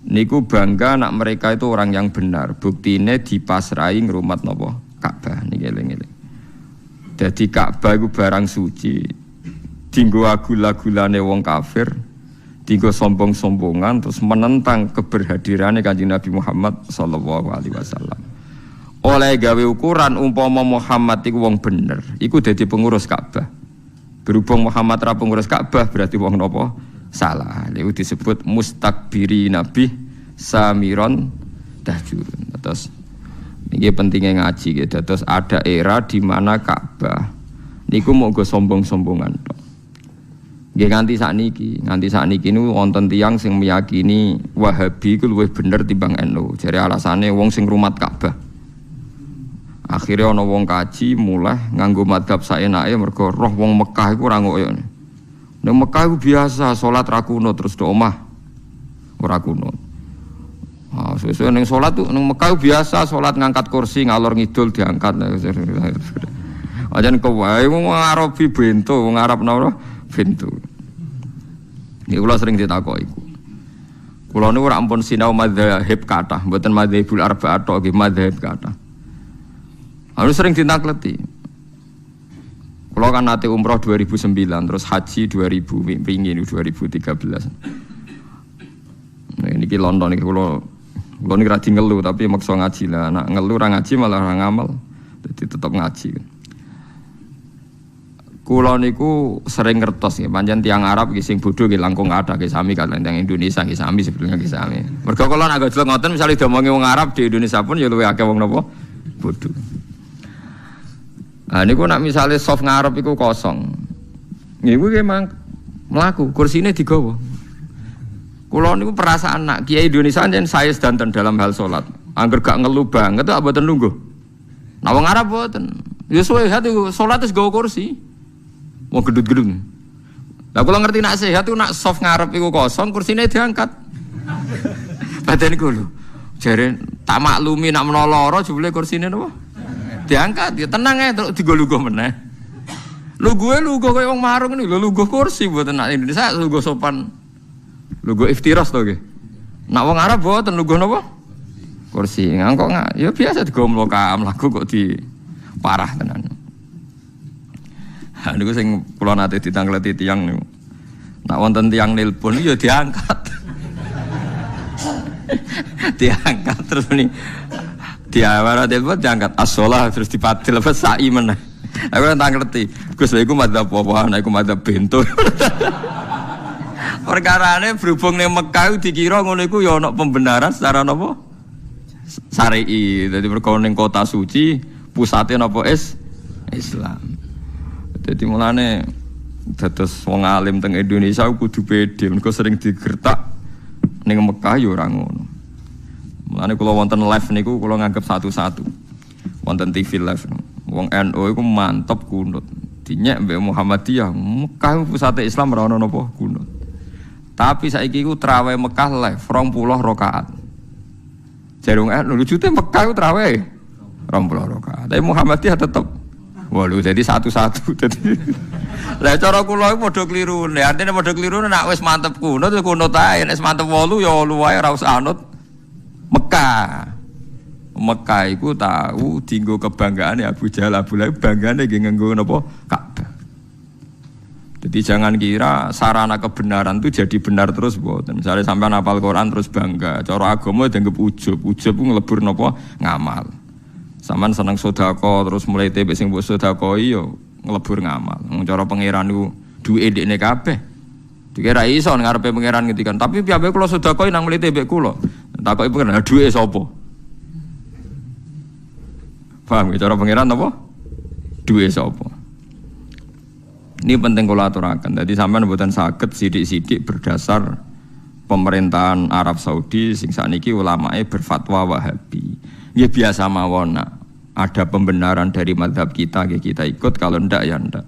Speaker 1: Niku bangga nak mereka itu orang yang benar. Buktine dipasrai ngrumat napa Ka'bah niki eling-eling. Dadi Ka'bah iku barang suci. Dinggo agul-agulane wong kafir. Tiga sombong-sombongan terus menentang keberhadirannya Kanjeng Nabi Muhammad sallallahu alaihi wasallam. Oleh gawe ukuran umpama Muhammad iku wong bener, iku dadi pengurus Ka'bah. Berhubung Muhammad ra pengurus Ka'bah berarti wong napa? Salah. Iku disebut mustakbiri nabi samiron tahjurun. Terus niki pentingnya ngaji gitu. Terus ada era di mana Ka'bah niku monggo sombong-sombongan tok. Nggih nganti sakniki niku wonten tiyang sing meyakini Wahabi iku luwih bener timbang NU. Jare alasane wong sing ngrumat Ka'bah. Akhire ana wong kaji mulai nganggo madzhab saenake mergo roh wong Mekah iku ora ngoyo. Ning Mekah iku biasa salat ra kunut terus do omah ora kunut. Sesuai ning salat tuh ning Mekah biasa salat ngangkat kursi ngalor ngidul diangkat. Ajan kowe wong Arabi bento, wong Arab napa bento. Iki kula sering ditakoki iku. Kula niku ora ampun sinau madzhab kathah, mboten madzhabul arba'ah tok nggih madzhab kathah. Harus sering ditakleti. Kula kan nate umroh 2009 terus haji 2000 pingin 2013. Nah niki London iki kula niki ra ngelu tapi maksa ngaji lah. Nek ngelu ra ngaji malah ra ngamal. Jadi tetap ngaji. Kula niku sering ngertos ya, pancen tiyang Arab ki sing bodho ki langkung kathah ki sami kaliyan tiyang Indonesia ki sami sebetulnya ki sami. Mergo kula nek gojlok ngoten misale diomongi wong Arab di Indonesia pun ya luwih akeh wong napa bodho. Ah niku nek misale soft ngarep iku kosong. Niku ki mang mlaku, kursine digawa. Kula niku perasaan nak kiai Indonesia jen saya sedanten dalam hal salat. Angger gak ngelu banget kok mboten lungguh. Nah wong Arab mboten. Ya suwe hati salat wis gawa kursi. Mau gedut-gedut. Lah kula ngerti nak sehat itu nak soft ngarep iku kosong, kursine diangkat. Padahal niku lho. Jare tak maklumi nak menawa lara jebule kursine napa? Diangkat. Ya tenang ae terus digo-lugo meneh. Luguhe lugu kaya wong marung niku lho, lugu kursi mboten nak Indonesia lugu sopan. Lugu iftiras to nggih. Nak wong Arab mboten lugu napa? Kursi. Kok ya biasa digo mlaku kok di parah tenan. Niku sing kula nate ditangkleti tiyang niku. Nak wonten tiyang nelpon ya diangkat. Diangkat terus ni diawara telepon diangkat as-shalah terus dipadil apa sa'i meneh. Aku tak ngerti. Gus lha iku madzhab apa? Nek iku madzhab bento. Perkarane berhubung ning Mekah dikira ngono iku ya ana pembenaran secara napa? Syar'i. Dadi mergo ning kota suci pusate napa Islam. Jadi mulane dados wong alim teng Indonesia kudu pede, mergo sering digertak ning Mekah ya ora ngono. Mulane kula wonten live niku kula nganggep satu-satu. Wonten TV live. Wong NU iku mantep kunut. Dinyek mbek Muhammadiyah, Mekah pusate Islam ora ono napa kunut. Tapi saiki iku traweh Mekah live 20 rakaat. Jare wong NU lujute Mekah iku traweh 20 rakaat. Tapi Muhammadiyah tetep walu jadi satu-satu jadi. Lah cara kula iku padha klirune. Artine padha klirune nek wis mantep kunut ya kunut ae, nek wis mantep 8 ya 8 wae ora usah anut Mekah. Mekah iku tahu dienggo kebanggaane Abu Jahal, Abu Lahab banggane nggih nganggo napa Ka'bah. Jadi jangan kira sarana kebenaran itu jadi benar terus mboten. Misalnya sampean hafal Quran terus bangga, cara agama dianggap ujub. Ujub ku nglebur napa ngamal. Saman seneng sedekah terus mulai tebek sing mbok sedekahi yo nglebur ngamal. Wong cara pangeran niku duwe ndekne kabeh. Dikira iso ngarepe pangeran ngendikan, tapi piye kula sedekahi nang mulai tebek kula. Takoki pangeran duwe sapa? Paham cara pangeran apa? Duwe sapa? Ini penting kula aturaken. Dadi sampean mboten saged sithik-sithik berdasar pemerintahan Arab Saudi sing sakniki ulamae berfatwa Wahabi. Ya biasa mawon ada pembenaran dari mazhab kita ikut, kalau ndak ya ndak.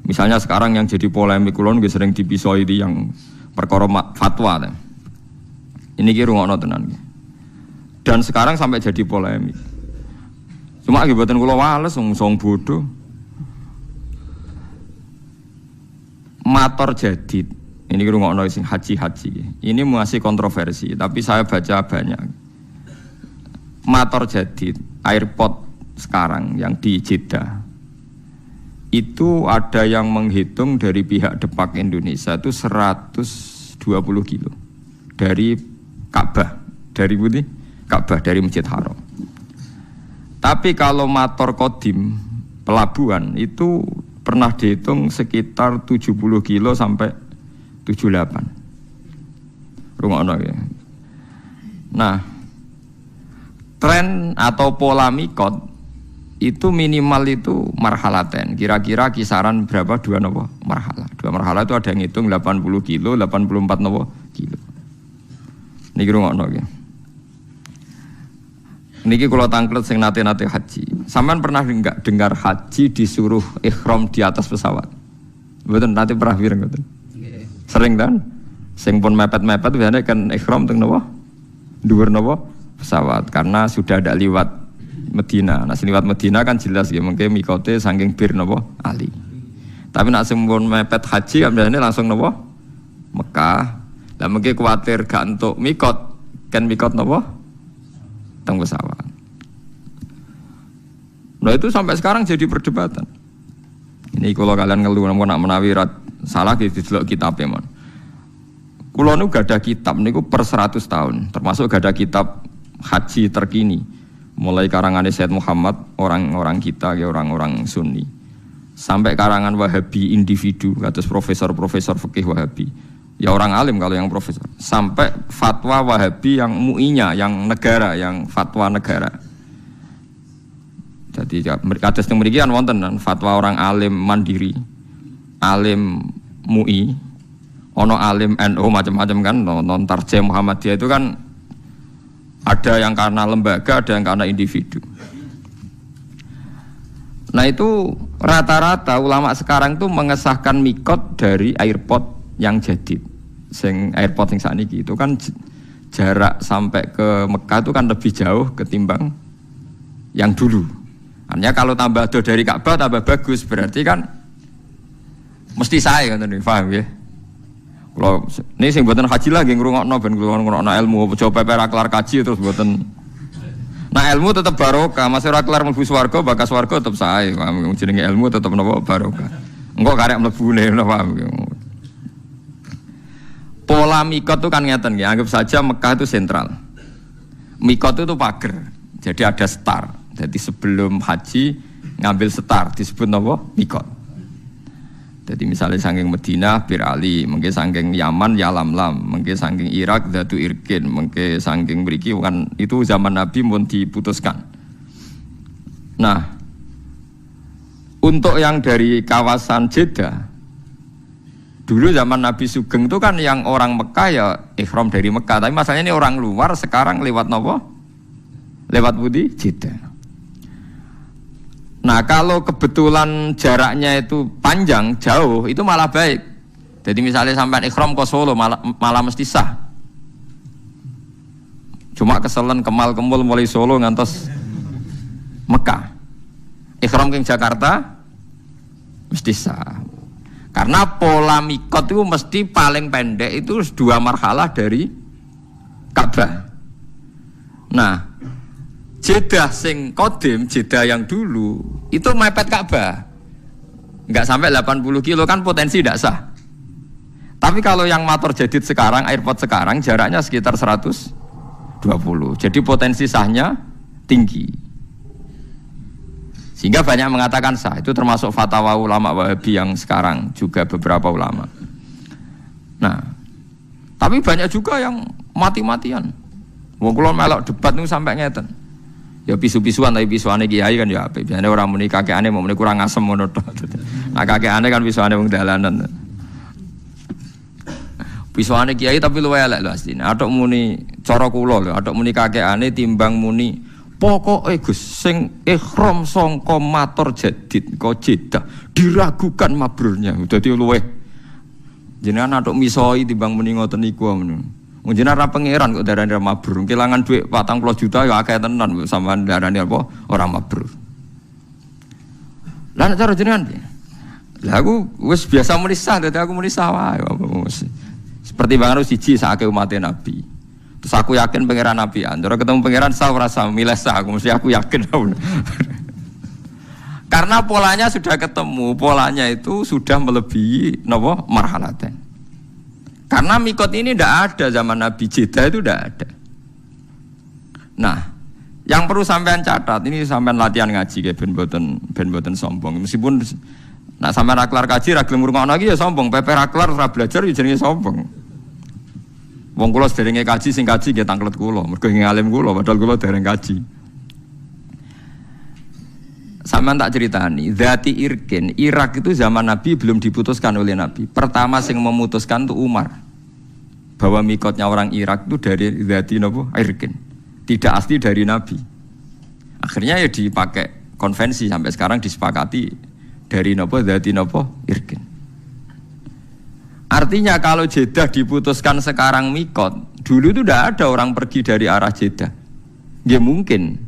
Speaker 1: Misalnya sekarang yang jadi polemik kulon sering dipisoi di yang perkara fatwa. Ini ki rungokno tenan. Dan sekarang sampai jadi polemik. Cuma akibatnya kula wales song bodoh. Mator jadid. Ini ki rungokno sing haji. Ini masih kontroversi, tapi saya baca banyak. Mator jadid, airport sekarang yang di Jeddah itu ada yang menghitung dari pihak Depak Indonesia itu 120 kilo dari Ka'bah, dari Ka'bah dari Masjid Haram. Tapi kalau mator kodim pelabuhan itu pernah dihitung sekitar 70 kilo sampai 78. Rungokno ya. Nah, tren atau pola mikot itu minimal itu marhalaten. Kira-kira kisaran berapa dua marhalah. Dua marhalah itu ada yang hitung 80 kilo, 84 kilo. Niki rungokno nggih. Niki kula tangklet sing nate-nate haji. Sampean pernah enggak dengar haji disuruh ihram di atas pesawat? Mboten nate pernah pireng mboten? Sering kan? Sing pun mepet-mepet biasane kan ihram teng napa? dhuwur napa pesawat karena sudah ada liwat Medina. Nah, liwat Medina kan jelas ya mungkin mikote saking bir napa Ali. Tapi nak sempun mepet haji ambilane langsung napa Mekah. Lah mungkin kuwatir gak entuk mikot, kan mikot napa teng pesawat. Nah itu sampai sekarang jadi perdebatan. Ini kalau kalian ngeluh nak menawi salah didelok kitab mon. Kulo nu gak ada kitab niku per 100 tahun, termasuk gak ada kitab haji terkini. Mulai karangan Sayyid Muhammad, orang-orang kita, orang-orang Sunni, sampai karangan Wahabi individu, kados profesor-profesor fikih Wahabi. Ya orang alim kalau yang profesor. Sampai fatwa Wahabi yang MUI-nya, yang negara, yang fatwa negara. Jadi kados teng mriki kan wonten fatwa orang alim mandiri, alim MUI, ono alim NU macam-macam kan, non tarjem Muhammadiyah itu kan ada yang karena lembaga, ada yang karena individu. Nah itu rata-rata ulama sekarang tuh mengesahkan mikot dari airport yang jadid. Sing airport yang sakniki itu kan jarak sampai ke Mekah itu kan lebih jauh ketimbang yang dulu. Artinya kalau tambah jauh dari Ka'bah tambah bagus, berarti kan mesti saya kan tadi, paham ya? Kalau ini sing buatan haji lagi ngrungokno ben ngrungokno ilmu, coba perak kelar kaji terus buatan. Nah ilmu tetap barokah, masih ora kelar mlebu swarga, bakas swarga tetap saya, paham? Jenenge ilmu tetap napa barokah. Engko karek mlebune paham. Pola mikot itu kan ngeten ya, anggap saja Mekah itu sentral. Mikot itu pager, jadi ada star. Jadi sebelum haji ngambil setar disebut apa? Mikot. Jadi misalnya saking Madinah Bir Ali, mungkin saking Yaman Yalamlam, mungkin saking Irak Datu Irkin, mungkin saking mriki kan itu zaman Nabi mun diputuskan. Nah, untuk yang dari kawasan Jeddah dulu zaman Nabi Sugeng itu kan yang orang Mekah ya ihram dari Mekah, tapi masalahnya ini orang luar sekarang lewat napa? Lewat budi Jeddah. Nah kalau kebetulan jaraknya itu panjang, jauh, itu malah baik. Jadi misalnya sampai ikhram ke Solo malah mesti sah. Cuma keselen kemal-kemul mulai Solo ngantos Mekah. Ikhram ke Jakarta mesti sah. Karena pola mikot itu mesti paling pendek itu 2 marhalah dari Ka'bah. Nah Jeddah sing kodim, Jeddah yang dulu itu mepet Ka'bah, nggak sampai 80 kilo kan potensi tidak sah. Tapi kalau yang motor jadid sekarang, airport sekarang jaraknya sekitar 120, jadi potensi sahnya tinggi. Sehingga banyak mengatakan sah, itu termasuk fatwa ulama Wahabi yang sekarang juga beberapa ulama. Nah, tapi banyak juga yang mati-matian. Wong kula melok debat niku sampai ngeten. Ya pisu-pisuan tapi pisuane kiai kan ya apik. Biasane orang muni kakekane mau muni kurang asem ngono tok. Nah kakekane kan pisuane wong dalanan. Pisuane kiai tapi luwe elek lho asline. Atok muni cara kula lho, atok muni kakekane timbang muni pokoke Gus sing ihram sangka matur jadid kok Jeddah diragukan mabrurnya. Dadi luwe. Jenengan atok misoi timbang muni ngoten niku men. Jenengan ra pangeran kok darani mabrur. Kelangan dhuwit 40 juta ya akeh tenan sampean darani apa ora mabrur. Lah nek cara jenengan piye? Lah aku wis biasa muni sah, dadi aku muni sah wae. Seperti bangaro siji sakake umat Nabi. Terus aku yakin pangeran Nabi. Antara ketemu pangeran sah ora sah, milih sah aku mesti aku yakin. Karena polanya sudah ketemu, polanya itu sudah melebihi napa marhalaten. Karena mikot ini tidak ada zaman Nabi, Jeddah itu tidak ada. Nah, yang perlu sampean catat, ini sampean latihan ngaji kayak ben boten sombong. Meskipun nak sampean ra kelar kaji ra gelem ngrungokno iki ya sombong, pepe ra kelar ora belajar ya jenenge sombong. Wong kula sederenge kaji sing kaji nggih tanglet kula, mergo ngalim kula padahal kula dereng kaji. Sampean tak ceritani, Dzati Irkin, Irak itu zaman Nabi belum diputuskan oleh Nabi. Pertama yang memutuskan itu Umar. Bahwa mikotnya orang Irak itu dari Dzati Irkin. Tidak asli dari Nabi. Akhirnya ya dipakai konvensi sampai sekarang disepakati dari Dzati Irkin. Artinya kalau Jeddah diputuskan sekarang mikot Dulu itu tidak ada orang pergi dari arah Jeddah. Ya mungkin.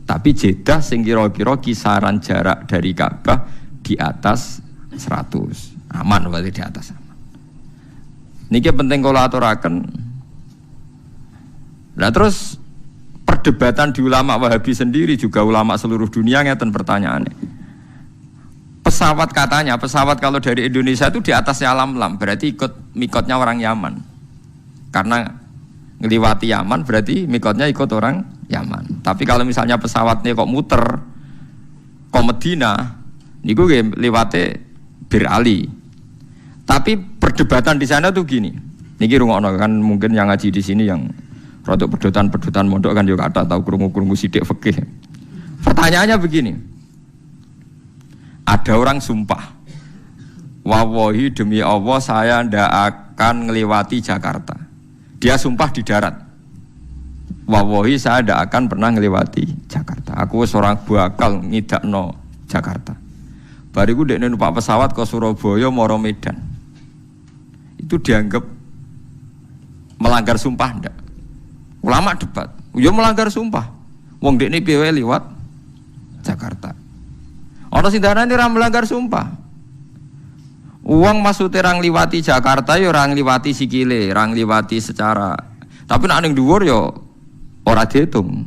Speaker 1: Tapi Jeddah sing kira-kira kisaran jarak dari Ka'bah di atas 100. Aman berarti di atas aman. Niki penting kalau aturaken. Nah terus perdebatan di ulama Wahabi sendiri juga ulama seluruh dunia ngeten pertanyaannya. Pesawat katanya, pesawat kalau dari Indonesia itu di atasnya Yalamlam, berarti ikut mikotnya orang Yaman. Karena ngeliwati Yaman berarti mikotnya ikut orang Yaman. Tapi kalau misalnya pesawatnya kok muter ke Medina, niku liwate Bir Ali. Tapi perdebatan di sana tuh gini. Niki rungokno kan mungkin yang ngaji di sini yang rodok pedotan mondok kan yo kata tahu krungu-krungu sithik fikih. Pertanyaannya begini. Ada orang sumpah. Wallahi demi Allah saya ndak akan ngelewati Jakarta. Dia sumpah di darat. Wallahi saya tidak akan pernah ngelewati Jakarta. Aku seorang bakal ngidakno Jakarta. Bariku dekne numpak pesawat ke Surabaya moro Medan. Itu dianggap melanggar sumpah ndak? Ulama debat. Ya melanggar sumpah. Wong dekne piye liwat Jakarta. Ana sing darani ora melanggar sumpah. Uang maksudnya orang liwati Jakarta ya orang liwati sikile, orang liwati secara. Tapi nek ning dhuwur ya ora diitung.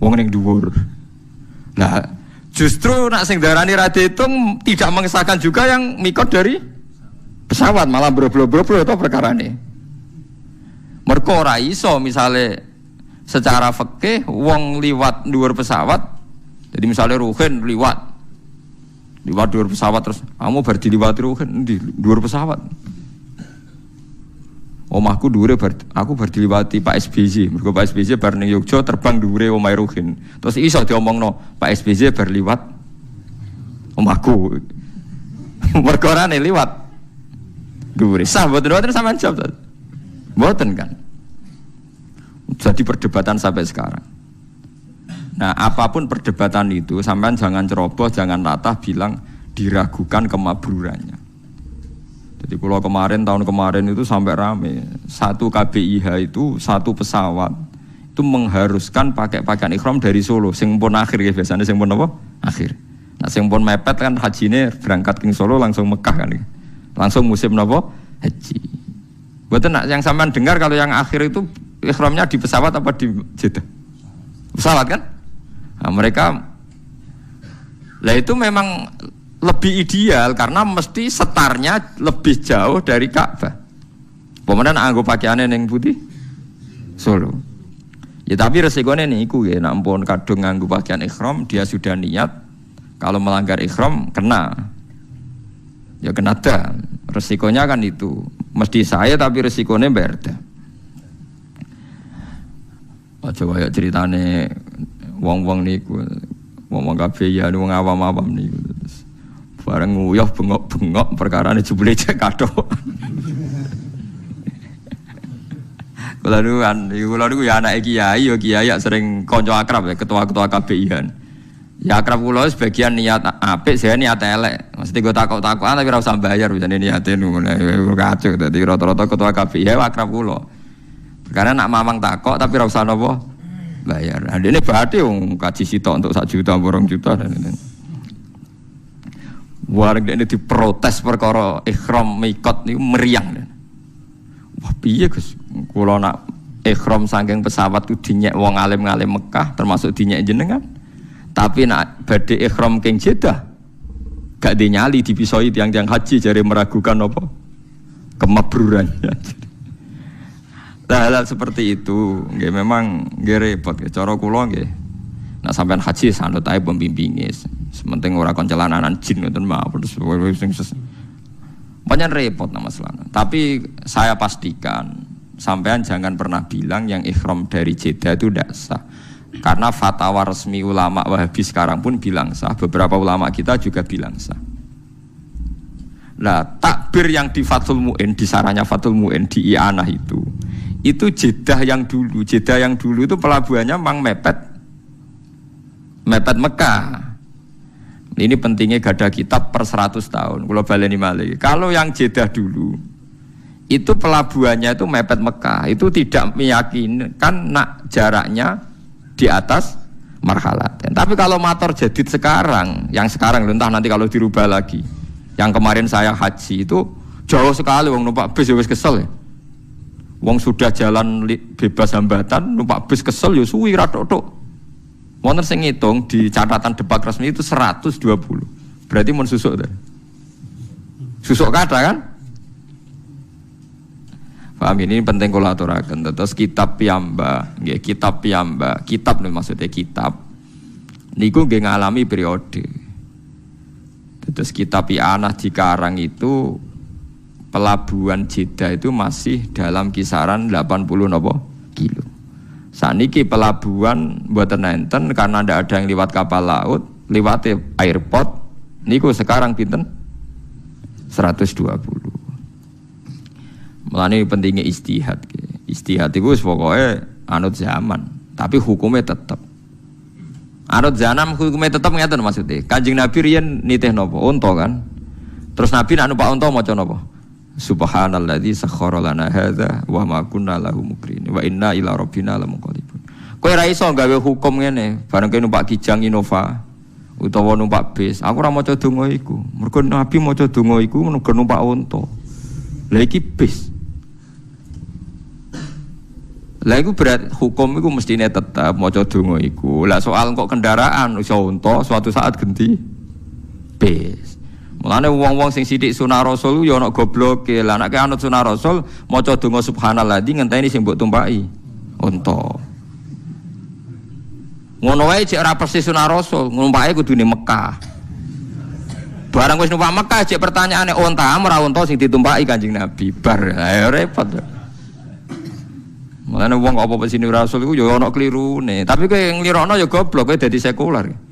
Speaker 1: Wong ning dhuwur. Nah, justru nek sing darani ra diitung tidak mengesahkan juga yang mikot dari pesawat, malah bro-bro-bro itu perkarane. Mergo ora iso misale secara fikih wong liwat dhuwur pesawat. Jadi misalnya Ruhin liwat dhuwur pesawat terus kamu bar diliwati Ruhin di dhuwur pesawat. Omahku dhuwure aku bar diliwati Pak SBY. Mergo Pak SBY bar ning Yogya terbang dhuwure omahe Ruhin. Terus iso diomongno Pak SBY bar liwat omahku. Mergo ora liwat dhuwure. Sah mboten sampean jawab. Mboten kan. Jadi perdebatan sampai sekarang. Nah, apapun perdebatan itu, sampean jangan ceroboh, jangan latah bilang diragukan kemabrurannya. Jadi kalau tahun kemarin itu sampai rame, satu KBIH itu satu pesawat itu mengharuskan pakai pakaian ihram dari Solo, sing pun akhir ya biasanya sing pun apa? Akhir. Nah, sing pun mepet kan hajine berangkat ke Solo langsung Mekah kan. Langsung musim apa? Haji. Betul nak yang sampean dengar kalau yang akhir itu ihramnya di pesawat apa di Jeddah? Pesawat kan? Nah, mereka lah itu memang lebih ideal karena mesti setarnya lebih jauh dari Ka'bah. Pemenang anggo pakaiannya yang putih Solo. Ya tapi resikonya niku ya, nampun kadung nganggo pakaian ihram dia sudah niat kalau melanggar ihram kena. Ya kena dah. Resikonya kan itu. Mesti saya tapi resikonya beda. Coba ya ceritane wong-wong niku, wong KBIH wong awam-awam niku. Bareng nguyuh bengok-bengok perkarane jebule cek kathok. Kula niku ya anake kiai, ya kiai sering kanca akrab ya ketua-ketua KBIH. Ya akrab kula sebagian niat apik, saya niat elek. Mesti go takok-takokan tapi ora usah bayar bisane niate ngono kacau. Dadi rata-rata ketua KBIH akrab kula. Karena nak mamang takok tapi ora usah napa bayar. Nah, ini berarti kaji sitok untuk 1 juta, 2 juta dan ini. Warga ini diprotes perkara ihram mikot niku meriang. Wah piye Gus? Kula nak ihram saking pesawat ku dinyek wong alim-alim Mekah termasuk dinyek jenengan. Tapi nak badhe ihram king Jeddah gak dinyali dipisoi tiang-tiang haji jare meragukan apa kemabrurannya. Hal seperti itu, nggih memang nggih repot. Cara kula nggih, nak sampean haji sanut ae pembimbinge. Sementing ora kon celananan jin ngoten mawon. Banyak repot nama masalah. Tapi saya pastikan sampean jangan pernah bilang yang ihram dari Jeddah itu tidak sah. Karena fatwa resmi ulama Wahabi sekarang pun bilang sah. Beberapa ulama kita juga bilang sah. Nah, takbir yang di Fathul Mu'in, di sarahnya Fathul Mu'in di I'anah itu Jeddah yang dulu. Jeddah yang dulu itu pelabuhannya memang mepet Mekah. Ini pentingnya gada kitab per 100 tahun. Kalau baleni malih. Kalau yang Jeddah dulu itu pelabuhannya itu mepet Mekah, itu tidak meyakinkan nak jaraknya di atas marhalat. Tapi kalau motor jadid sekarang, yang sekarang entah nanti kalau dirubah lagi, yang kemarin saya haji itu jauh sekali, wong numpak bis ya wis kesel ya. Wong sudah jalan bebas hambatan, numpak bis kesel ya suwi ra tok-tok. Wonten sing ngitung di catatan depak resmi itu 120. Berarti mun susuk ta. Susuk kata kan? Paham ini penting kula aturaken. Terus kitab piyambak, nggih kitab piyambak. Kitab nih maksudnya kitab. Niku nggih ngalami periode. Terus kitab I'anah dikarang itu pelabuhan Jeddah itu masih dalam kisaran 80 napa kilo. Saniki pelabuhan mboten enten karena ndak ada yang lewat kapal laut, lewat airport. Niku sekarang pinten? 120. Mulane pentingnya istihad. Istihad itu pokoknya anut zaman, tapi hukumnya tetap. Anut zaman hukumnya tetap ngeten maksudnya. Kanjeng Nabi riyen nitih napa? Unta kan. Terus Nabi nak numpak unta maca napa? Subhanalladzi sakhkhara lana hadza wa ma kunna lahu muqrinin wa inna ila rabbina lamunqalibun. Kowe ra iso gawe hukum ngene, bareng kowe numpak Kijang Innova utawa numpak bis. Aku ora maca donga iku. Mergo Nabi maca donga iku mergo numpak unta. Lah iki bis. Lah iku berat hukum iku mestine tetap maca donga iku. Lah soal kok kendaraan iso unta suatu saat ganti bis. Mulane wong-wong sing sithik sunah rasul ya ana gobloke. Lah nek anut sunah rasul maca donga subhanalladzi ngenteni sing mbok tumpaki unta. Ngono wae cek ora persis sunah rasul, numpake kudune Mekah. Barang wis numpak Mekah cek pertanyaane unta ora unta sing ditumpaki Kanjeng Nabi. Bar ayo repot. Mulane wong kok apa sini rasul iku ya ana klirune. Tapi kowe nglirokno ya goblok, kowe dadi sekuler.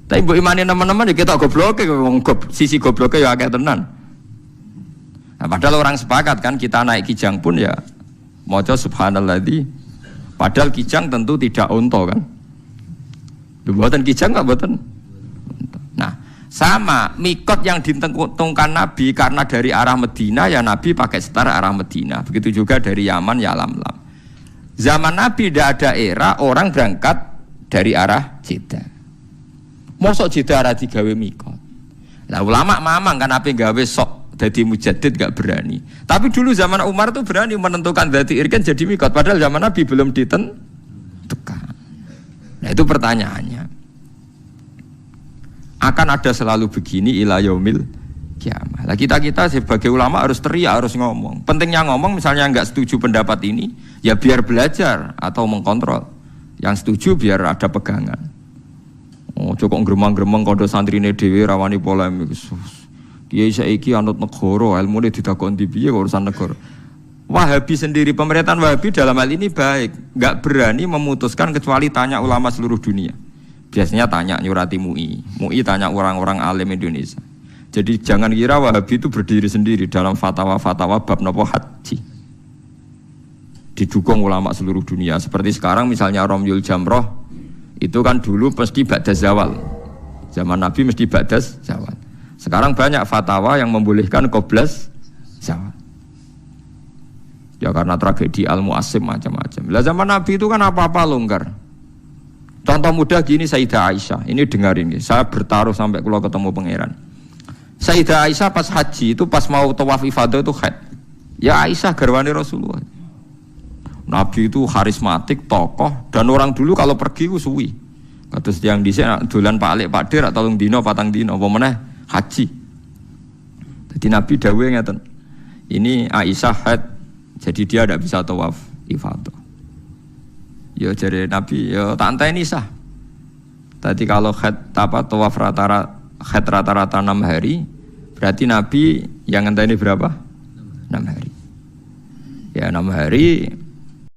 Speaker 1: Tapi mbok imani teman-teman ya ketok gobloke wong sisi gobloke ya akeh tenan. Nah, padahal orang sepakat kan kita naik Kijang pun ya maca subhanalladzi. Padahal Kijang tentu tidak unta kan. Mboten Kijang enggak mboten. Nah, sama mikot yang ditentukan Nabi karena dari arah Medina ya Nabi pakai setar arah Medina. Begitu juga dari Yaman ya Lam-Lam. Zaman Nabi tidak ada era orang berangkat dari arah Jeddah. Mosok Jeddah arah digawe mikot. Lah ulama mamang kan apa gawe sok jadi mujaddid gak berani. Tapi dulu zaman Umar tuh berani menentukan dzati irkan jadi mikot. Padahal zaman Nabi belum ditentukan. Nah itu pertanyaannya. Akan ada selalu begini ila yaumil kiamah. Lah kita sebagai ulama harus teriak, harus ngomong. Pentingnya ngomong misalnya enggak setuju pendapat ini, ya biar belajar atau mengkontrol. Yang setuju biar ada pegangan. Oh, cukup gremeng-gremeng kondo santrine dhewe rawani polemik. Kiai saiki anut negara, ilmune ditakoni piye kok urusan negara. Wahabi sendiri, pemerintahan Wahabi dalam hal ini baik, enggak berani memutuskan kecuali tanya ulama seluruh dunia. Biasanya tanya nyurati MUI tanya orang-orang alim Indonesia. Jadi jangan kira Wahabi itu berdiri sendiri dalam fatwa-fatwa bab nopo haji. Didukung ulama seluruh dunia. Seperti sekarang misalnya Romyul Jamroh itu kan dulu mesti ba'das zawal. Zaman Nabi mesti ba'das zawal. Sekarang banyak fatwa yang membolehkan qoblas zawal. Ya karena tragedi Al-Mu'assim macam-macam. Lah zaman Nabi itu kan apa-apa longgar. Contoh mudah gini Sayyidah Aisyah. Ini dengarin nih. Saya bertaruh sampai kalau ketemu pangeran. Sayyidah Aisyah pas haji itu pas mau tawaf ifadah itu haid. Ya Aisyah garwane Rasulullah. Nabi itu karismatik, tokoh dan orang dulu kalau pergi ku suwi. Kados tiyang dhisik dolan Pak Alik Pak Dir atau dino patang dino apa meneh haji. Jadi Nabi dawuhe ngeten. Ini Aisyah haid jadi dia tidak bisa tawaf ifadah. Ya jadi Nabi ya tak anteni sah. Tadi kalau haid tawaf rata-rata 6 hari, berarti Nabi yang ngenteni berapa? 6 hari. Ya 6 hari